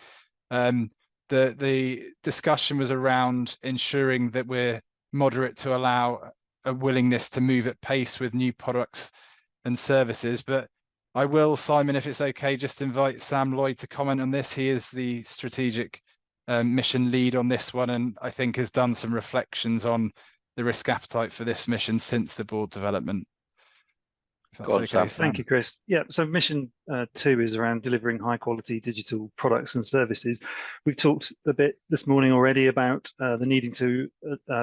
The discussion was around ensuring that we're moderate to allow a willingness to move at pace with new products and services. But I will, Simon, if it's okay, just invite Sam Lloyd to comment on this. He is the strategic mission lead on this one, and I think has done some reflections on the risk appetite for this mission since the board development. Okay, Sam. Thank you, Chris. Yeah, so mission 2 is around delivering high quality digital products and services. We've talked a bit this morning already about the needing to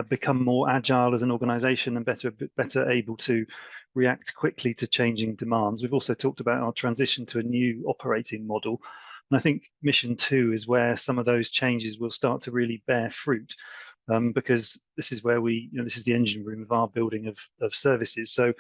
become more agile as an organisation and better able to react quickly to changing demands. We've also talked about our transition to a new operating model. And I think mission 2 is where some of those changes will start to really bear fruit, because this is where this is the engine room of our building of services. So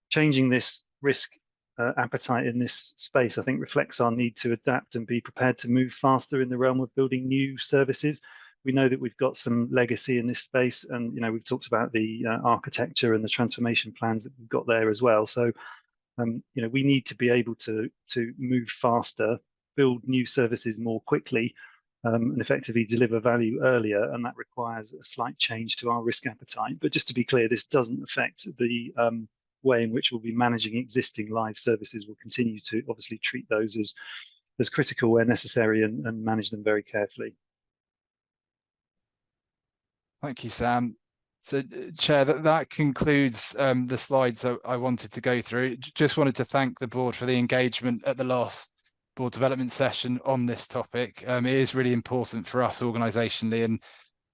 changing this risk appetite in this space, I think, reflects our need to adapt and be prepared to move faster in the realm of building new services, we know that we've got some legacy in this space, and we've talked about the architecture and the transformation plans that we've got there as well. So we need to be able to move faster, build new services more quickly, and effectively deliver value earlier, and that requires a slight change to our risk appetite. But just to be clear, this doesn't affect the way in which we'll be managing existing live services. We'll continue to obviously treat those as critical where necessary and manage them very carefully. Thank you, Sam. So, Chair, that concludes the slides I wanted to go through. Just wanted to thank the board for the engagement at the last board development session on this topic. It is really important for us organisationally,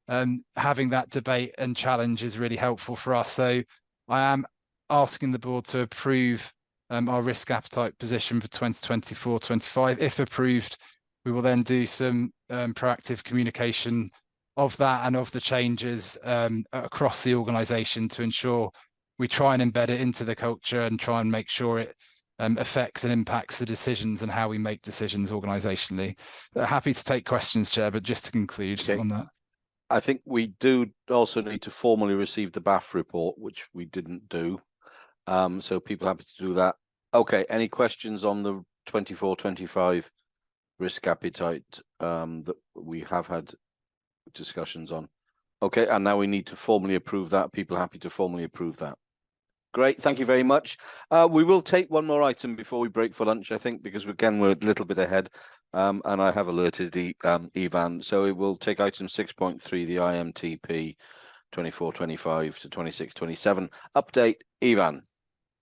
and having that debate and challenge is really helpful for us. So I am asking the board to approve our risk appetite position for 2024-25. If approved, we will then do some proactive communication of that and of the changes across the organisation to ensure we try and embed it into the culture and try and make sure it affects and impacts the decisions and how we make decisions organisationally. Happy to take questions, Chair, but just to conclude on that. I think we do also need to formally receive the BAF report, which we didn't do. So people happy to do that. Okay, any questions on the 24-25 risk appetite that we have had discussions on? Okay, and now we need to formally approve that. People happy to formally approve that? Great, thank you very much. We will take one more item before we break for lunch, I think, because again, we're a little bit ahead. And I have alerted Ivan. So it will take item 6.3, the IMTP 24-25 to 26-27 update. Ivan.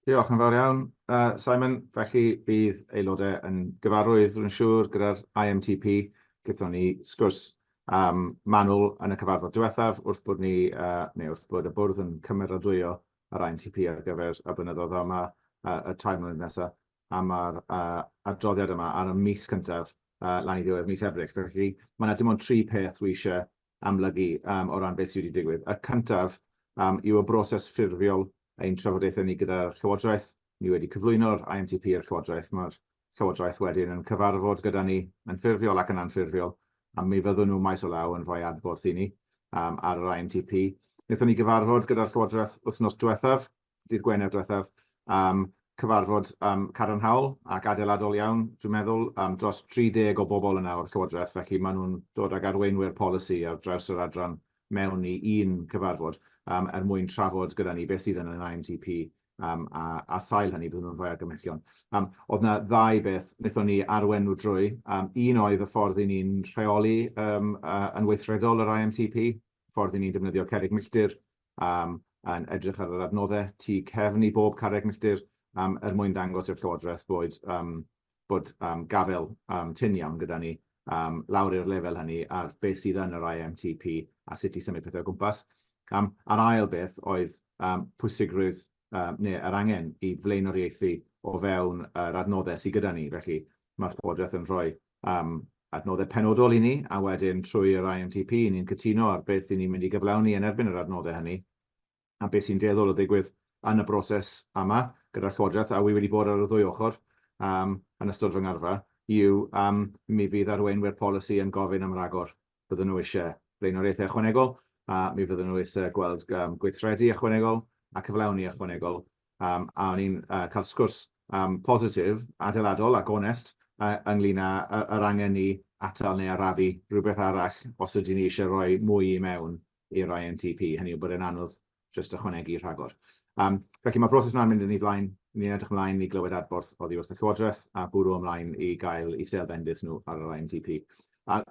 Diolch yn fawr iawn, Simon. Felly bydd aelodau yn gyfarwydd rwy'n siŵr gyda'r IMTP. Gyda ni sgwrs manwl yn y cyfarfod diwethaf wrth bod ni, neu wrth bod y bwrdd yn cymeradwyo yr IMTP ar gyfer y blynyddoedd yma, y 2 mlynedd nesaf, a mae'r adroddiad yma ar y mis cyntaf lan i ddiwedd mis Ebrill. Felly mae yna dim ond 3 peth dwi eisiau amlygu o ran beth sydd wedi digwydd. Y cyntaf yw y broses ffurfiol ein trafodaethau ni gyda'r Llywodraeth. Ni wedi cyflwyno'r IMTP i'r Llywodraeth. Mae'r Llywodraeth wedyn yn cyfarfod gyda ni yn ffurfiol ac yn anffurfiol, a mi fyddwn nhw maes o law yn rhoi adborth i ni ar yr IMTP. Wnaethon ni gyfarfod gyda'r Llywodraeth wythnos diwethaf, dydd Gwener diwethaf, cyfarfod cadarnhaol ac adeiladol iawn, dwi'n meddwl, dros 30 o bobl yna o'r Llywodraeth, felly maen nhw'n dod ag arweinwyr polisi ar draws yr adran mewn i un cyfarfod mwyn trafod gyda ni beth sydd yn yn IMTP a sail hynny byddwn nhw'n rhoi argymhellion. Oedd yna 2 beth wnaethon ni arwen nhw drwy. Un oedd y ffordd i ni'n rheoli yn weithredol yr IMTP, ffordd i ni'n defnyddio cerrig milltir, yn edrych ar yr adnoddau tu cefn i bob carreg milltir, mwyn dangos i'r Llywodraeth bod gafel tyn iawn gyda ni lawr i'r lefel hynny ar beth sydd yn yr IMTP a sut i symud pethau o gwmpas. A'r ail beth oedd pwysigrwydd neu yr angen i flaenoriaethu o fewn yr adnoddau sydd gyda ni. Felly mae'r Llywodraeth yn rhoi adnoddau penodol i ni, a wedyn trwy'r IMTP ni'n cytuno ar beth i ni'n mynd i gyflawni yn erbyn yr adnoddau hynny, a beth sy'n dueddol o ddigwydd yn y broses yma gyda'r Llywodraeth, a wi wedi bod ar y 2 ochr yn ystod fy ngarfa, yw mi fydd arweinwyr polisi yn gofyn am ragor. Bydden nhw eisiau blaenoriaethau ychwanegol, mi fydden nhw eisiau gweld gweithredu ychwanegol a cyflawni ychwanegol. A ni'n cael sgwrs positif, adeiladol ac onest ynglyn â'r angen i atal neu arafu rhywbeth arall os ydyn ni eisiau rhoi mwy i mewn i'r IMTP, hynny yw bod yn anodd jyst ychwanegu rhagor. Felly mae broses yna'n mynd yn ei flaen. Ni'n edrych ymlaen i glywed adborth oddi wrth y Llywodraeth a bwrw ymlaen i gael i seil bendith nhw ar yr IMTP.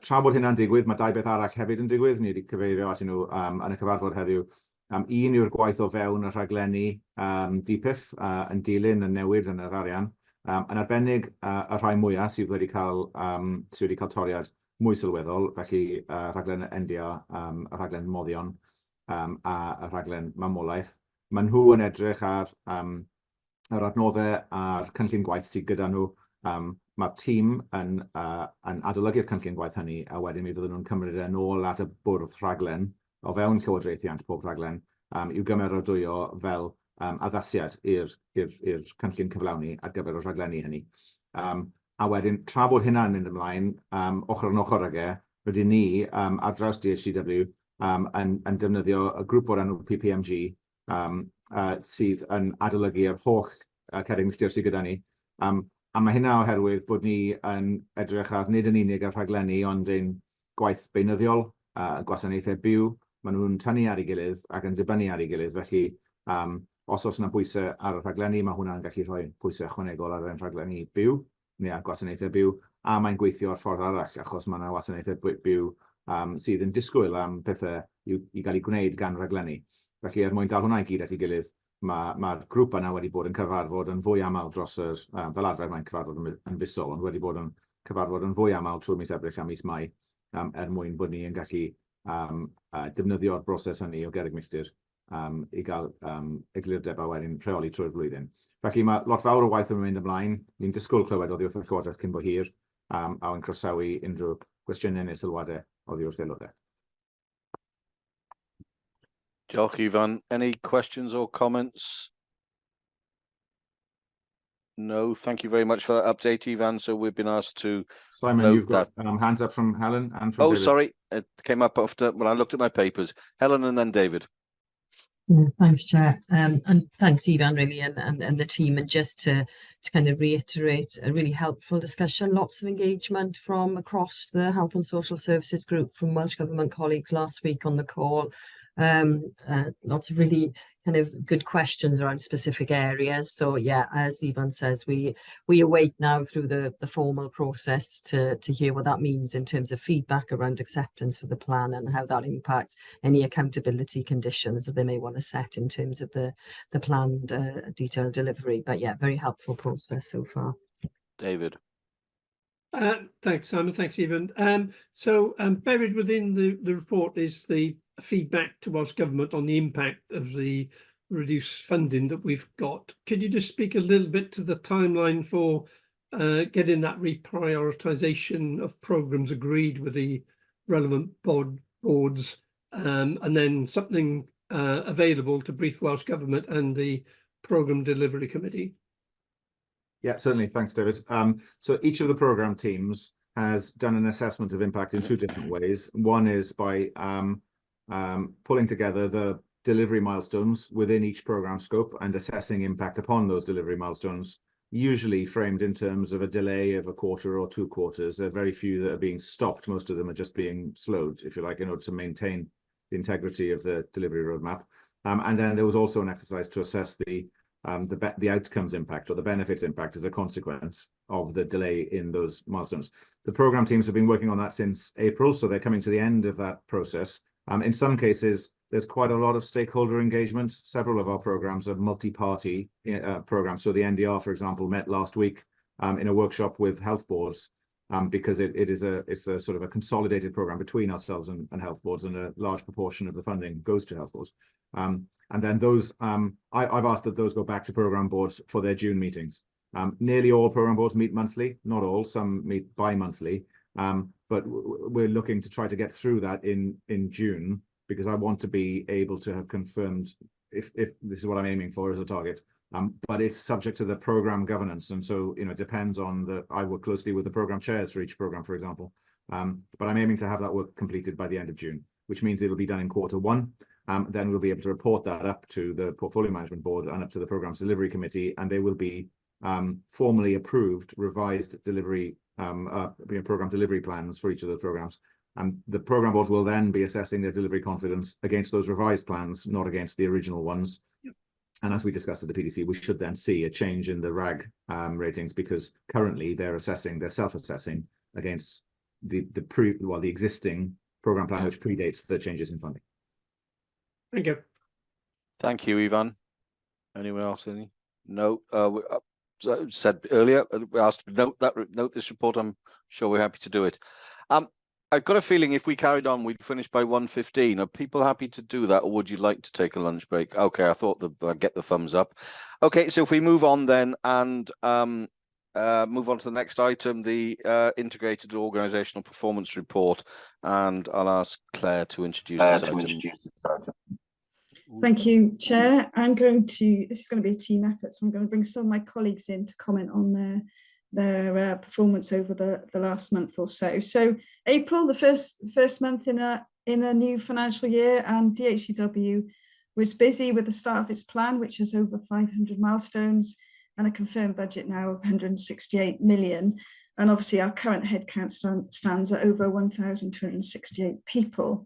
Tra bod hynna'n digwydd, mae 2 beth arall hefyd yn digwydd. Ni wedi cyfeirio atyn nhw yn y cyfarfod heddiw. Un yw'r gwaith o fewn y rhaglenni DPIF yn dilyn yn newid yn yr arian. Yn arbennig y rhai mwyaf sydd wedi cael toriad mwy sylweddol, felly rhaglen NDA, y rhaglen moddion a y rhaglen mamolaeth. Maen nhw yn edrych ar yr adnoddau a'r cynllun gwaith sydd gyda nhw. Mae'r tîm yn adolygu'r cynllun gwaith hynny, a wedyn mi fydden nhw'n cymryd yn ôl at y bwrdd rhaglen o fewn llywodraethiant pob rhaglen i'w gymeradwyo fel addasiad i'r cynllun cyflawni ar gyfer y rhaglenni hynny. A wedyn, tra bod hynna'n mynd ymlaen, ochr yn ochr ag rydyn ni ar draws DHDW yn defnyddio y grŵp o'r enw PPMG sydd yn adolygu yr holl cerrig milltir sydd gyda ni. A mae hynna oherwydd bod ni yn edrych ar nid yn unig ar rhaglenni ond ein gwaith beunyddiol, gwasanaethau byw, maen nhw'n tynnu ar ei gilydd ac yn dibynnu ar ei gilydd. Felly, os oes yna bwysau ar y rhaglenni, mae hwnna'n gallu rhoi pwysau ychwanegol ar y rhaglenni byw, neu ar gwasanaethau byw, a mae'n gweithio ar ffordd arall, achos mae yna wasanaethau byw sydd yn disgwyl am pethau i gael ei gwneud gan rhaglenni. Felly, er mwyn dal hwnna i gyd at ei gilydd, mae'r grŵp yna wedi bod yn cyfarfod yn fwy aml dros fel arfer mae'n cyfarfod yn fusol, ond wedi bod yn cyfarfod yn fwy aml trwy'r mis Ebrill a mis Mai, mwyn bod ni yn gallu defnyddio'r broses hynny o gerrig milltir i gael eglirdebau wedyn rheoli trwy'r flwyddyn. Felly mae lot fawr o waith yn mynd ymlaen. Ni'n disgwyl clywed oddi wrth y Llywodraeth cyn bo hir, a wy'n croesawu unrhyw gwestiynau neu sylwadau oddi wrth aelodau. Diolch, Ifan. Any questions or comments? No, thank you very much for that update, Ifan. So we've been asked to Simon, you've got hands up from Helen and from David. Sorry, it came up after when I looked at my papers. Helen and then David. Yeah, thanks, Chair. And thanks, Ifan, really, and the team. And just to kind of reiterate, a really helpful discussion, lots of engagement from across the Health and Social Services group, from Welsh Government colleagues last week on the call. Lots of really kind of good questions around specific areas. So yeah, as Ifan says, we await now through the formal process to hear what that means in terms of feedback around acceptance for the plan and how that impacts any accountability conditions that they may want to set in terms of the planned detailed delivery. But yeah, very helpful process so far. David. Thanks, Simon. Thanks, Ifan. So buried within the report is the feedback to Welsh Government on the impact of the reduced funding that we've got. Could you just speak a little bit to the timeline for getting that reprioritisation of programmes agreed with the relevant boards, and then something available to brief Welsh Government and the Programme Delivery Committee? Yeah, certainly. Thanks, David. So each of the programme teams has done an assessment of impact in two different ways. One is by pulling together the delivery milestones within each programme scope and assessing impact upon those delivery milestones, usually framed in terms of a delay of a quarter or 2 quarters. There are very few that are being stopped. Most of them are just being slowed, if you like, in order to maintain the integrity of the delivery roadmap. And then there was also an exercise to assess the outcomes impact or the benefits impact as a consequence of the delay in those milestones. The programme teams have been working on that since April, so they're coming to the end of that process. In some cases, there's quite a lot of stakeholder engagement. Several of our programmes are multi-party programmes. So the NDR, for example, met last week in a workshop with health boards because it's a sort of a consolidated programme between ourselves and health boards, and a large proportion of the funding goes to health boards. And then those, I've asked that those go back to programme boards for their June meetings. Nearly all programme boards meet monthly, not all, some meet bi-monthly. But we're looking to try to get through that in June, because I want to be able to have confirmed if this is what I'm aiming for as a target. But it's subject to the programme governance. And so, it depends on I work closely with the programme chairs for each programme, for example. But I'm aiming to have that work completed by the end of June, which means it'll be done in Q1. Then we'll be able to report that up to the Portfolio Management Board and up to the Programmes Delivery Committee, and they will be formally approved, revised delivery programme delivery plans for each of those programmes. And the programme boards will then be assessing their delivery confidence against those revised plans, not against the original ones. Yep. And as we discussed at the PDC, we should then see a change in the RAG ratings, because currently they're self-assessing against the existing programme plan, which predates the changes in funding. Thank you. Thank you, Ifan. Anyone else? No. Said earlier, we asked to note this report. I'm sure we're happy to do it. I've got a feeling if we carried on, we'd finish by 1:15. Are people happy to do that, or would you like to take a lunch break? Okay, I thought I'd get the thumbs up. Okay, so if we move on then and move on to the next item, the Integrated Organisational Performance Report, and I'll ask Claire to introduce this item. Thank you, Chair. This is going to be a team effort, so I'm going to bring some of my colleagues in to comment on their performance over the last month or so. So April, the first month in a new financial year, and DHEW was busy with the start of its plan, which has over 500 milestones and a confirmed budget now of 168 million. And obviously our current headcount stands at over 1,268 people.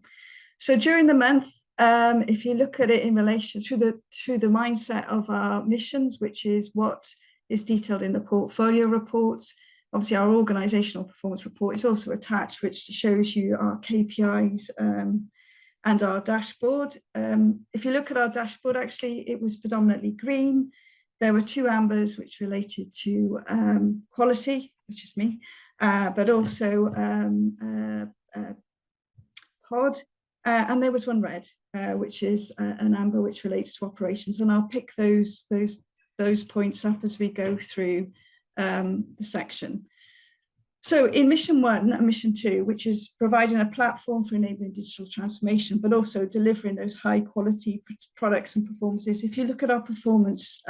So during the month, if you look at it in relation through the mindset of our missions, which is what is detailed in the portfolio reports, obviously our organisational performance report is also attached, which shows you our KPIs and our dashboard. If you look at our dashboard, actually it was predominantly green. There were 2 ambers which related to quality, which is me, but also pod, and there was 1 red, which is an amber which relates to operations. And I'll pick those points up as we go through the section. So in mission 1 and mission 2, which is providing a platform for enabling digital transformation, but also delivering those high quality products and performances. If you look at our performance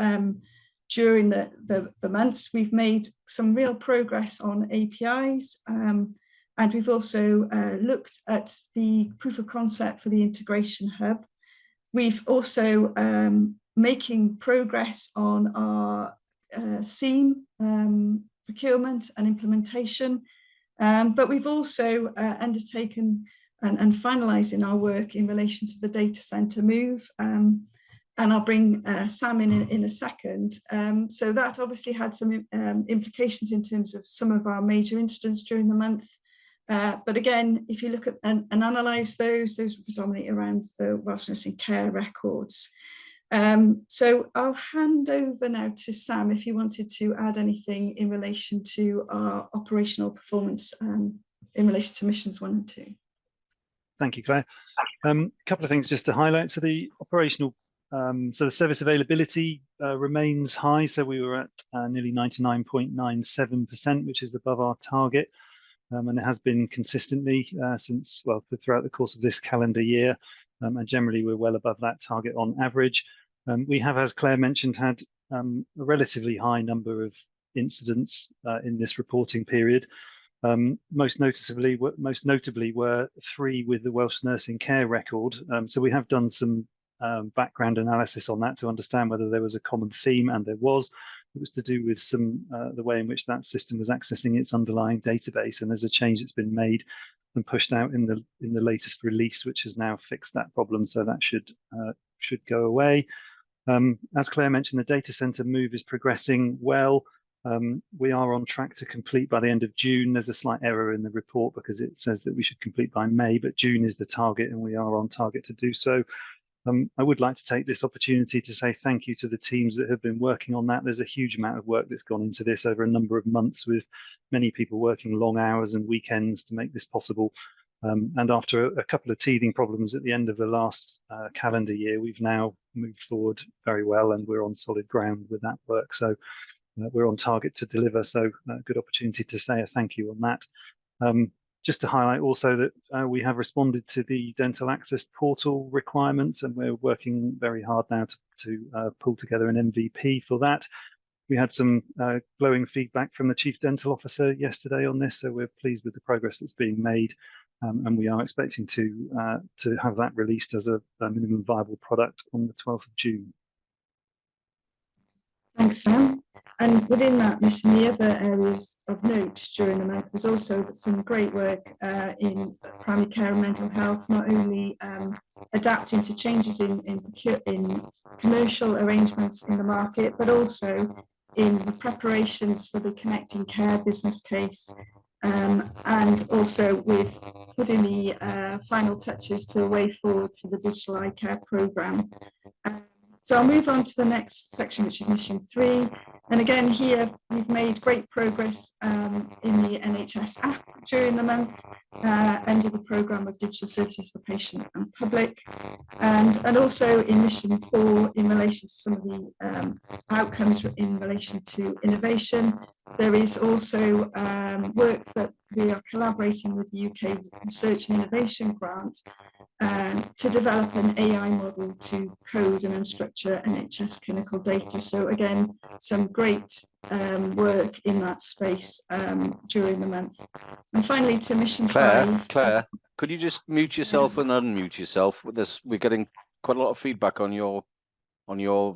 during the months, we've made some real progress on APIs, and we've also looked at the proof of concept for the integration hub. We've also making progress on our SEAM procurement and implementation, but we've also undertaken and finalising our work in relation to the data centre move, and I'll bring Sam in a second. So that obviously had some implications in terms of some of our major incidents during the month. But again, if you look at and analyse those were predominantly around the Welsh Nursing Care records. So I'll hand over now to Sam if you wanted to add anything in relation to our operational performance in relation to missions 1 and 2. Thank you, Claire. A couple of things just to highlight. So the operational, so the service availability remains high. So we were at nearly 99.97%, which is above our target. And it has been consistently since, well, throughout the course of this calendar year. And generally we're well above that target on average. We have, as Claire mentioned, had a relatively high number of incidents in this reporting period. Most notably were 3 with the Welsh Nursing Care record. So we have done some background analysis on that to understand whether there was a common theme, and there was. It was to do with some the way in which that system was accessing its underlying database, and there's a change that's been made and pushed out in the latest release, which has now fixed that problem. So that should go away. As Claire mentioned, the data center move is progressing well. We are on track to complete by the end of June. There's a slight error in the report because it says that we should complete by May, but June is the target, and we are on target to do so. I would like to take this opportunity to say thank you to the teams that have been working on that. There's a huge amount of work that's gone into this over a number of months, with many people working long hours and weekends to make this possible. And after a couple of teething problems at the end of the last calendar year, we've now moved forward very well, and we're on solid ground with that work. So we're on target to deliver. So a good opportunity to say a thank you on that. Just to highlight also that we have responded to the dental access portal requirements, and we're working very hard now to pull together an MVP for that. We had some glowing feedback from the Chief Dental Officer yesterday on this, so we're pleased with the progress that's being made, and we are expecting to have that released as a minimum viable product on the 12th of June. Thanks, Sam. And within that mission, the other areas of note during the month was also some great work in primary care and mental health, not only adapting to changes in commercial arrangements in the market, but also in the preparations for the Connecting Care business case, and also with putting the final touches to a way forward for the digital eye care programme. So I'll move on to the next section, which is mission 3. And again, here we've made great progress in the NHS app during the month under the programme of digital services for patient and public. And also in mission 4, in relation to some of the outcomes in relation to innovation, there is also work that we are collaborating with the UK Research and Innovation Grant to develop an AI model to code and unstructure NHS clinical data. So again, some great work in that space during the month. And finally, to mission 5. Claire, could you just mute yourself and unmute yourself with this? We're getting quite a lot of feedback on your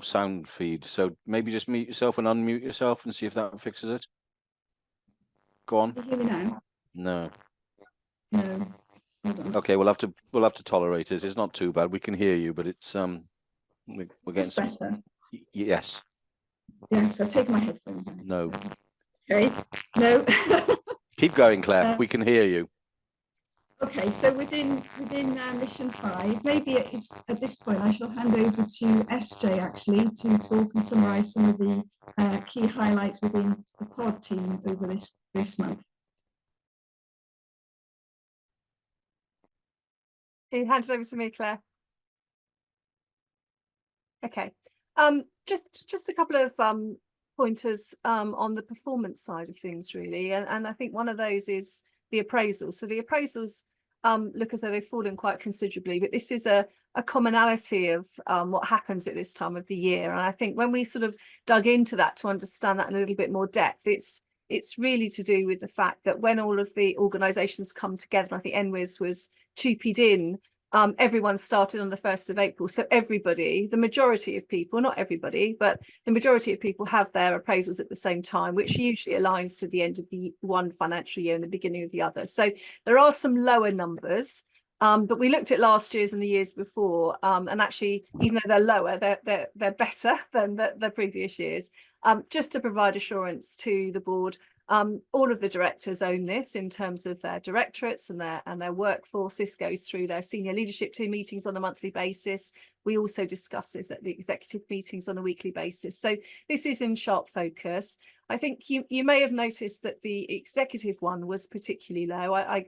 sound feed. So maybe just mute yourself and unmute yourself and see if that fixes it. Go on. Can you hear me now? No. No. Okay, we'll have to tolerate it. It's not too bad. We can hear you, but it's we're getting better. Yes. Yes, I've taken my headphones out. No. Okay. No. Keep going, Claire. We can hear you. Okay, so within mission 5, maybe it's at this point I shall hand over to SJ actually to talk and summarise some of the key highlights within the pod team over this month. You hand it over to me, Claire. Okay. Just a couple of pointers on the performance side of things, really, and I think one of those is the appraisals. So the appraisals look as though they've fallen quite considerably, but this is a commonality of what happens at this time of the year. And I think when we sort of dug into that to understand that in a little bit more depth, it's really to do with the fact that when all of the organisations come together, and I think NWIS was TUPE'd in, everyone started on the 1st of April. So everybody, the majority of people, not everybody, but the majority of people have their appraisals at the same time, which usually aligns to the end of the one financial year and the beginning of the other. So there are some lower numbers, but we looked at last year's and the years before, and actually, even though they're lower, they're better than the previous years. Just to provide assurance to the board, all of the directors own this in terms of their directorates and their workforce. This goes through their senior leadership team meetings on a monthly basis. We also discuss this at the executive meetings on a weekly basis. So this is in sharp focus. I think you may have noticed that the executive one was particularly low. I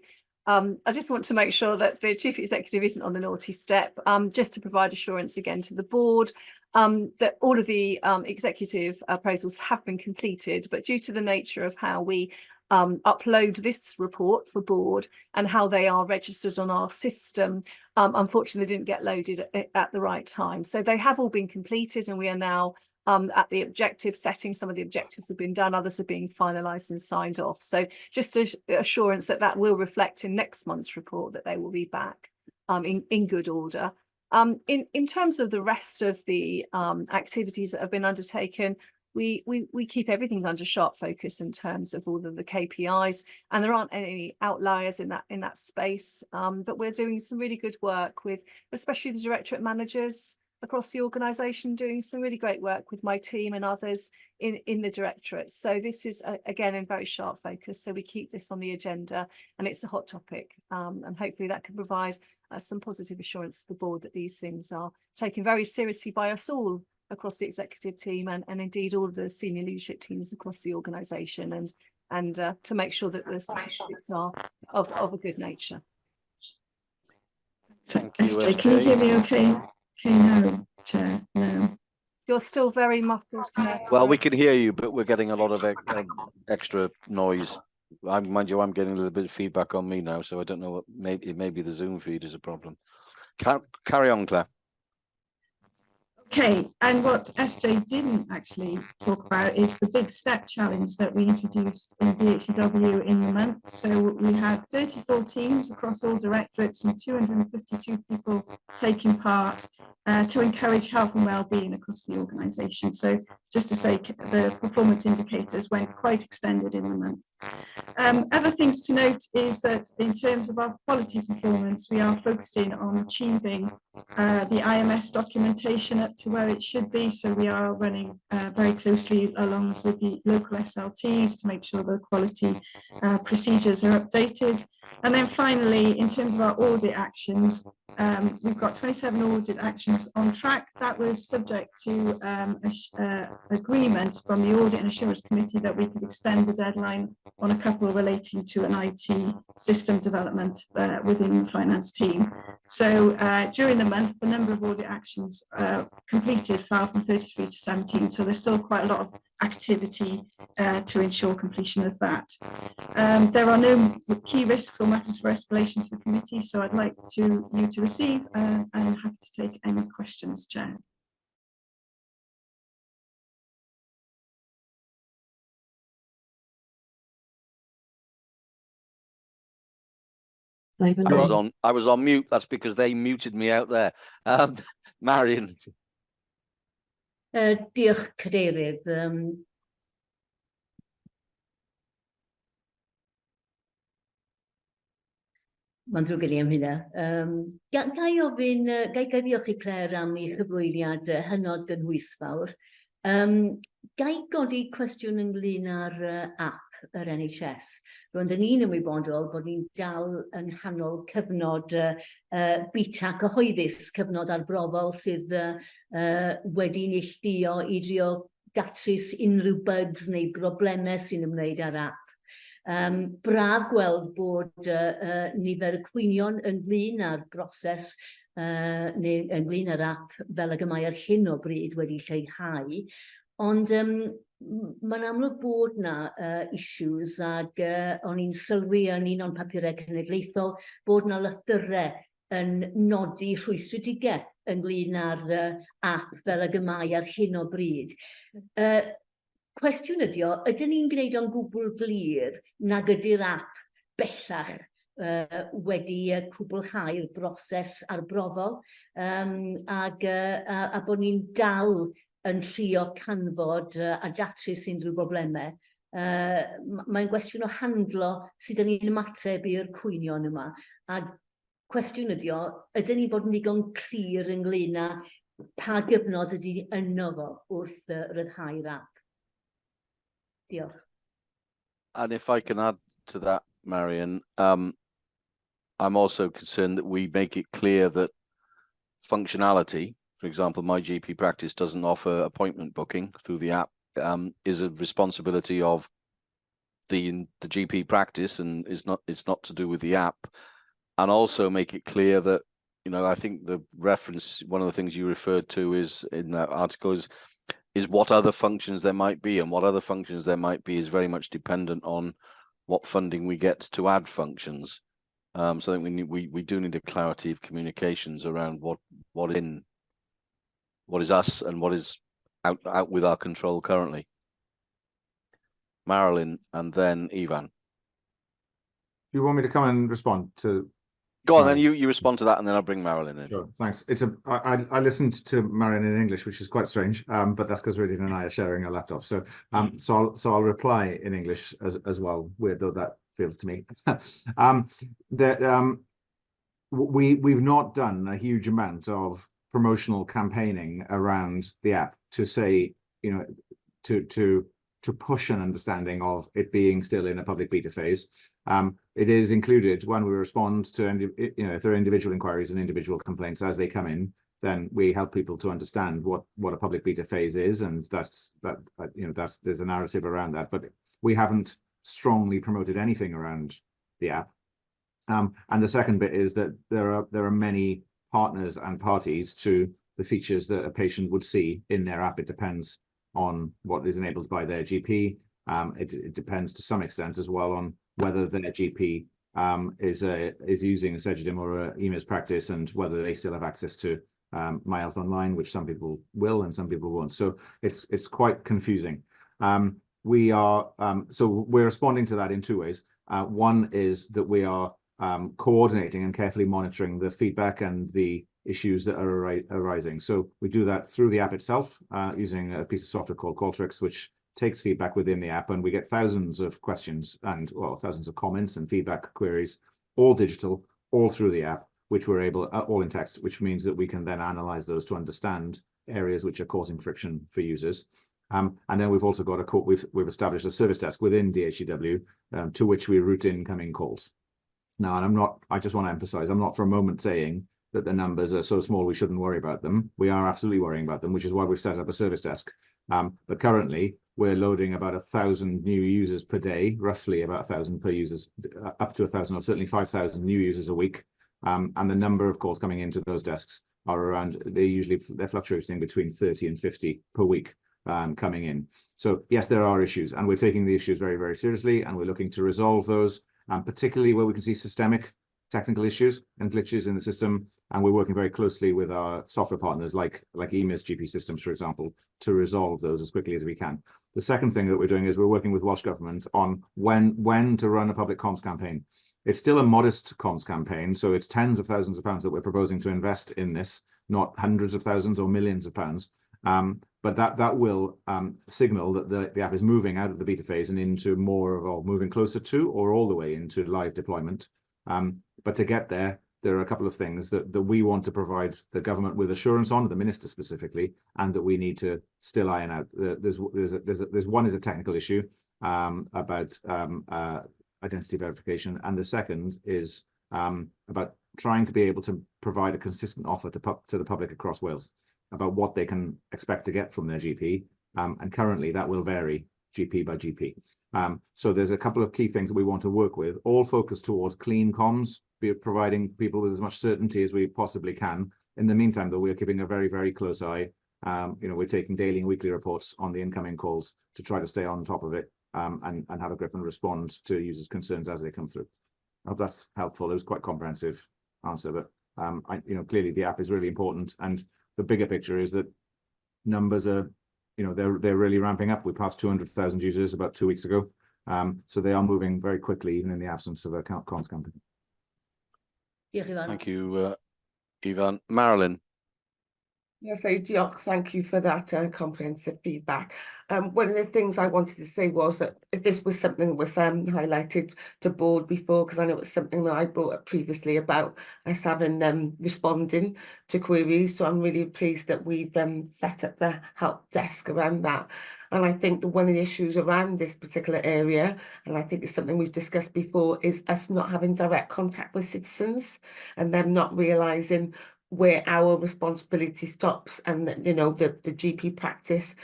just want to make sure that the chief executive isn't on the naughty step, just to provide assurance again to the board. That all of the executive appraisals have been completed, but due to the nature of how we upload this report for board and how they are registered on our system, unfortunately they didn't get loaded at the right time. So they have all been completed, and we are now at the objective setting. Some of the objectives have been done, others are being finalised and signed off. So just assurance that will reflect in next month's report that they will be back in good order. In terms of the rest of the activities that have been undertaken, we keep everything under sharp focus in terms of all of the KPIs, and there aren't any outliers in that space. But we're doing some really good work with, especially the directorate managers across the organisation, doing some really great work with my team and others in the directorate. So this is again in very sharp focus. So we keep this on the agenda, and it's a hot topic, and hopefully that can provide some positive assurance to the board that these things are taken very seriously by us all across the executive team, and indeed all of the senior leadership teams across the organisation, and to make sure that the statistics are of a good nature. Thank you, SJ. Can you hear me okay? Okay, no, Chair, no. You're still very muffled. Well, we can hear you, but we're getting a lot of extra noise. Mind you, I'm getting a little bit of feedback on me now, so I don't know what. Maybe the Zoom feed is a problem. Carry on, Claire. Okay, and what SJ didn't actually talk about is the big step challenge that we introduced in DHEW in the month. So we had 34 teams across all directorates and 252 people taking part to encourage health and well-being across the organisation. So just to say, the performance indicators went quite extended in the month. Other things to note is that in terms of our quality performance, we are focusing on achieving the IMS documentation up to where it should be. So we are running very closely along with the local SLTs to make sure the quality procedures are updated. And then finally, in terms of our audit actions, we've got 27 audit actions on track. That was subject to agreement from the Audit and Assurance Committee that we could extend the deadline on a couple relating to an IT system development within the finance team. So during the month, the number of audit actions completed fell from 33 to 17. So there's still quite a lot of activity to ensure completion of that. There are no key risks or matters for escalation to the committee, so I'd like you to receive and I'm happy to take any questions, Chair. I was on mute. That's because they muted me out there. Marion. Diolch, Cadeirydd. Mae'n ddrwg gen i am hynna. Gai diolch i Claire am ei chyflwyniad hynod gynhwysfawr. Gai godi cwestiwn ynglyn â'r app yr NHS. Rwy'n ni'n ymwybodol bod ni'n dal yn nghanol cyfnod bita cyhoeddus, cyfnod arbrofol sydd wedi neilltuo i drio datrys unrhyw bugs neu broblemau sy'n ymwneud â'r app. Braf gweld bod nifer y cwynion ynglyn â'r broses neu ynglyn â'r app fel y gymai ar hyn o bryd wedi lleihau. Ond mae'n amlwg bod yna issues ac o'n i'n sylwi yn un o'n papurau cenedlaethol bod yna lythyrau yn nodi rhwystredigaeth ynglyn â'r app fel y gymai ar hyn o bryd. Cwestiwn ydy o, ydyn ni'n gwneud o'n gwbl glir nag ydy'r app bellach wedi cwblhau'r broses arbrofol a bod ni'n dal yn trio canfod a datrys unrhyw broblemau. Mae'n gwestiwn o handlo sydd yn ni'n ymateb i'r cwynion yma. A cwestiwn ydy o, ydyn ni bod yn ddigon clir ynglyn â pa gyfnod ydy yno fo wrth ryddhau'r app? Diolch. And if I can add to that, Marion, I'm also concerned that we make it clear that functionality, for example, my GP practice doesn't offer appointment booking through the app, is a responsibility of the GP practice and it's not to do with the app. And also make it clear that, you know, I think the reference, one of the things you referred to is in that article is what other functions there might be, and what other functions there might be is very much dependent on what funding we get to add functions. So I think we do need a clarity of communications around what is us and what is out with our control currently. Marilyn and then Ivan. Do you want me to come and respond to? Go on, then you respond to that, and then I'll bring Marilyn in. Sure, thanks. I listened to Marilyn in English, which is quite strange, but that's because Ridin and I are sharing a laptop. So I'll reply in English as well, weird though that feels to me. We've not done a huge amount of promotional campaigning around the app to say, you know, to push an understanding of it being still in a public beta phase. It is included when we respond to, you know, if there are individual inquiries and individual complaints as they come in, then we help people to understand what a public beta phase is, and there's a narrative around that. But we haven't strongly promoted anything around the app. And the second bit is that there are many partners and parties to the features that a patient would see in their app. It depends on what is enabled by their GP. It depends to some extent as well on whether their GP is using a Cegedim or a EMIS practice, and whether they still have access to My Health Online, which some people will and some people won't. So it's quite confusing. So we're responding to that in two ways. One is that we are coordinating and carefully monitoring the feedback and the issues that are arising. So we do that through the app itself, using a piece of software called Qualtrics, which takes feedback within the app, and we get thousands of questions and thousands of comments and feedback queries, all digital, all through the app, which we're able, all in text, which means that we can then analyze those to understand areas which are causing friction for users. And then we've also got we've established a service desk within DHCW to which we route incoming calls. Now, and I just want to emphasize, I'm not for a moment saying that the numbers are so small we shouldn't worry about them. We are absolutely worrying about them, which is why we've set up a service desk But currently, we're loading about 1,000 new users per day, roughly about 1,000 per users, up to 1,000 or certainly 5,000 new users a week. And the number of calls coming into those desks are around, they're fluctuating between 30 and 50 per week coming in. So yes, there are issues, and we're taking the issues very, very seriously, and we're looking to resolve those, particularly where we can see systemic technical issues and glitches in the system. And we're working very closely with our software partners like EMIS GP Systems, for example, to resolve those as quickly as we can. The second thing that we're doing is we're working with Welsh Government on when to run a public comms campaign. It's still a modest comms campaign, so it's tens of thousands of pounds that we're proposing to invest in this, not hundreds of thousands or millions of pounds. But that will signal that the app is moving out of the beta phase and into more of, or moving closer to, or all the way into live deployment. But to get there, there are a couple of things that we want to provide the government with assurance on, the minister specifically, and that we need to still iron out. There's one is a technical issue about identity verification, and the second is about trying to be able to provide a consistent offer to the public across Wales about what they can expect to get from their GP, and currently that will vary GP by GP. So there's a couple of key things that we want to work with, all focused towards clean comms, providing people with as much certainty as we possibly can. In the meantime, though, we're keeping a very, very close eye. We're taking daily and weekly reports on the incoming calls to try to stay on top of it, and have a grip and respond to users' concerns as they come through. I hope that's helpful. It was quite a comprehensive answer, but clearly the app is really important, and the bigger picture is that numbers are, they're really ramping up. We passed 200,000 users about 2 weeks ago, so they are moving very quickly, even in the absence of a comms campaign. Thank you, Ivan. Marilyn. Yes, thank you for that comprehensive feedback. One of the things I wanted to say was that if this was something that was highlighted to board before, because I know it's something that I brought up previously about us having responding to queries. So I'm really pleased that we've set up the help desk around that. And I think that one of the issues around this particular area, and I think it's something we've discussed before, is us not having direct contact with citizens and them not realising where our responsibility stops and the GP practice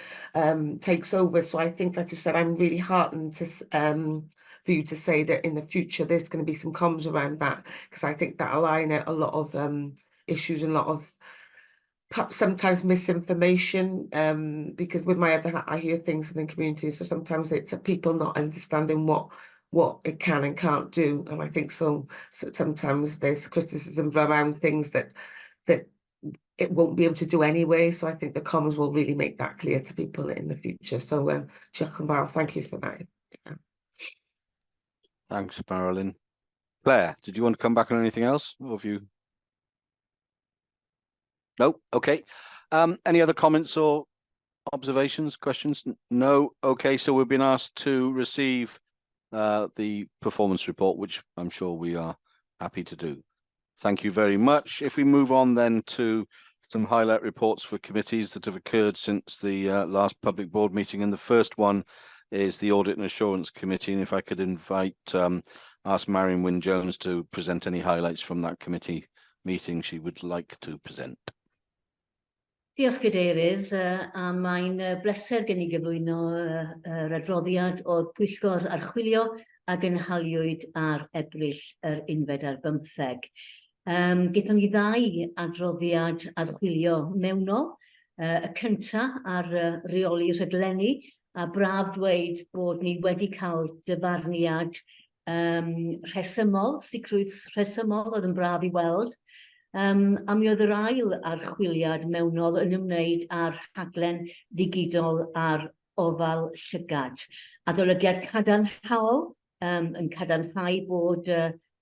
takes over. So I think, like you said, I'm really heartened to for you to say that in the future there's going to be some comms around that, because I think that'll iron out a lot of issues and a lot of perhaps sometimes misinformation, because with my other hat I hear things in the community, so sometimes it's people not understanding what it can and can't do. And I think so sometimes there's criticism around things that it won't be able to do anyway. So I think the comms will really make that clear to people in the future. So Chuck and Val, thank you for that. Yeah. Thanks, Marilyn. Claire, did you want to come back on anything else? Or have you? No? Okay. Any other comments or observations, questions? No? Okay, so we've been asked to receive the performance report, which I'm sure we are happy to do. Thank you very much. If we move on then to some highlight reports for committees that have occurred since the last public board meeting. And the first one is the Audit and Assurance Committee. And if I could ask Marion Wynne-Jones to present any highlights from that committee meeting she would like to present. Diolch Cadeirydd, a mae'n bleser gen I gyflwyno yr adroddiad o'r Pwyllgor Archwilio a Gynhaliwyd ar Ebrill yr 15. Gaethon ni 2 adroddiad archwilio mewnol, y cyntaf ar reoli rhaglenni, a braf dweud bod ni wedi cael dyfarniad rhesymol, sicrwydd rhesymol, oedd yn braf I weld. A mi oedd yr ail archwiliad mewnol yn ymwneud â'r rhaglen ddigidol ar ofal llygad. Adolygiad cadarnhaol yn cadarnhau bod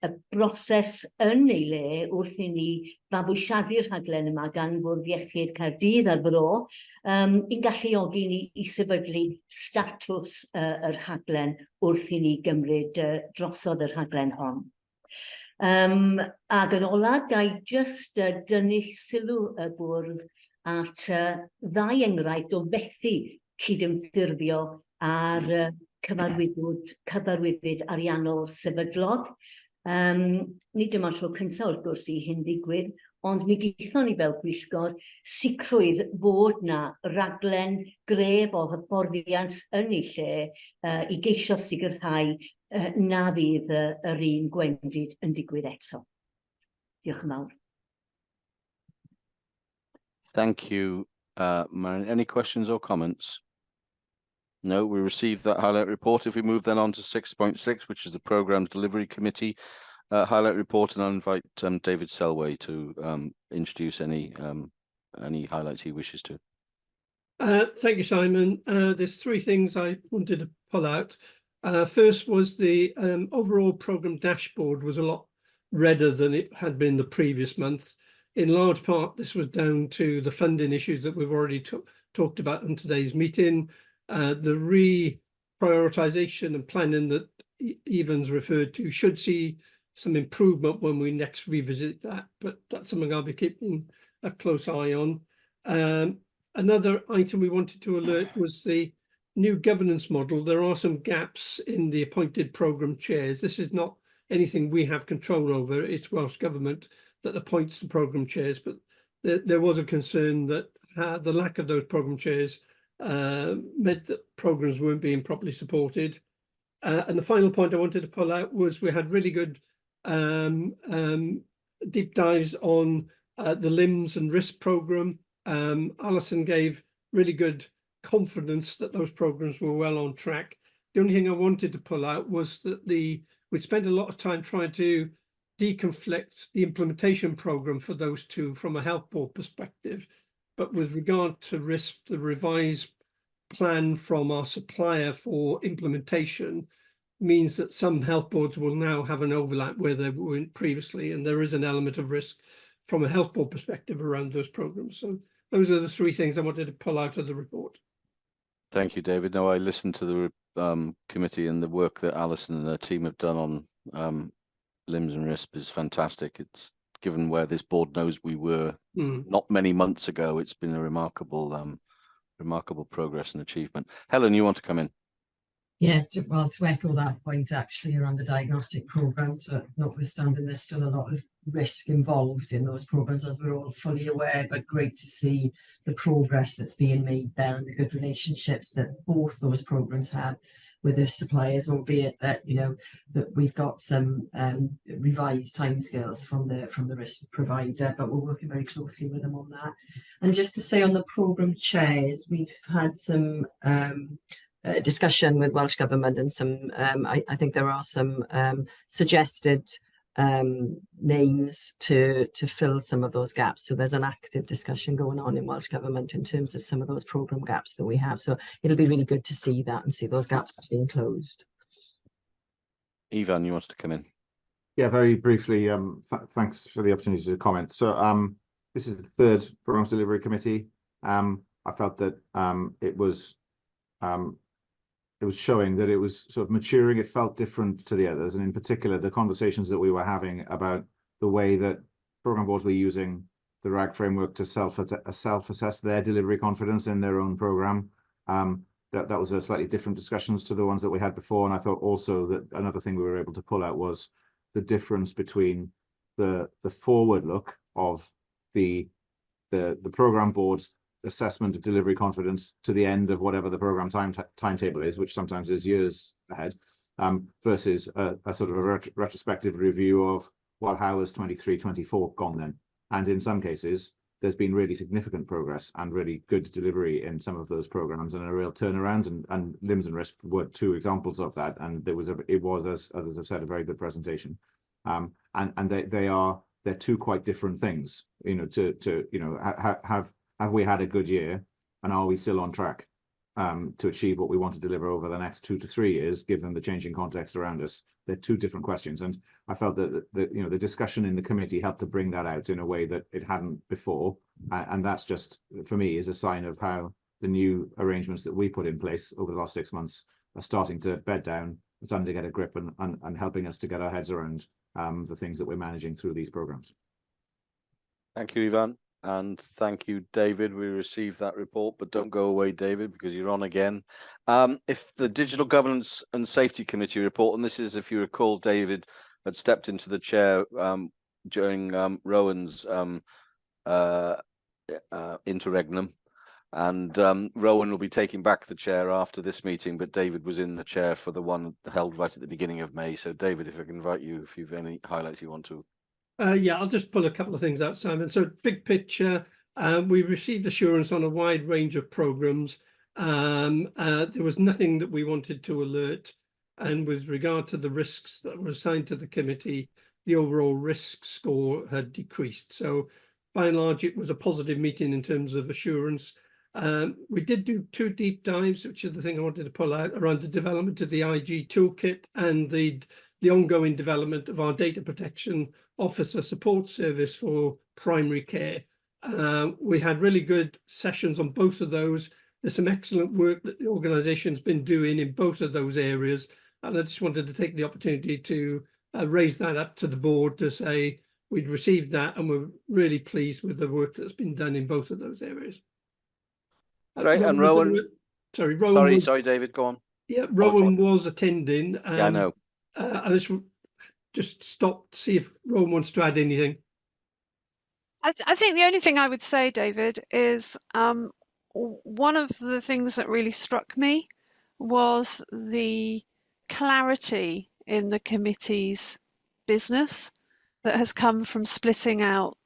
y broses yn ei le wrth I ni fabwysiadu'r rhaglen yma gan Bwrdd Iechyd Caerdydd ar Bro, i'n galluogi ni I sefydlu statws y rhaglen wrth I ni gymryd drosodd y rhaglen hon. Ac yn ola, gai just dynnu sylw y bwrdd at 2 enghraifft o fethu cydymffurfio ar cyfarwyddyd ariannol sefydlog. Nid yma'r tro cyntaf wrth gwrs I hyn ddigwydd, ond mi geithon ni fel pwyllgor sicrwydd bod na raglen gref o hyfforddiant yn ei lle i geisio sicrhau na fydd yr un gwendid yn digwydd eto. Diolch yn fawr. Thank you, Marion. Any questions or comments? No, we received that highlight report. If we move then on to 6.6, which is the Programme Delivery Committee highlight report, and I'll invite David Selway to introduce any highlights he wishes to. Thank you, Simon. There's three things I wanted to pull out. First was the overall programme dashboard was a lot redder than it had been the previous month. In large part, this was down to the funding issues that we've already talked about in today's meeting. The reprioritisation and planning that Evan's referred to should see some improvement when we next revisit that, but that's something I'll be keeping a close eye on. Another item we wanted to alert was the new governance model. There are some gaps in the appointed programme chairs. This is not anything we have control over. It's Welsh Government that appoints the programme chairs, but there was a concern that the lack of those programme chairs meant that programmes weren't being properly supported. And the final point I wanted to pull out was we had really good deep dives on the limbs and risk programme. Alison gave really good confidence that those programmes were well on track. The only thing I wanted to pull out was that we'd spent a lot of time trying to deconflict the implementation programme for those two from a health board perspective, but with regard to risk, the revised plan from our supplier for implementation means that some health boards will now have an overlap where they weren't previously, and there is an element of risk from a health board perspective around those programmes. So those are the three things I wanted to pull out of the report. Thank you, David. Now, I listened to the committee, and the work that Alison and her team have done on limbs and RISP is fantastic. It's given where this board knows we were not many months ago. It's been a remarkable progress and achievement. Helen, you want to come in? Yeah, well, to echo that point actually around the diagnostic programmes, but notwithstanding there's still a lot of risk involved in those programmes, as we're all fully aware, but great to see the progress that's being made there and the good relationships that both those programmes have with their suppliers, albeit that, you know, that we've got some revised timescales from the risk provider, but we're working very closely with them on that. And just to say on the programme chairs, we've had some discussion with Welsh Government and some, I think there are some suggested names to fill some of those gaps. So there's an active discussion going on in Welsh Government in terms of some of those programme gaps that we have. So it'll be really good to see that and see those gaps being closed. Ivan, you wanted to come in? Yeah, very briefly, thanks for the opportunity to comment. So this is the third Programmes Delivery Committee. I felt that it was showing that it was sort of maturing. It felt different to the others, and in particular the conversations that we were having about the way that programme boards were using the RAG framework to self-assess their delivery confidence in their own programme. That was a slightly different discussions to the ones that we had before, and I thought also that another thing we were able to pull out was the difference between the forward look of the programme board's assessment of delivery confidence to the end of whatever the programme timetable is, which sometimes is years ahead, versus a sort of a retrospective review of, well, how has 23-24 gone then? And in some cases, there's been really significant progress and really good delivery in some of those programmes and a real turnaround, and Limbs and Risk were two examples of that. And it was, as others have said, a very good presentation. And they're two quite different things, you know, have we had a good year, and are we still on track to achieve what we want to deliver over the next 2 to 3 years, given the changing context around us? They're two different questions, and I felt that the discussion in the committee helped to bring that out in a way that it hadn't before, and that's just, for me, is a sign of how the new arrangements that we put in place over the last 6 months are starting to bed down, starting to get a grip, and helping us to get our heads around the things that we're managing through these programs. Thank you, Ivan. And thank you, David. We received that report, but don't go away, David, because you're on again. If the Digital Governance and Safety Committee report, and this is, if you recall, David had stepped into the chair during Rowan's interregnum. And Rowan will be taking back the chair after this meeting, but David was in the chair for the one held right at the beginning of May. So David, if I can invite you, if you've any highlights you want to. Yeah, I'll just pull a couple of things out, Simon. So big picture, we received assurance on a wide range of programmes. There was nothing that we wanted to alert. And with regard to the risks that were assigned to the committee, the overall risk score had decreased. So by and large, it was a positive meeting in terms of assurance. We did do 2 deep dives, which is the thing I wanted to pull out, around the development of the IG toolkit and the ongoing development of our data protection officer support service for primary care. We had really good sessions on both of those. There's some excellent work that the organisation's been doing in both of those areas. And I just wanted to take the opportunity to raise that up to the board to say we'd received that and we're really pleased with the work that's been done in both of those areas. Right, and Rowan. Rowan. Sorry, David, go on. Yeah, Rowan was attending. Yeah, I know. I just stop to see if Rowan wants to add anything. I think the only thing I would say, David, is one of the things that really struck me was the clarity in the committee's business that has come from splitting out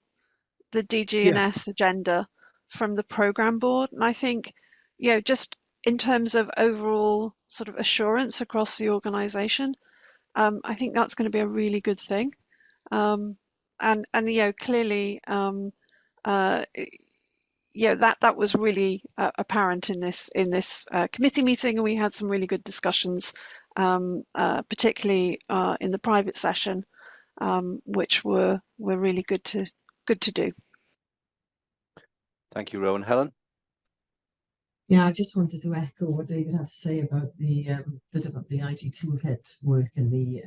the DG&S agenda from the programme board. And I think, you know, just in terms of overall sort of assurance across the organisation, I think that's going to be a really good thing. And you know, clearly, yeah, that was really apparent in this committee meeting, and we had some really good discussions, particularly in the private session, which were really good to do. Thank you, Rowan. Helen? Yeah, I just wanted to echo what David had to say about the IG toolkit work and the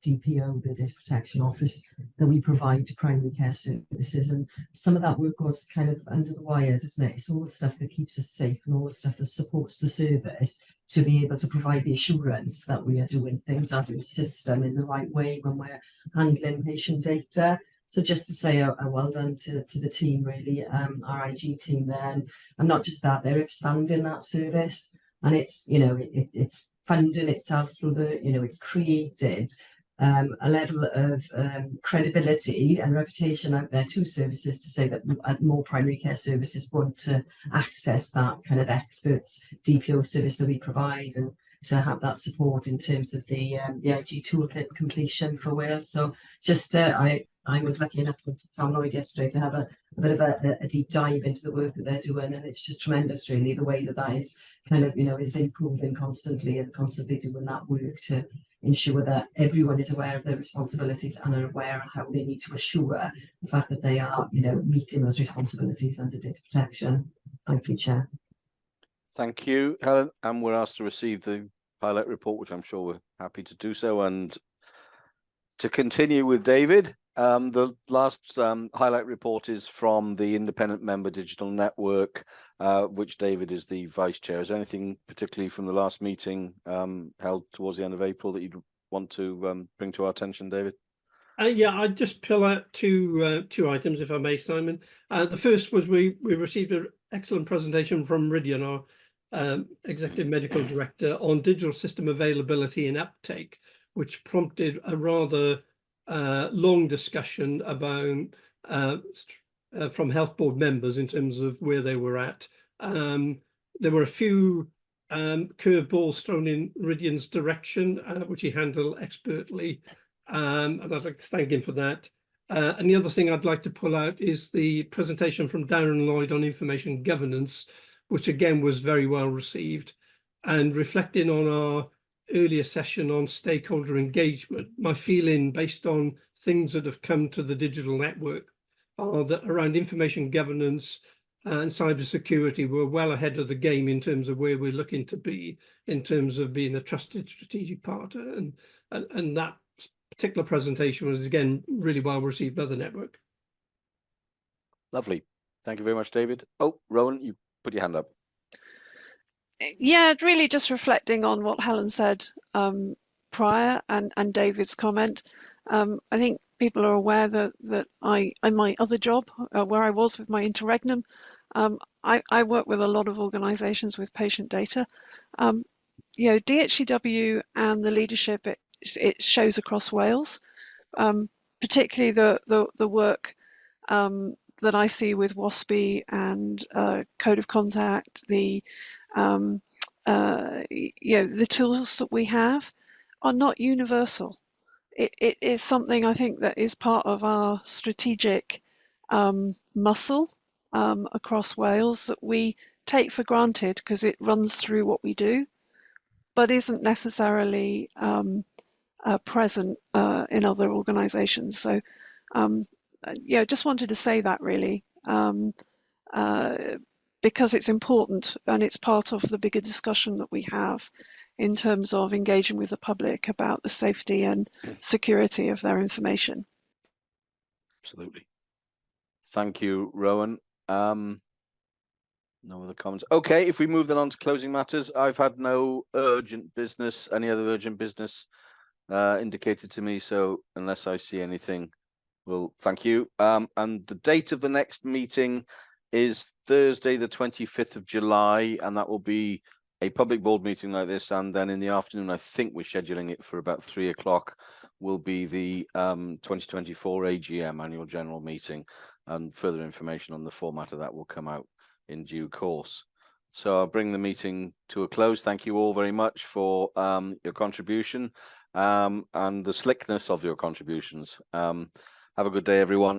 DPO, the Data Protection Office, that we provide to primary care services. And some of that work goes kind of under the wire, doesn't it? It's all the stuff that keeps us safe and all the stuff that supports the service to be able to provide the assurance that we are doing things as a system in the right way when we're handling patient data. So just to say a well done to the team, really, our IG team there, and not just that, they're expanding that service, and it's, you know, it's funding itself through the, you know, it's created a level of credibility and reputation out there to services to say that more primary care services want to access that kind of expert DPO service that we provide, and to have that support in terms of the IG toolkit completion for Wales. So just I was lucky enough to Sam Lloyd yesterday to have a bit of a deep dive into the work that they're doing, and it's just tremendous, really, the way that is kind of, you know, is improving constantly and constantly doing that work to ensure that everyone is aware of their responsibilities and are aware of how they need to assure the fact that they are, you know, meeting those responsibilities under data protection. Thank you, Chair. Thank you, Helen. And we're asked to receive the highlight report, which I'm sure we're happy to do so. And to continue with David, the last highlight report is from the Independent Member Digital Network, which David is the Vice Chair. Is there anything particularly from the last meeting held towards the end of April that you'd want to bring to our attention, David? Yeah, I'd just pull out two items, if I may, Simon. The first was we received an excellent presentation from Meridian, our Executive Medical Director, on digital system availability and uptake, which prompted a rather long discussion about from health board members in terms of where they were at. There were a few curveballs thrown in Meridian's direction, which he handled expertly, and I'd like to thank him for that. And the other thing I'd like to pull out is the presentation from Darren Lloyd on information governance, which again was very well received. And reflecting on our earlier session on stakeholder engagement, my feeling based on things that have come to the digital network are that around information governance and cybersecurity, we're well ahead of the game in terms of where we're looking to be in terms of being a trusted strategic partner. And that particular presentation was again really well received by the network. Lovely. Thank you very much, David. Oh, Rowan, you put your hand up. Yeah, really just reflecting on what Helen said prior and David's comment. I think people are aware that in my other job, where I was with my interregnum, I work with a lot of organisations with patient data. You know, DHCW and the leadership it shows across Wales, particularly the work that I see with WASPI and Code of Contact, you know, the tools that we have are not universal. It is something I think that is part of our strategic muscle across Wales that we take for granted because it runs through what we do, but isn't necessarily present in other organisations. So, yeah, just wanted to say that really, because it's important and it's part of the bigger discussion that we have in terms of engaging with the public about the safety and security of their information. Absolutely. Thank you, Rowan. No other comments. Okay, if we move then on to closing matters, I've had no urgent business, any other urgent business indicated to me. So unless I see anything, well, thank you. And the date of the next meeting is Thursday, the 25th of July, and that will be a public board meeting like this. And then in the afternoon, I think we're scheduling it for about 3 o'clock, will be the 2024 AGM, annual general meeting, and further information on the format of that will come out in due course. So I'll bring the meeting to a close. Thank you all very much for your contribution and the slickness of your contributions. Have a good day, everyone.